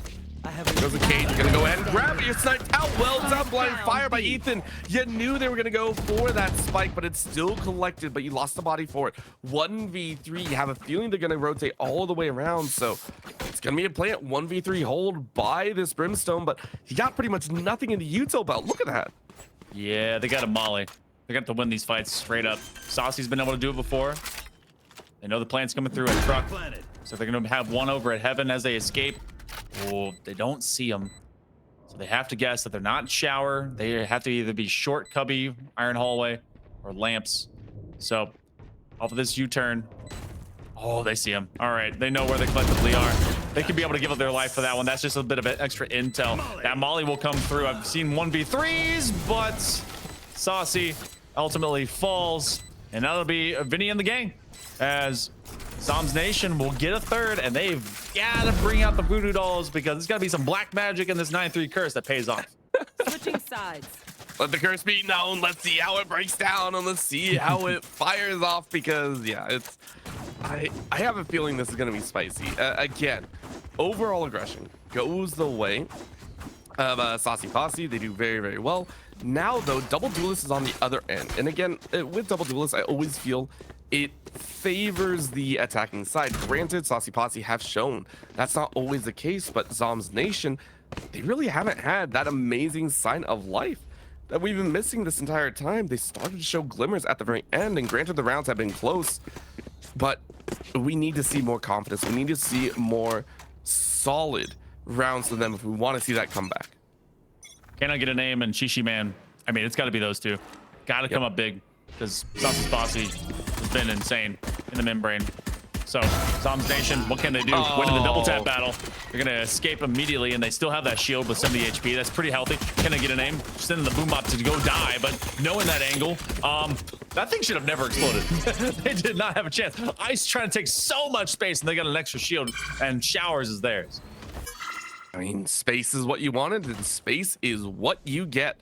Goes a cage, gonna go ahead and grab it. You're sniped out. Well done, blind fire by Ethan. You knew they were gonna go for that spike, but it's still collected, but you lost the body for it. 1v3, you have a feeling they're gonna rotate all the way around, so it's gonna be a plant 1v3 hold by this Brimstone, but he got pretty much nothing in the util belt. Look at that. Yeah, they got a molly. They're going to have to win these fights straight up. Saucy's been able to do it before. They know the plant's coming through a truck. So they're going to have one over at Heaven as they escape. Oh, they don't see them. So they have to guess that they're not shower. They have to either be short cubby, iron hallway, or lamps. So off of this U-turn. Oh, they see him. All right, they know where they collectively are. They could be able to give up their life for that one. That's just a bit of extra intel. That molly will come through. I've seen 1v3s, but Saucy ultimately falls, and that'll be Vinny and the gang, as Zombs Nation will get a third, and they've got to bring out the voodoo dolls because there's got to be some black magic in this 9-3 curse that pays off. Switching sides. Let the curse be known. Let's see how it breaks down, and let's see how it fires off, because yeah, it's I have a feeling this is going to be spicy. Again, overall aggression goes the way of Saucy Posse. They do very, very well. Now though, Double Duelist is on the other end, and again, with Double Duelist, I always feel it favors the attacking side. Granted, Saucy Posse have shown that's not always the case, but Zombs Nation, they really haven't had that amazing sign of life that we've been missing this entire time. They started to show glimmers at the very end, and granted the rounds have been close, but we need to see more confidence. We need to see more solid rounds from them if we want to see that comeback. Can I get a name? And Shishi Man, I mean, it's got to be those two. Got to come up big, because Saucy Posse has been insane in the membrane. So Zombs Nation, what can they do? Winning the double tap battle. They're gonna escape immediately, and they still have that shield with 70 HP. That's pretty healthy. Can I get a name? Sending the boom bot to go die, but knowing that angle, that thing should have never exploded. They did not have a chance. Ice trying to take so much space, and they got an extra shield, and Showers is theirs. I mean, space is what you wanted, and space is what you get.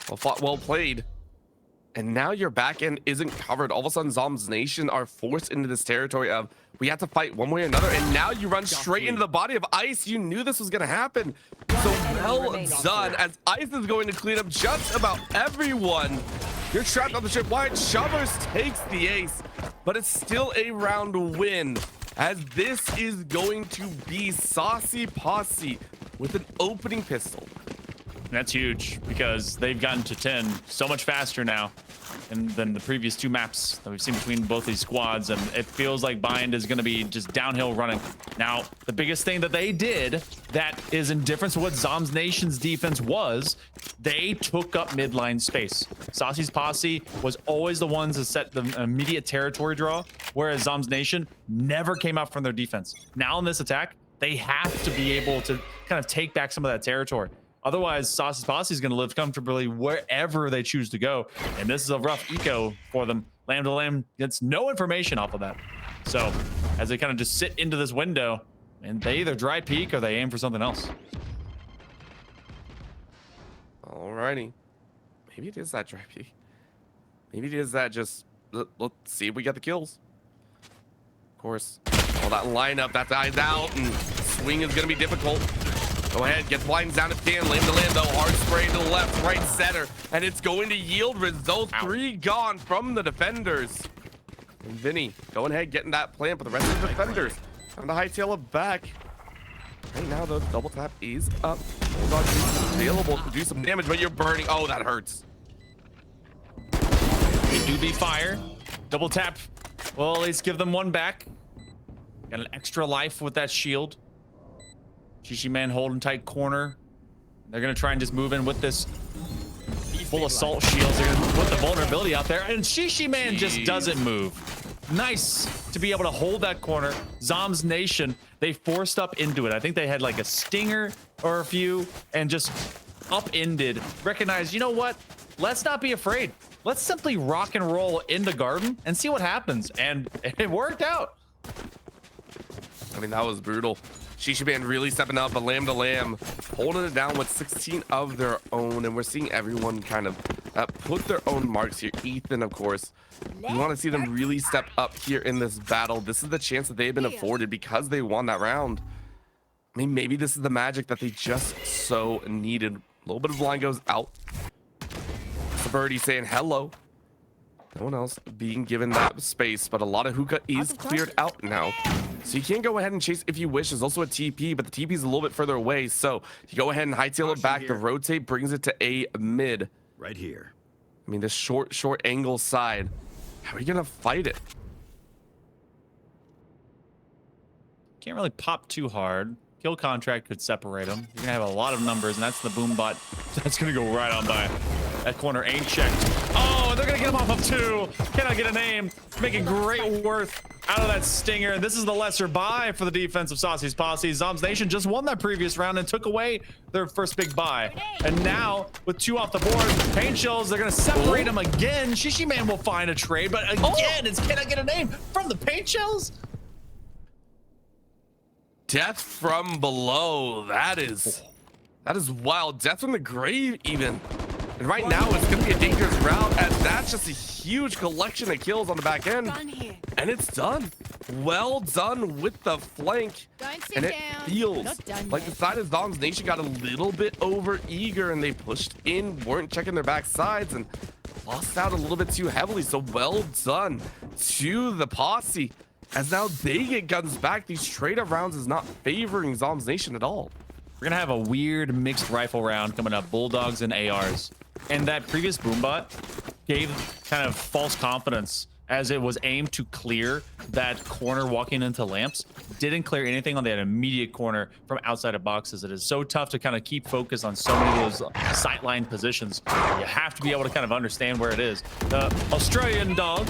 Well fought, well played. And now your back end isn't covered. All of a sudden, Zombs Nation are forced into this territory of we have to fight one way or another. And now you run straight into the body of Ice. You knew this was going to happen. So well done, as Ice is going to clean up just about everyone. You're trapped on the ship. Wyatt Shovers takes the ace, but it's still a round win, as this is going to be Saucy Posse with an opening pistol. That's huge, because they've gotten to 10 so much faster now than the previous two maps that we've seen between both these squads, and it feels like Bind is going to be just downhill running. Now, the biggest thing that they did that is in difference to what Zombs Nation's defense was, they took up midline space. Saucy's Posse was always the ones that set the immediate territory draw, whereas Zombs Nation never came out from their defense. Now in this attack, they have to be able to kind of take back some of that territory. Otherwise, Saucy's Posse is going to live comfortably wherever they choose to go. And this is a rough eco for them. Lamb to Lamb gets no information off of that. So as they kind of just sit into this window, and they either dry peek or they aim for something else. Alrighty. Maybe it is that dry peek. Maybe it is that just, let's see if we get the kills. Of course, all that lineup, that's eyes out, and swing is going to be difficult. Go ahead, gets blinds down if can. Lamb to Lamb, though. Hard spray to the left, right center. And it's going to yield results. Ow. 3 gone from the defenders. And Vinny going ahead, getting that plant, but the rest of the defenders on the hightail it back. Right now, though, the double tap is up. Bulldog is available to do some damage, but you're burning. Oh, that hurts. They do be fire. Double tap. Well, at least give them one back. Got an extra life with that shield. Shishi Man holding tight corner. They're gonna try and just move in with this full assault shields. They're gonna put the vulnerability out there, and Shishi Man just doesn't move. Nice to be able to hold that corner. Zombs Nation, they forced up into it. I think they had like a stinger or a few, and just upended. Recognize, you know what? Let's not be afraid. Let's simply rock and roll in the garden and see what happens. And it worked out. I mean, that was brutal. Shishi Man really stepping up, but Lamb to Lamb holding it down with 16 of their own, and we're seeing everyone kind of put their own marks here. Ethan, of course, you want to see them really step up here in this battle. This is the chance that they've been afforded because they won that round. I mean, maybe this is the magic that they just so needed. A little bit of line goes out. The birdie saying hello. No one else being given that space, but a lot of hookah is cleared out now. So you can go ahead and chase if you wish. There's also a TP, but the TP is a little bit further away. So you go ahead and hightail it back. The rotate brings it to a mid. Right here. I mean, this short angle side. How are you going to fight it? Can't really pop too hard. Kill contract could separate them. You're gonna have a lot of numbers, and that's the boom bot. That's gonna go right on by. That corner ain't checked. Oh, they're gonna get him off of 2. Can I get a name? Making great worth out of that stinger. This is the lesser buy for the defense of Saucy's Posse. Zombs Nation just won that previous round and took away their first big buy. And now, with 2 off the board, paint shells, they're gonna separate them again. Shishi Man will find a trade, but again, it's can I get a name from the paint shells? Death from below. That is wild. Death from the grave, even. And right now, it's going to be a dangerous route, as that's just a huge collection of kills on the back end. And it's done. Well done with the flank. And it feels like the side of Zombs Nation got a little bit over eager, and they pushed in, weren't checking their back sides, and lost out a little bit too heavily. So well done to the Posse, as now they get guns back. These trade-up rounds is not favoring Zombs Nation at all. We're gonna have a weird mixed rifle round coming up, bulldogs and ARs. And that previous boombot gave kind of false confidence, as it was aimed to clear that corner walking into lamps. Didn't clear anything on that immediate corner from outside of boxes. It is so tough to kind of keep focus on so many of those sightline positions. You have to be able to kind of understand where it is. The Australian dog,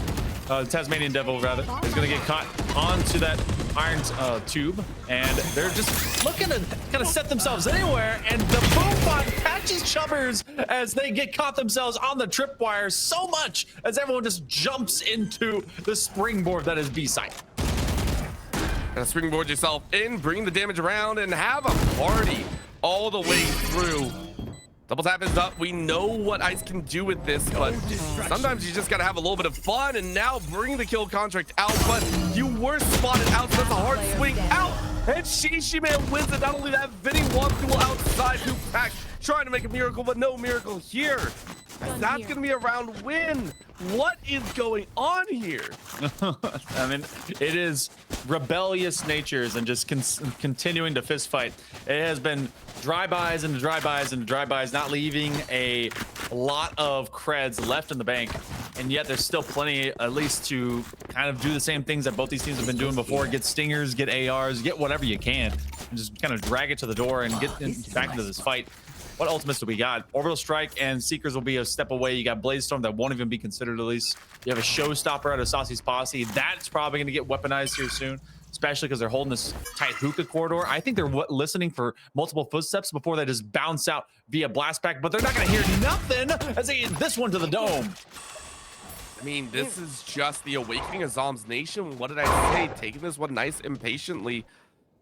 Tasmanian devil rather, is going to get caught onto that iron tube, and they're just looking to kind of set themselves anywhere, and the boombot catches Chubbers as they get caught themselves on the tripwire so much as everyone just jumps into the springboard that is B-side. And springboard yourself in, bring the damage around, and have a party all the way through. Double tap is up. We know what Ice can do with this, but sometimes you just gotta have a little bit of fun, and now bring the kill contract out. But you were spotted out, so that's a hard swing out. And Shishi Man wins it. Not only that, Vinny walks duel outside. Hoop Pack trying to make a miracle, but no miracle here. And that's gonna be a round win. What is going on here? I mean, it is rebellious natures and just continuing to fist fight. It has been drive-bys and drive-bys and drive-bys, not leaving a lot of creds left in the bank. And yet there's still plenty, at least, to kind of do the same things that both these teams have been doing before. Get stingers, get ARs, get whatever you can, and just kind of drag it to the door and get back into this fight. What ultimates do we got? Orbital Strike and Seekers will be a step away. You got Blaze Storm that won't even be considered, at least. You have a Showstopper out of Saucy's Posse. That's probably going to get weaponized here soon, especially because they're holding this tight hookah corridor. I think they're listening for multiple footsteps before they just bounce out via blastback, but they're not going to hear nothing as they get this one to the dome. I mean, this is just the awakening of Zombs Nation. What did I say? Taking this one nice and patiently,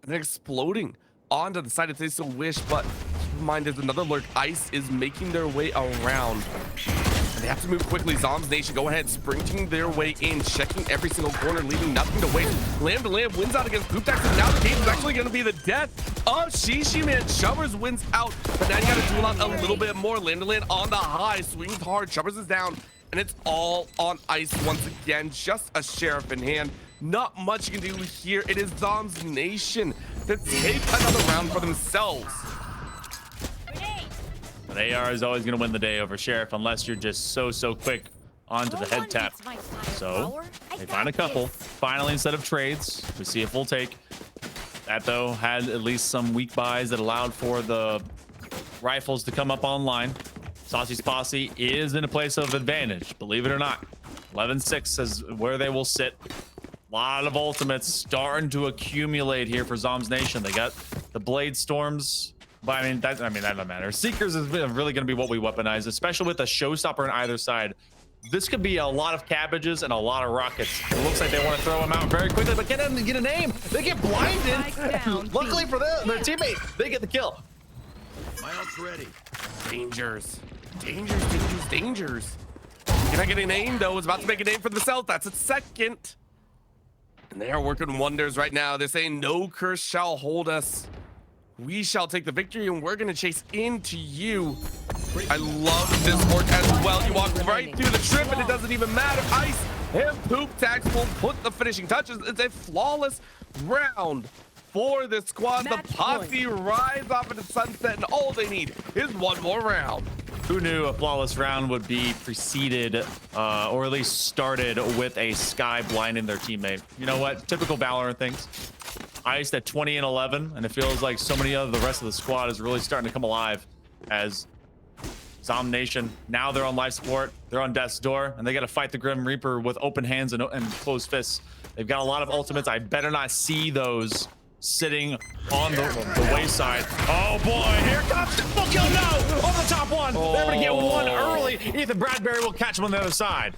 and then exploding onto the side if they still wish. But keep in mind, there's another lurk. Ice is making their way around, and they have to move quickly. Zombs Nation go ahead, sprinting their way in, checking every single corner, leaving nothing to waste. Lamb to Lamb wins out against Pooptax, and now the game is actually going to be the death of Shishi Man. Chubbers wins out, but now you got to duel out a little bit more. Lamb to Lamb on the high, swings hard. Chubbers is down, and it's all on Ice once again. Just a sheriff in hand. Not much you can do here. It is Zombs Nation to take another round for themselves. But AR is always going to win the day over Sheriff unless you're just so quick onto the head tap. So they find a couple. Finally, instead of trades, we see a full take. That, though, had at least some weak buys that allowed for the rifles to come up online. Saucy's Posse is in a place of advantage, believe it or not. 11-6 is where they will sit. A lot of ultimates starting to accumulate here for Zombs Nation. They got the Blade Storms, but I mean that doesn't matter. Seekers is really going to be what we weaponize, especially with a Showstopper on either side. This could be a lot of cabbages and a lot of rockets. It looks like they want to throw them out very quickly, but get an aim. They get blinded. Luckily for them, their teammate, they get the kill. My ult's ready. Dangers. Can I get an aim, though? It's about to make a name for themselves. That's a second. And they are working wonders right now. They're saying no curse shall hold us. We shall take the victory, and we're going to chase into you. I love this work as well. You walk right through the trip, and it doesn't even matter. Ice and Pooptax will put the finishing touches. It's a flawless round for this squad. The Posse rides off into sunset, and all they need is one more round. Who knew a flawless round would be preceded or at least started with a sky blinding their teammate? You know what? Typical Valorant things. Iced at 20-11, and it feels like so many of the rest of the squad is really starting to come alive as Zombs Nation. Now they're on life support. They're on death's door, and they got to fight the Grim Reaper with open hands and closed fists. They've got a lot of ultimates. I better not see those sitting on the wayside. Oh boy, here comes the full kill. No, on the top one. They're able to get one early. Ethan Bradbury will catch him on the other side.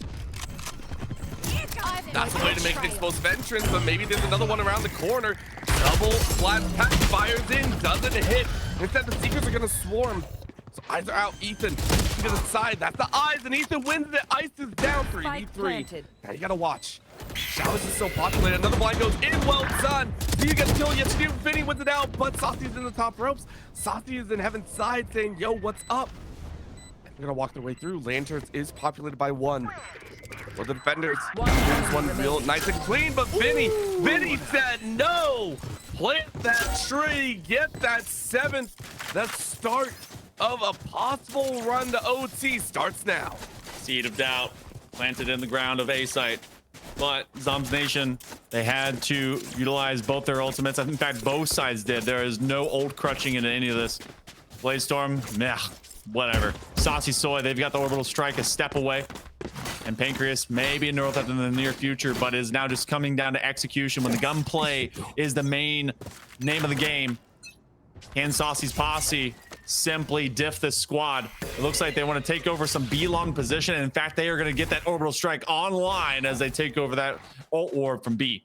That's the way to make an explosive entrance, but maybe there's another one around the corner. Double flat pack fires in, doesn't hit. Instead, the Seekers are gonna swarm. So eyes are out. Ethan to the side. That's the eyes, and Ethan wins it. Ice is down 3v3. Now you gotta watch. Showers is so populated. Another blind goes in. Well done. Do you get the kill? Yes, you do. Vinny wins it out, but Saucy's in the top ropes. Saucy is in heaven's side saying, yo, what's up? And they're gonna walk their way through. Lanterns is populated by one. For the defenders, one real nice and clean, but Vinny said no. Plant that tree, get that 7th. The start of a possible run to OT starts now. Seed of doubt planted in the ground of A site. But Zombs Nation, they had to utilize both their ultimates. In fact, both sides did. There is no ult crutching in any of this. Blaze Storm, meh, whatever. Saucy Soy, they've got the orbital strike a step away. And Pancreas may be a neural theft in the near future, but is now just coming down to execution when the gunplay is the main name of the game. Can Saucy's Posse simply diff this squad? It looks like they want to take over some B-long position. And in fact, they are going to get that orbital strike online as they take over that ult orb from B.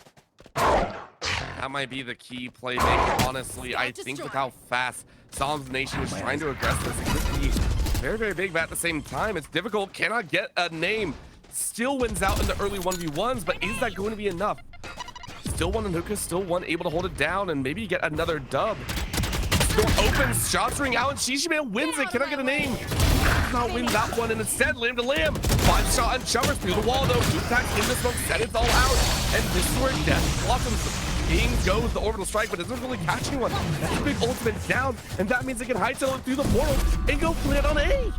That might be the key playmaker, honestly. I think with how fast Zombs Nation is trying to aggress this, it could be very, very big, but at the same time, it's difficult. Cannot get a name. Still wins out in the early 1v1s, but is that going to be enough? Still one in hookah, still one able to hold it down and maybe get another dub. Door opens, shots ring out, and Shishiman wins it. Cannot get a name. Does not win that one, and instead, limb to limb. Five shot and shovers through the wall, though. Two attacks in the smoke, set it all out. And this is where death blossoms. In goes the orbital strike, but it doesn't really catch anyone. That's a big ultimate down, and that means they can hightail it through the portal and go plant on A.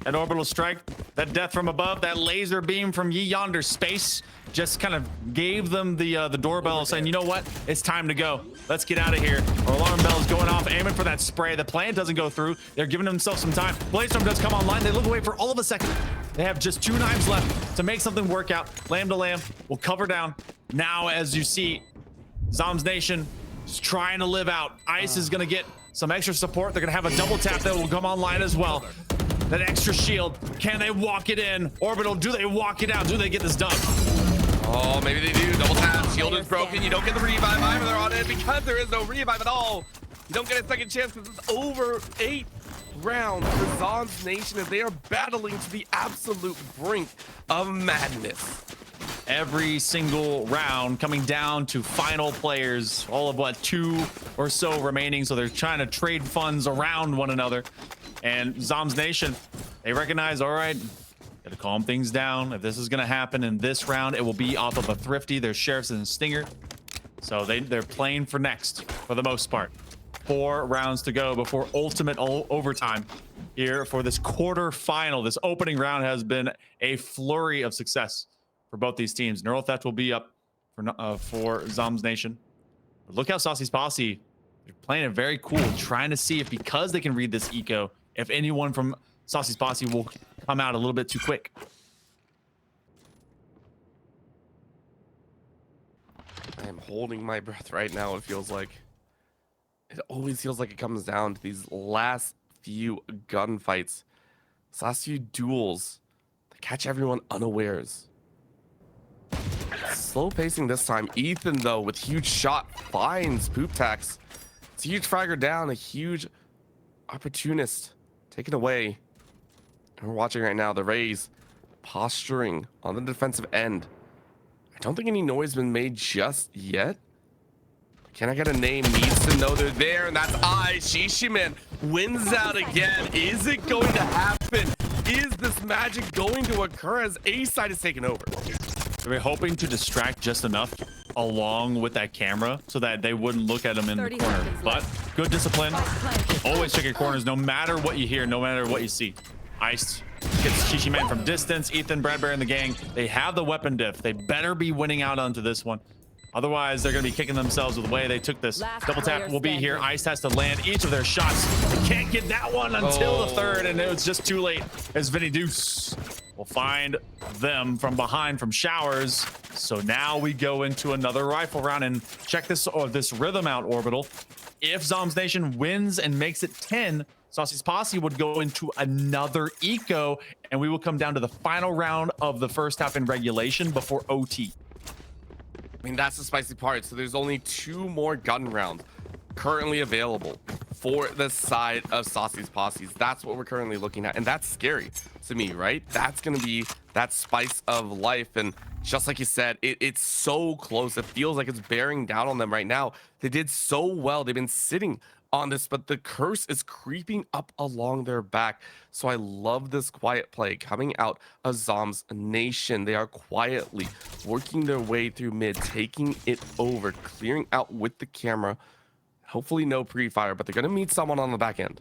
An orbital strike, that death from above, that laser beam from ye yonder space just kind of gave them the doorbell saying, you know what? It's time to go. Let's get out of here. Our alarm bell is going off, aiming for that spray. The plant doesn't go through. They're giving themselves some time. Blazestorm does come online. They look away for all of a second. They have just 2 knives left to make something work out. Lamb to lamb will cover down. Now, as you see, Zombs Nation is trying to live out. Ice is going to get some extra support. They're going to have a double tap that will come online as well. That extra shield. Can they walk it in? Orbital, do they walk it out? Do they get this done? Oh, maybe they do. Double tap. Shield is broken. You don't get the revive either on it because there is no revive at all. You don't get a second chance because it's over 8 rounds for Zombs Nation as they are battling to the absolute brink of madness. Every single round coming down to final players, all of what, 2 or so remaining. So they're trying to trade funds around one another. And Zombs Nation, they recognize, all right, gotta calm things down. If this is gonna happen in this round, it will be off of a thrifty. There's Sheriffs and Stinger. So they're playing for next for the most part. 4 rounds to go before ultimate overtime here for this quarterfinal. This opening round has been a flurry of success for both these teams. Neural Theft will be up for Zombs Nation. But look how Saucy's Posse, they're playing it very cool, trying to see if because they can read this eco, if anyone from Saucy's Posse will come out a little bit too quick. I am holding my breath right now. It feels like it always feels like it comes down to these last few gunfights. These last few duels that catch everyone unawares. Slow pacing this time. Ethan, though, with huge shot, finds Poop Tax. It's a huge fragger down, a huge opportunist taken away. And we're watching right now the Rays posturing on the defensive end. I don't think any noise has been made just yet. Can I get a name? Needs to know they're there, and that's Shishiman wins out again. Is it going to happen? Is this magic going to occur as A side is taken over? They were hoping to distract just enough along with that camera so that they wouldn't look at them in the corner. But good discipline. Always check your corners no matter what you hear, no matter what you see. Ice gets Shishiman from distance. Ethan, Bradbury, and the gang, they have the weapon diff. They better be winning out onto this one. Otherwise, they're going to be kicking themselves with the way they took this. Double tap will be here. Ice has to land each of their shots. They can't get that one until the third, and it was just too late as Vinny Deuce will find them from behind from Showers. So now we go into another rifle round and check this rhythm out, Orbital. If Zombs Nation wins and makes it 10, Saucy's Posse would go into another eco, and we will come down to the final round of the first half in regulation before OT. I mean, that's the spicy part. So there's only 2 more gun rounds. currently available for the side of Saucy's Posses. That's what we're currently looking at, and that's scary to me, right? That's going to be that spice of life, and just like you said, it's so close. It feels like it's bearing down on them right now. They did so well. They've been sitting on this, but the curse is creeping up along their back. So I love this quiet play coming out of Zombs Nation. They are quietly working their way through mid, taking it over, clearing out with the camera. Hopefully no pre-fire, but they're gonna meet someone on the back end.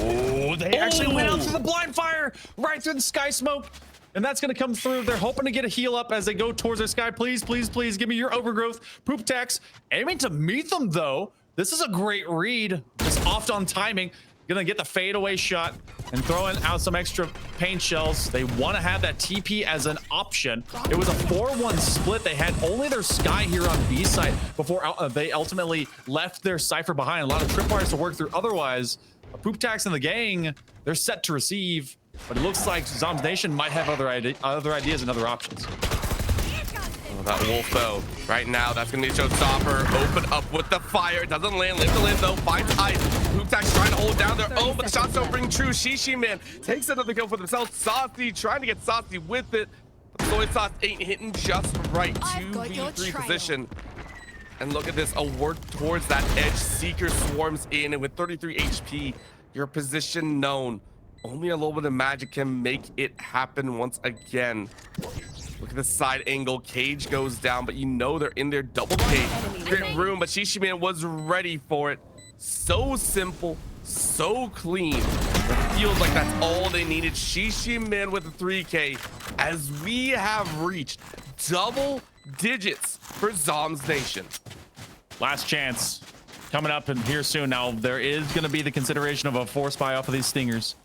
Oh, they actually went out through the blind fire, right through the sky smoke. And that's going to come through. They're hoping to get a heal up as they go towards their sky. Please, please, please give me your overgrowth. Poop tax. Aiming to meet them, though. This is a great read. Just off on timing. Gonna get the fadeaway shot and throwing out some extra paint shells. They want to have that TP as an option. It was a 4-1 split. They had only their sky here on B side before they ultimately left their Cypher behind. A lot of tripwires to work through. Otherwise, a Poop tax in the gang, they're set to receive. But it looks like Zombs Nation might have other ideas and other options. Oh, that wolf though. Right now, that's gonna be a showstopper. Open up with the fire. Doesn't land. Live to live though. Finds ice. Poop tax trying to hold down their own, but the shots don't ring true. Shishi Man takes another kill for themselves. Saucy trying to get Saucy with it. But soy sauce ain't hitting just right. 2v3 position. And look at this. A work towards that edge. Seeker swarms in, and with 33 HP, your position known. Only a little bit of magic can make it happen once again. Look at the side angle. Cage goes down, but you know they're in their double cage. Great room, but Shishiman was ready for it. So simple, so clean. It feels like that's all they needed. Shishiman with the 3K as we have reached double digits for Zombs Nation. Last chance coming up and here soon. Now, there is going to be the consideration of a force buy off of these stingers.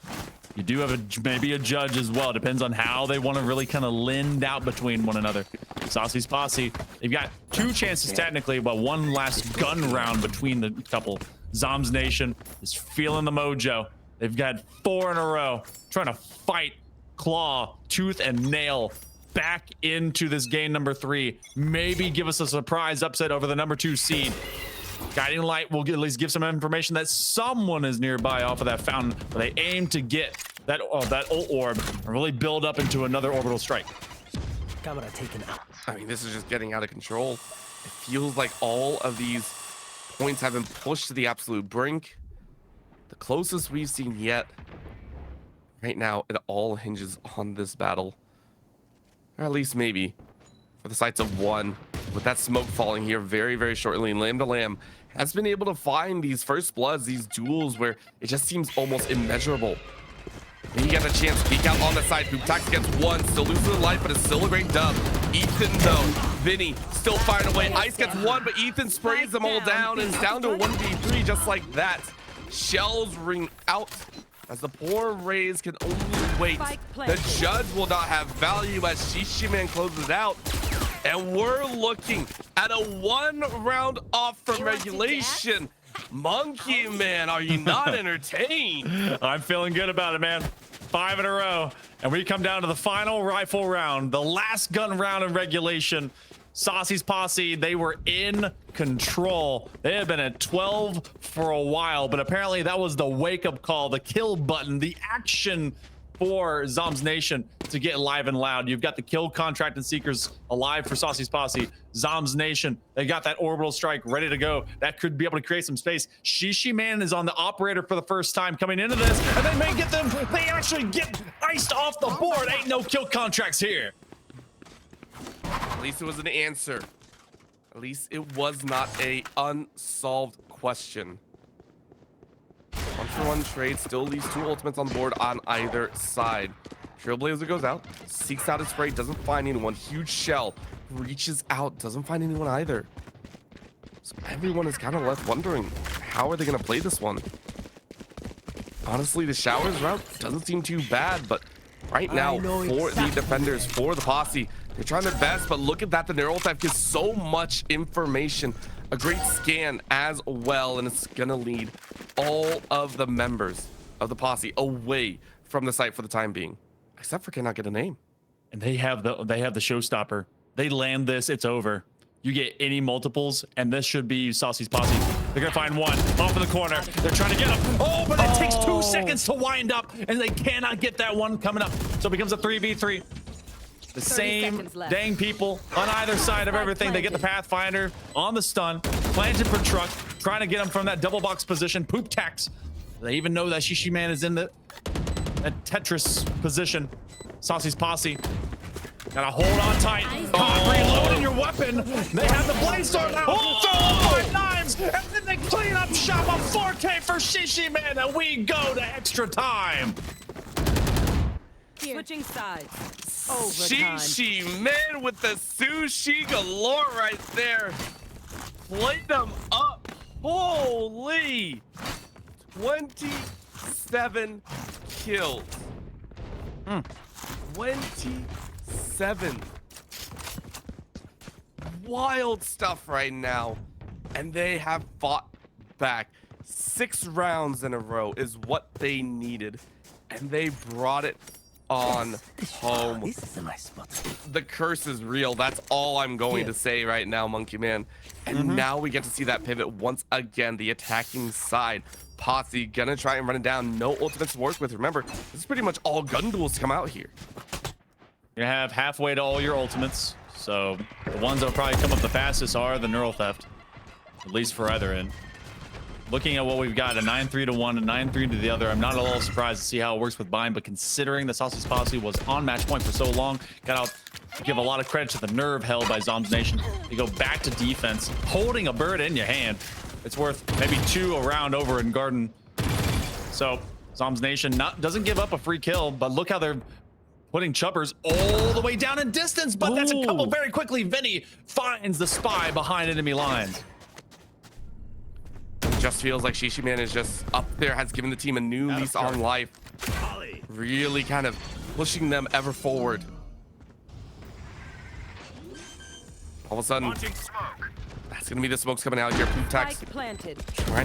You do have maybe a judge as well. Depends on how they want to really kind of lend out between one another. Saucy's Posse, they've got 2 chances technically, but 1 last gun round between the couple. Zombs Nation is feeling the mojo. They've got 4 in a row, trying to fight, claw, tooth, and nail back into this game number 3. Maybe give us a surprise upset over the number 2 seed. Guiding Light will at least give some information that someone is nearby off of that fountain, but they aim to get that ult orb and really build up into another orbital strike. Camera taken out. I mean, this is just getting out of control. It feels like all of these points have been pushed to the absolute brink. The closest we've seen yet. Right now, it all hinges on this battle. Or at least maybe for the sights of one. With that smoke falling here very, very shortly, and Lamb to Lamb has been able to find these first bloods, these duels where it just seems almost immeasurable. And he got a chance to peek out on the side. Poop tax gets 1, still losing the life, but it's still a great dub. Ethan though, Vinny still firing away. Ice gets 1, but Ethan sprays them all down, and it's down to a 1v3 just like that. Shells ring out as the poor Rays can only wait. The judge will not have value as Shishiman closes out. And we're looking at a 1 round off from regulation. Monkey Man, are you not entertained? I'm feeling good about it, man. 5 in a row. And we come down to the final rifle round, the last gun round in regulation. Saucy's Posse, they were in control. They had been at 12 for a while, but apparently that was the wake-up call, the kill button, the action for Zombs Nation to get live and loud. You've got the kill contract and seekers alive for Saucy's Posse. Zombs Nation, they got that orbital strike ready to go. That could be able to create some space. Shishi Man is on the operator for the first time coming into this, and they may get them. They actually get iced off the board. Ain't no kill contracts here. At least it was an answer. At least it was not a unsolved question. 1-for-1 trade still leaves 2 ultimates on the board on either side. Trailblazer goes out, seeks out his spray, doesn't find anyone. Huge shell reaches out, doesn't find anyone either. So everyone is kind of left wondering, how are they going to play this one? Honestly, the showers route doesn't seem too bad, but right now for the defenders, for the Posse, they're trying their best, but look at that. The neural theft gives so much information. A great scan as well, and it's gonna lead all of the members of the Posse away from the site for the time being, except for cannot get a name. And they have the showstopper. They land this, it's over. you get any multiples, and this should be Saucy's Posse. They're gonna find one off in the corner. They're trying to get him. Oh, but it takes 2 seconds to wind up, and they cannot get that one coming up. So it becomes a 3v3. The same dang people on either side of everything. They get the Pathfinder on the stun, planted for truck, trying to get him from that double box position. Poop tax. They even know that Shishi Man is in that Tetris position. Saucy's Posse. Gotta hold on tight. Reloading your weapon. They have the blade sword now. Oh, 5 knives. And then they clean up shop a 4K for Shishi Man. And we go to extra time. Switching sides. Shishi Man with the sushi galore right there. Played them up. Holy. 27 kills. 27. Wild stuff right now. And they have fought back. 6 rounds in a row is what they needed. And they brought it on home. This is a nice spot. The curse is real. That's all I'm going to say right now, Monkey Man. And now we get to see that pivot once again, the attacking side. Posse gonna try and run it down. No ultimates to work with. Remember, this is pretty much all gun duels come out here. You have halfway to all your ultimates. So the ones that will probably come up the fastest are the neural theft, at least for either end. Looking at what we've got, a 9-3 to one, a 9-3 to the other. I'm not at all surprised to see how it works with Bind, but considering the Saucy's Posse was on match point for so long, gotta give a lot of credit to the nerve held by Zombs Nation. You go back to defense, holding a bird in your hand. It's worth maybe 2 a round over in Garden. So Zombs Nation doesn't give up a free kill, but look how they're putting Chubbers all the way down in distance, but that's a couple very quickly. Vinny finds the spy behind enemy lines. Just feels like Shishi Man is just up there, has given the team a new lease on life. Really kind of pushing them ever forward. All of a sudden, that's gonna be the smokes coming out here. Tax trying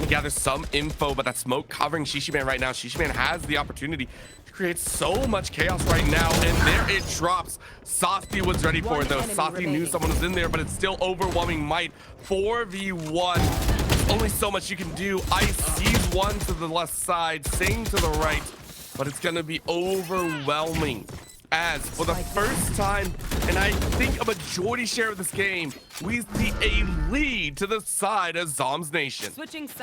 to gather some info, but that smoke covering Shishi Man right now. Shishi Man has the opportunity to create so much chaos right now, and there it drops. Saucy was ready for it though. Saucy knew someone was in there, but it's still overwhelming might. 4v1. Only so much you can do. Ice sees one to the left side, Sing to the right, but it's gonna be overwhelming. As for the first time, and I think a majority share of this game, we see a lead to the side of Zombs Nation.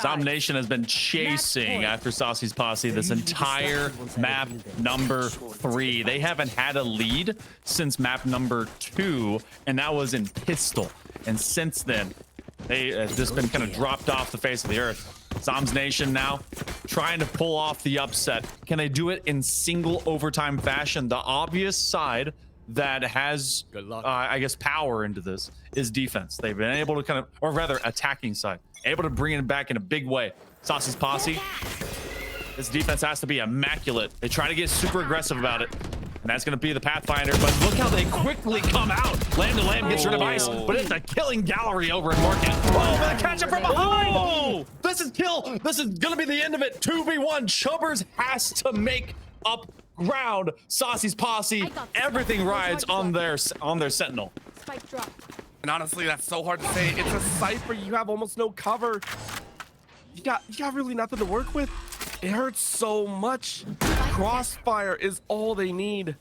Zombs Nation has been chasing after Saucy's Posse this entire map number 3. They haven't had a lead since map number 2, and that was in Pistol. And since then, they have just been kind of dropped off the face of the earth. Zombs Nation now trying to pull off the upset. Can they do it in single overtime fashion? The obvious side that has, I guess, power into this is defense. They've been able to kind of, or rather attacking side, able to bring it back in a big way. Saucy's Posse, this defense has to be immaculate. They try to get super aggressive about it. And that's going to be the Pathfinder, but look how they quickly come out. Lamb to Lamb gets rid of Ice, but it's a killing gallery over in Market. Oh, but a catch up from behind. Oh, this is kill. This is going to be the end of it. 2v1. Chubbers has to make up ground. Saucy's Posse, everything rides on their Sentinel. Spike drop. And honestly, that's so hard to say. It's a Cypher. You have almost no cover. You got really nothing to work with. It hurts so much. Crossfire is all they need.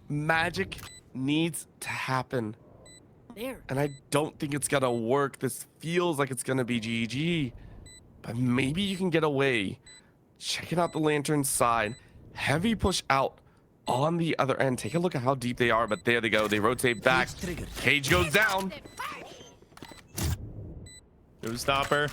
Magic needs to happen. And I don't think it's gonna work. This feels like it's gonna be GG. But maybe you can get away. Checking out the lantern side. Heavy push out on the other end. Take a look at how deep they are, but there they go. They rotate back. Cage goes down. Stopper.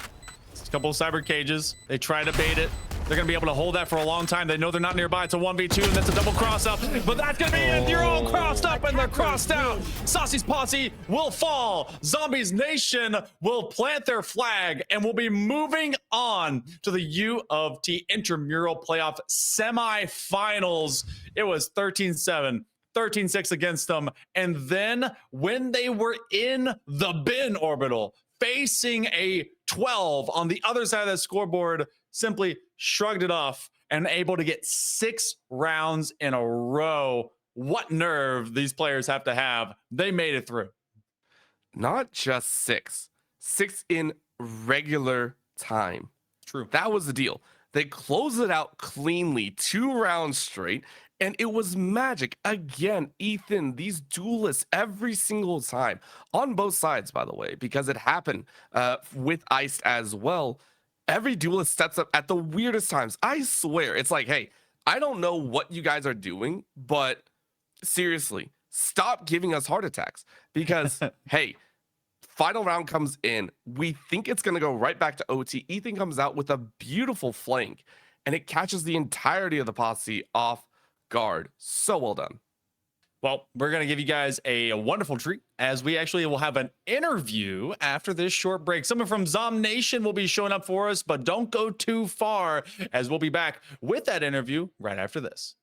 A couple of cyber cages. They try to bait it. They're going to be able to hold that for a long time. They know they're not nearby. It's a 1v2, and that's a double cross up. But that's going to be it. You're all crossed up, and they're crossed out. Saucy's Posse will fall. Zombies Nation will plant their flag, and we'll be moving on to the U of T Intramural Playoff semifinals. It was 13-7. 13-6 against them. And then when they were in the bin orbital, facing a 12 on the other side of the scoreboard, simply shrugged it off and able to get 6 rounds in a row. What nerve these players have to have. They made it through. not just six in regular time. True. That was the deal. They closed it out cleanly, 2 rounds straight, and it was magic. Again, Ethan, these duelists every single time, on both sides, by the way, because it happened with Iced as well. Every duelist steps up at the weirdest times. I swear, it's like, hey, I don't know what you guys are doing, but seriously, stop giving us heart attacks because, hey, final round comes in. We think it's going to go right back to OT. Ethan comes out with a beautiful flank, and it catches the entirety of the posse off guard. So well done. Well, we're going to give you guys a wonderful treat as we actually will have an interview after this short break. Someone from Zombs Nation will be showing up for us, but don't go too far as we'll be back with that interview right after this.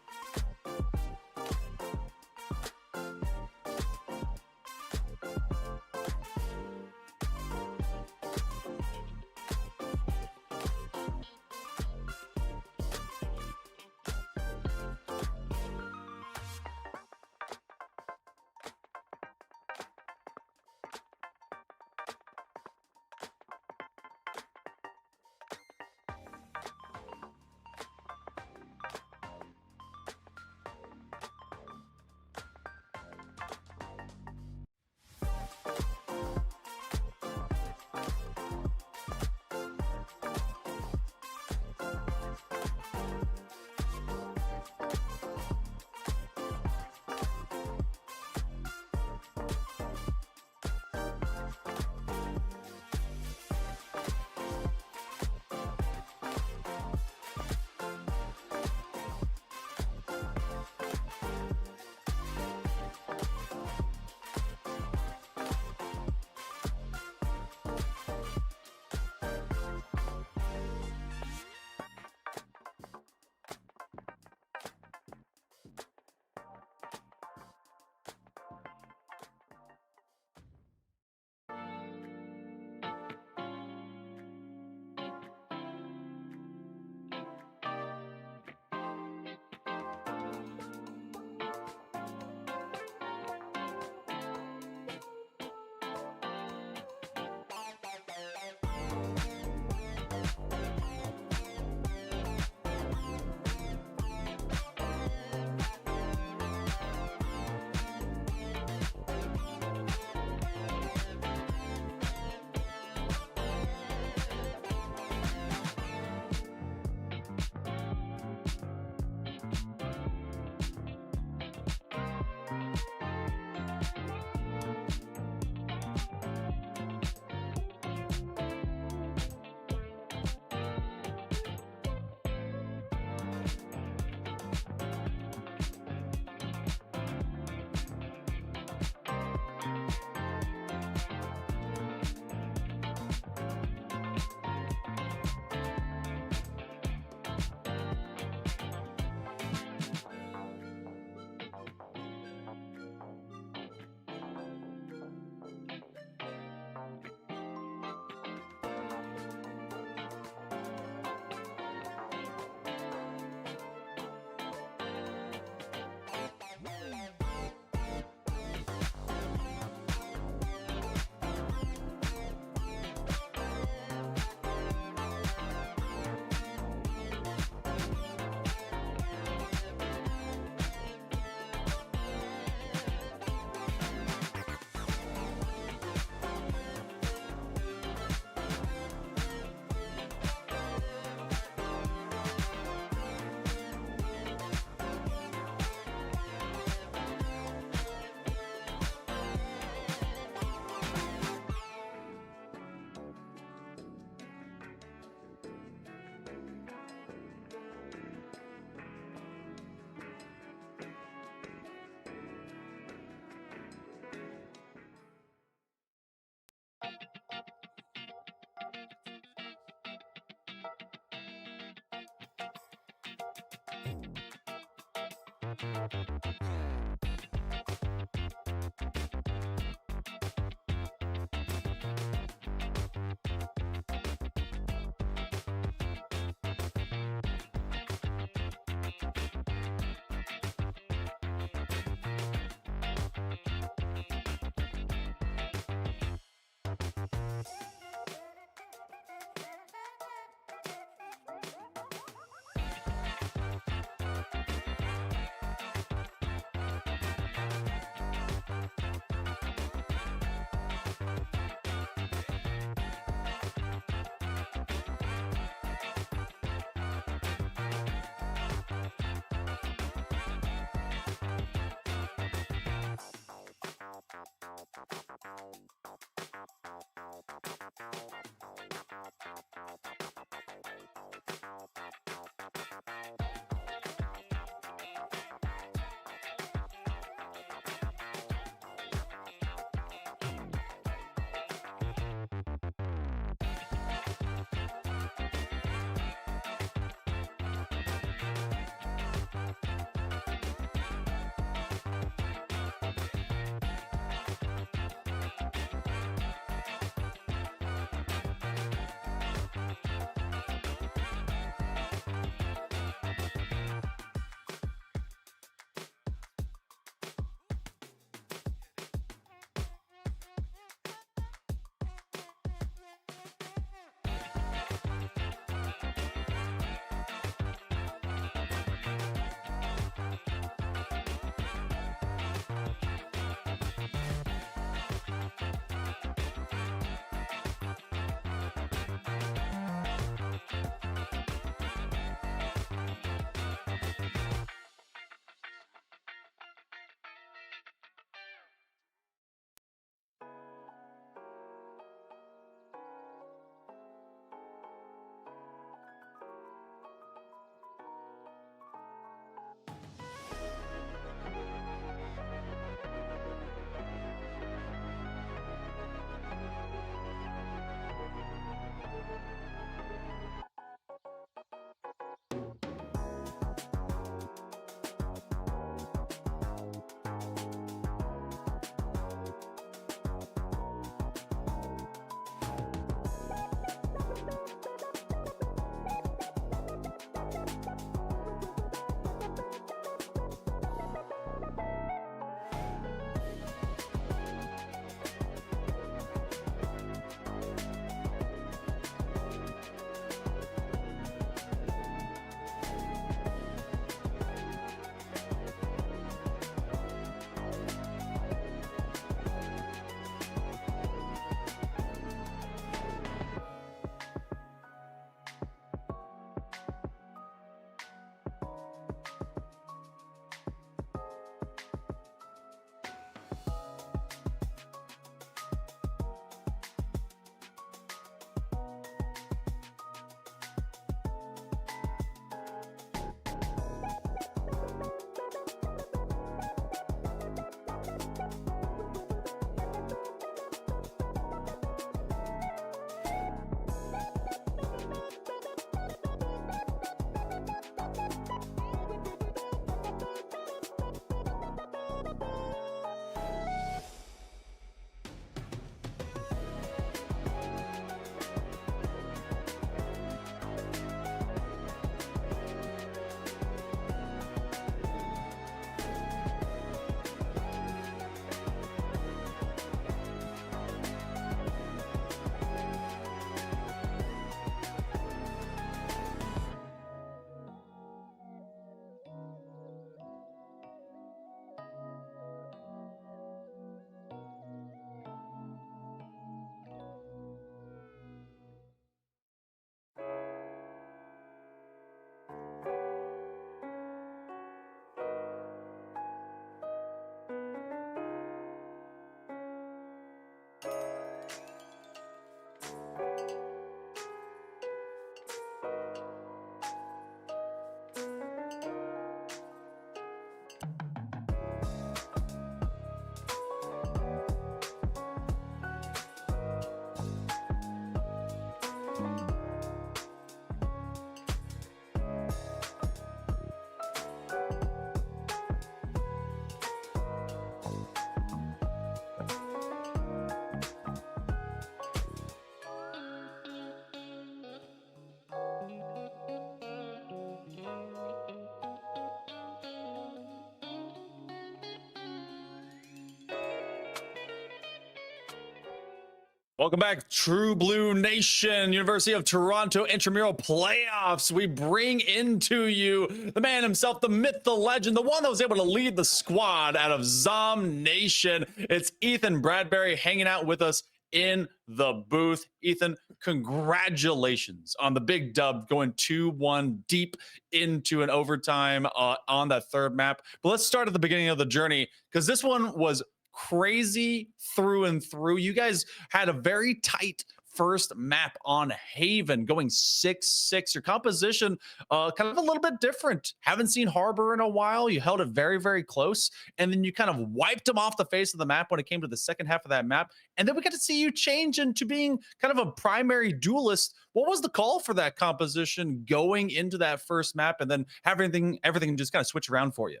Welcome back, True Blue Nation, University of Toronto intramural playoffs. We bring into you the man himself, the myth, the legend, the one that was able to lead the squad out of Zombs Nation. It's Ethan Bradbury hanging out with us in the booth. Ethan, congratulations on the big dub, going 2-1 deep into an overtime on that third map. But let's start at the beginning of the journey, because this one was crazy through and through. You guys had a very tight first map on Haven, going 6-6. Your composition kind of a little bit different. Haven't seen Harbor in a while. You held it very, very close, and then you kind of wiped them off the face of the map when it came to the second half of that map. And then we got to see you change into being kind of a primary duelist. What was the call for that composition going into that first map, and then everything just kind of switch around for you?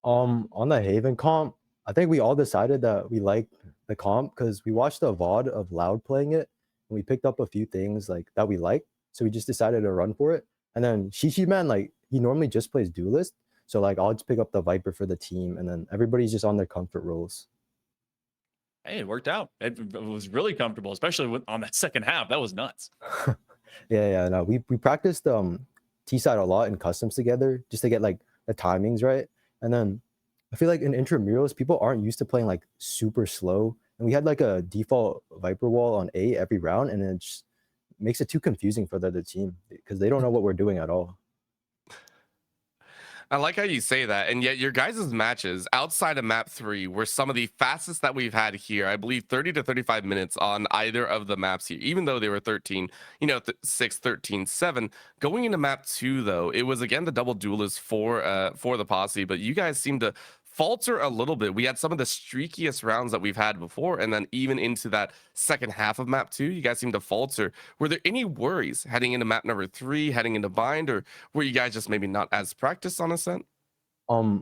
On the Haven comp, I think we all decided that we liked the comp because we watched the VOD of Loud playing it, and we picked up a few things like that we liked. So we just decided to run for it. And then Shishi Man, like he normally just plays duelist. So like I'll just pick up the Viper for the team, and then everybody's just on their comfort roles. Hey, it worked out. It was really comfortable, especially on that second half. That was nuts. Yeah. No, we practiced T side a lot in customs together just to get like the timings right. And then I feel like in intramurals, people aren't used to playing like super slow. And we had like a default Viper wall on A every round, and it just makes it too confusing for the other team because they don't know what we're doing at all. I like how you say that, and yet your guys' matches outside of map 3 were some of the fastest that we've had here. I believe 30 to 35 minutes on either of the maps here, even though they were 13, 6, 13, 7. Going into map 2, though, it was again the double duelist for the Posse, but you guys seem to falter a little bit. We had some of the streakiest rounds that we've had before, and then even into that second half of map 2, you guys seem to falter. Were there any worries heading into map number 3, heading into bind, or were you guys just maybe not as practiced on Ascent? I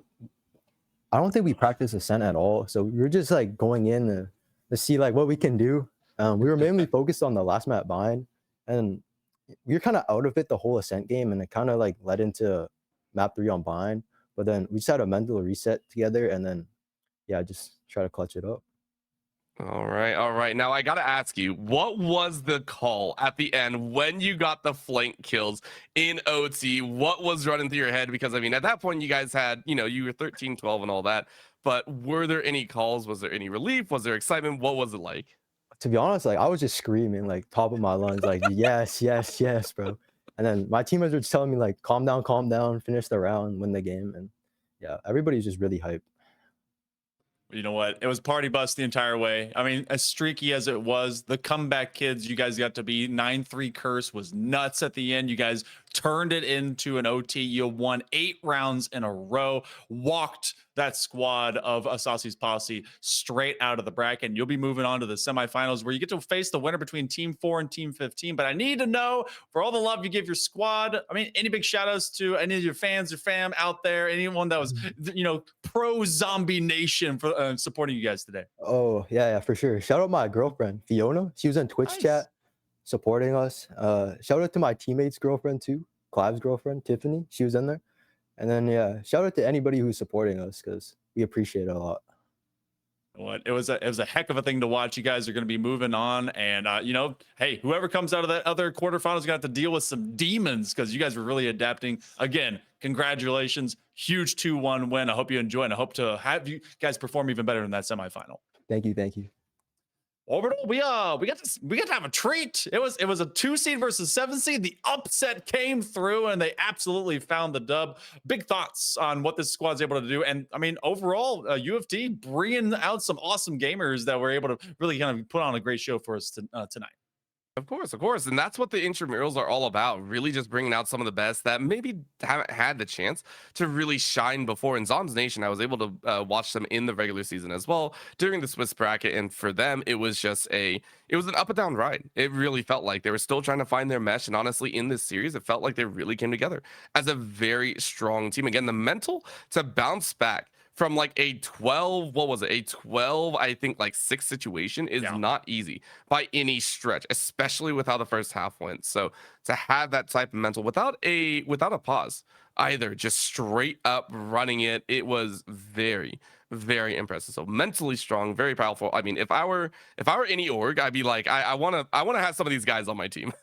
don't think we practice Ascent at all. So we were just like going in to see like what we can do. We were mainly focused on the last map bind, and we were kind of out of it the whole Ascent game, and it kind of like led into map 3 on bind. But then we just had a mental reset together, and then yeah, just try to clutch it up. All right. Now I gotta ask you, what was the call at the end when you got the flank kills in OT? What was running through your head? Because I mean, at that point, you guys had, you were 13, 12 and all that. But were there any calls? Was there any relief? Was there excitement? What was it like? To be honest, like I was just screaming like top of my lungs, like yes, bro. And then my teammates were just telling me like calm down, finish the round, win the game, and yeah, everybody's just really hyped. You know what? It was party bus the entire way. I mean, as streaky as it was, the comeback kids you guys got to be. 9-3 curse was nuts at the end. You guys turned it into an OT. You won 8 rounds in a row, walked that squad of Saucy's Posse straight out of the bracket. And you'll be moving on to the semifinals, where you get to face the winner between Team 4 and Team 15. But I need to know, for all the love you give your squad, I mean, any big shout outs to any of your fans or fam out there, anyone that was, pro Zombie Nation for supporting you guys today? Oh yeah, for sure. Shout out my girlfriend Fiona. She was in Twitch Nice. chat supporting us. Shout out to my teammate's girlfriend too, Clive's girlfriend Tiffany. She was in there. And then yeah, shout out to anybody who's supporting us because we appreciate it a lot. What it was a heck of a thing to watch. You guys are going to be moving on, and hey, whoever comes out of that other quarterfinals is going to have to deal with some demons, because you guys were really adapting. Again, congratulations, huge 2-1 win. I hope you enjoy, and I hope to have you guys perform even better in that semifinal. Thank you. Orbital, we got to have a treat. It was a 2 seed versus 7 seed. The upset came through, and they absolutely found the dub. Big thoughts on what this squad's able to do, and I mean overall, UFT bringing out some awesome gamers that were able to really kind of put on a great show for us tonight. Of course. And that's what the intramurals are all about. Really just bringing out some of the best that maybe haven't had the chance to really shine before. In Zombs Nation, I was able to watch them in the regular season as well during the Swiss bracket. And for them, it was an up and down ride. It really felt like they were still trying to find their mesh. And honestly, in this series, it felt like they really came together as a very strong team. Again, the mental to bounce back from like a 12, I think like 6 situation is not easy by any stretch, especially with how the first half went. So to have that type of mental without a pause either, just straight up running it, it was very, very impressive. So mentally strong, very powerful. I mean, if I were any org, I'd be like, I wanna have some of these guys on my team.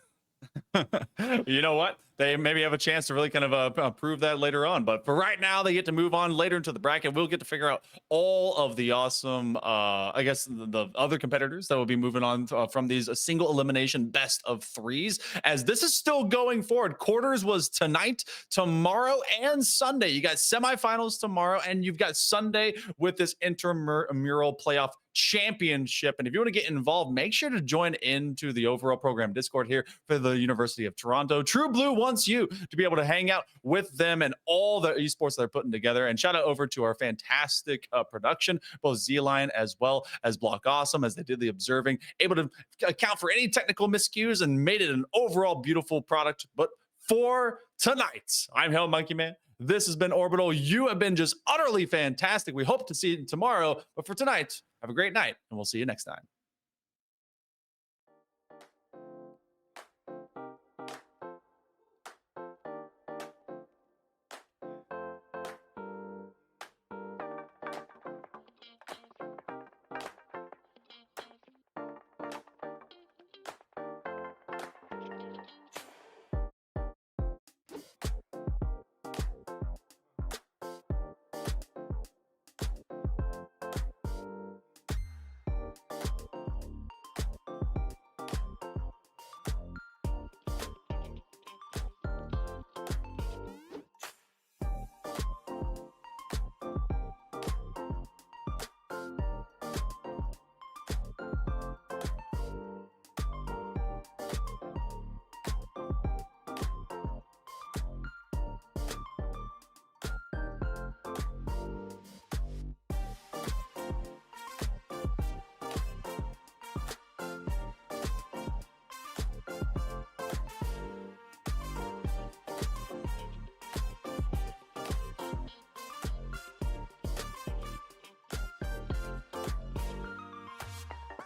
You know what? They maybe have a chance to really kind of prove that later on. But for right now, they get to move on later into the bracket. We'll get to figure out all of the awesome, I guess, the other competitors that will be moving on from these single elimination best of threes, as this is still going forward. Quarters was tonight, tomorrow, and Sunday. You got semifinals tomorrow, and you've got Sunday with this intramural playoff championship. And if you want to get involved, make sure to join into the overall program Discord here for the University of Toronto. True Blue wants you to be able to hang out with them and all the esports that they're putting together. And shout out over to our fantastic production, both Z-Line as well as Block Awesome, as they did the observing, able to account for any technical miscues and made it an overall beautiful product. But for tonight, I'm Hell Monkey Man. This has been Orbital. You have been just utterly fantastic. We hope to see you tomorrow. But for tonight, have a great night, and we'll see you next time.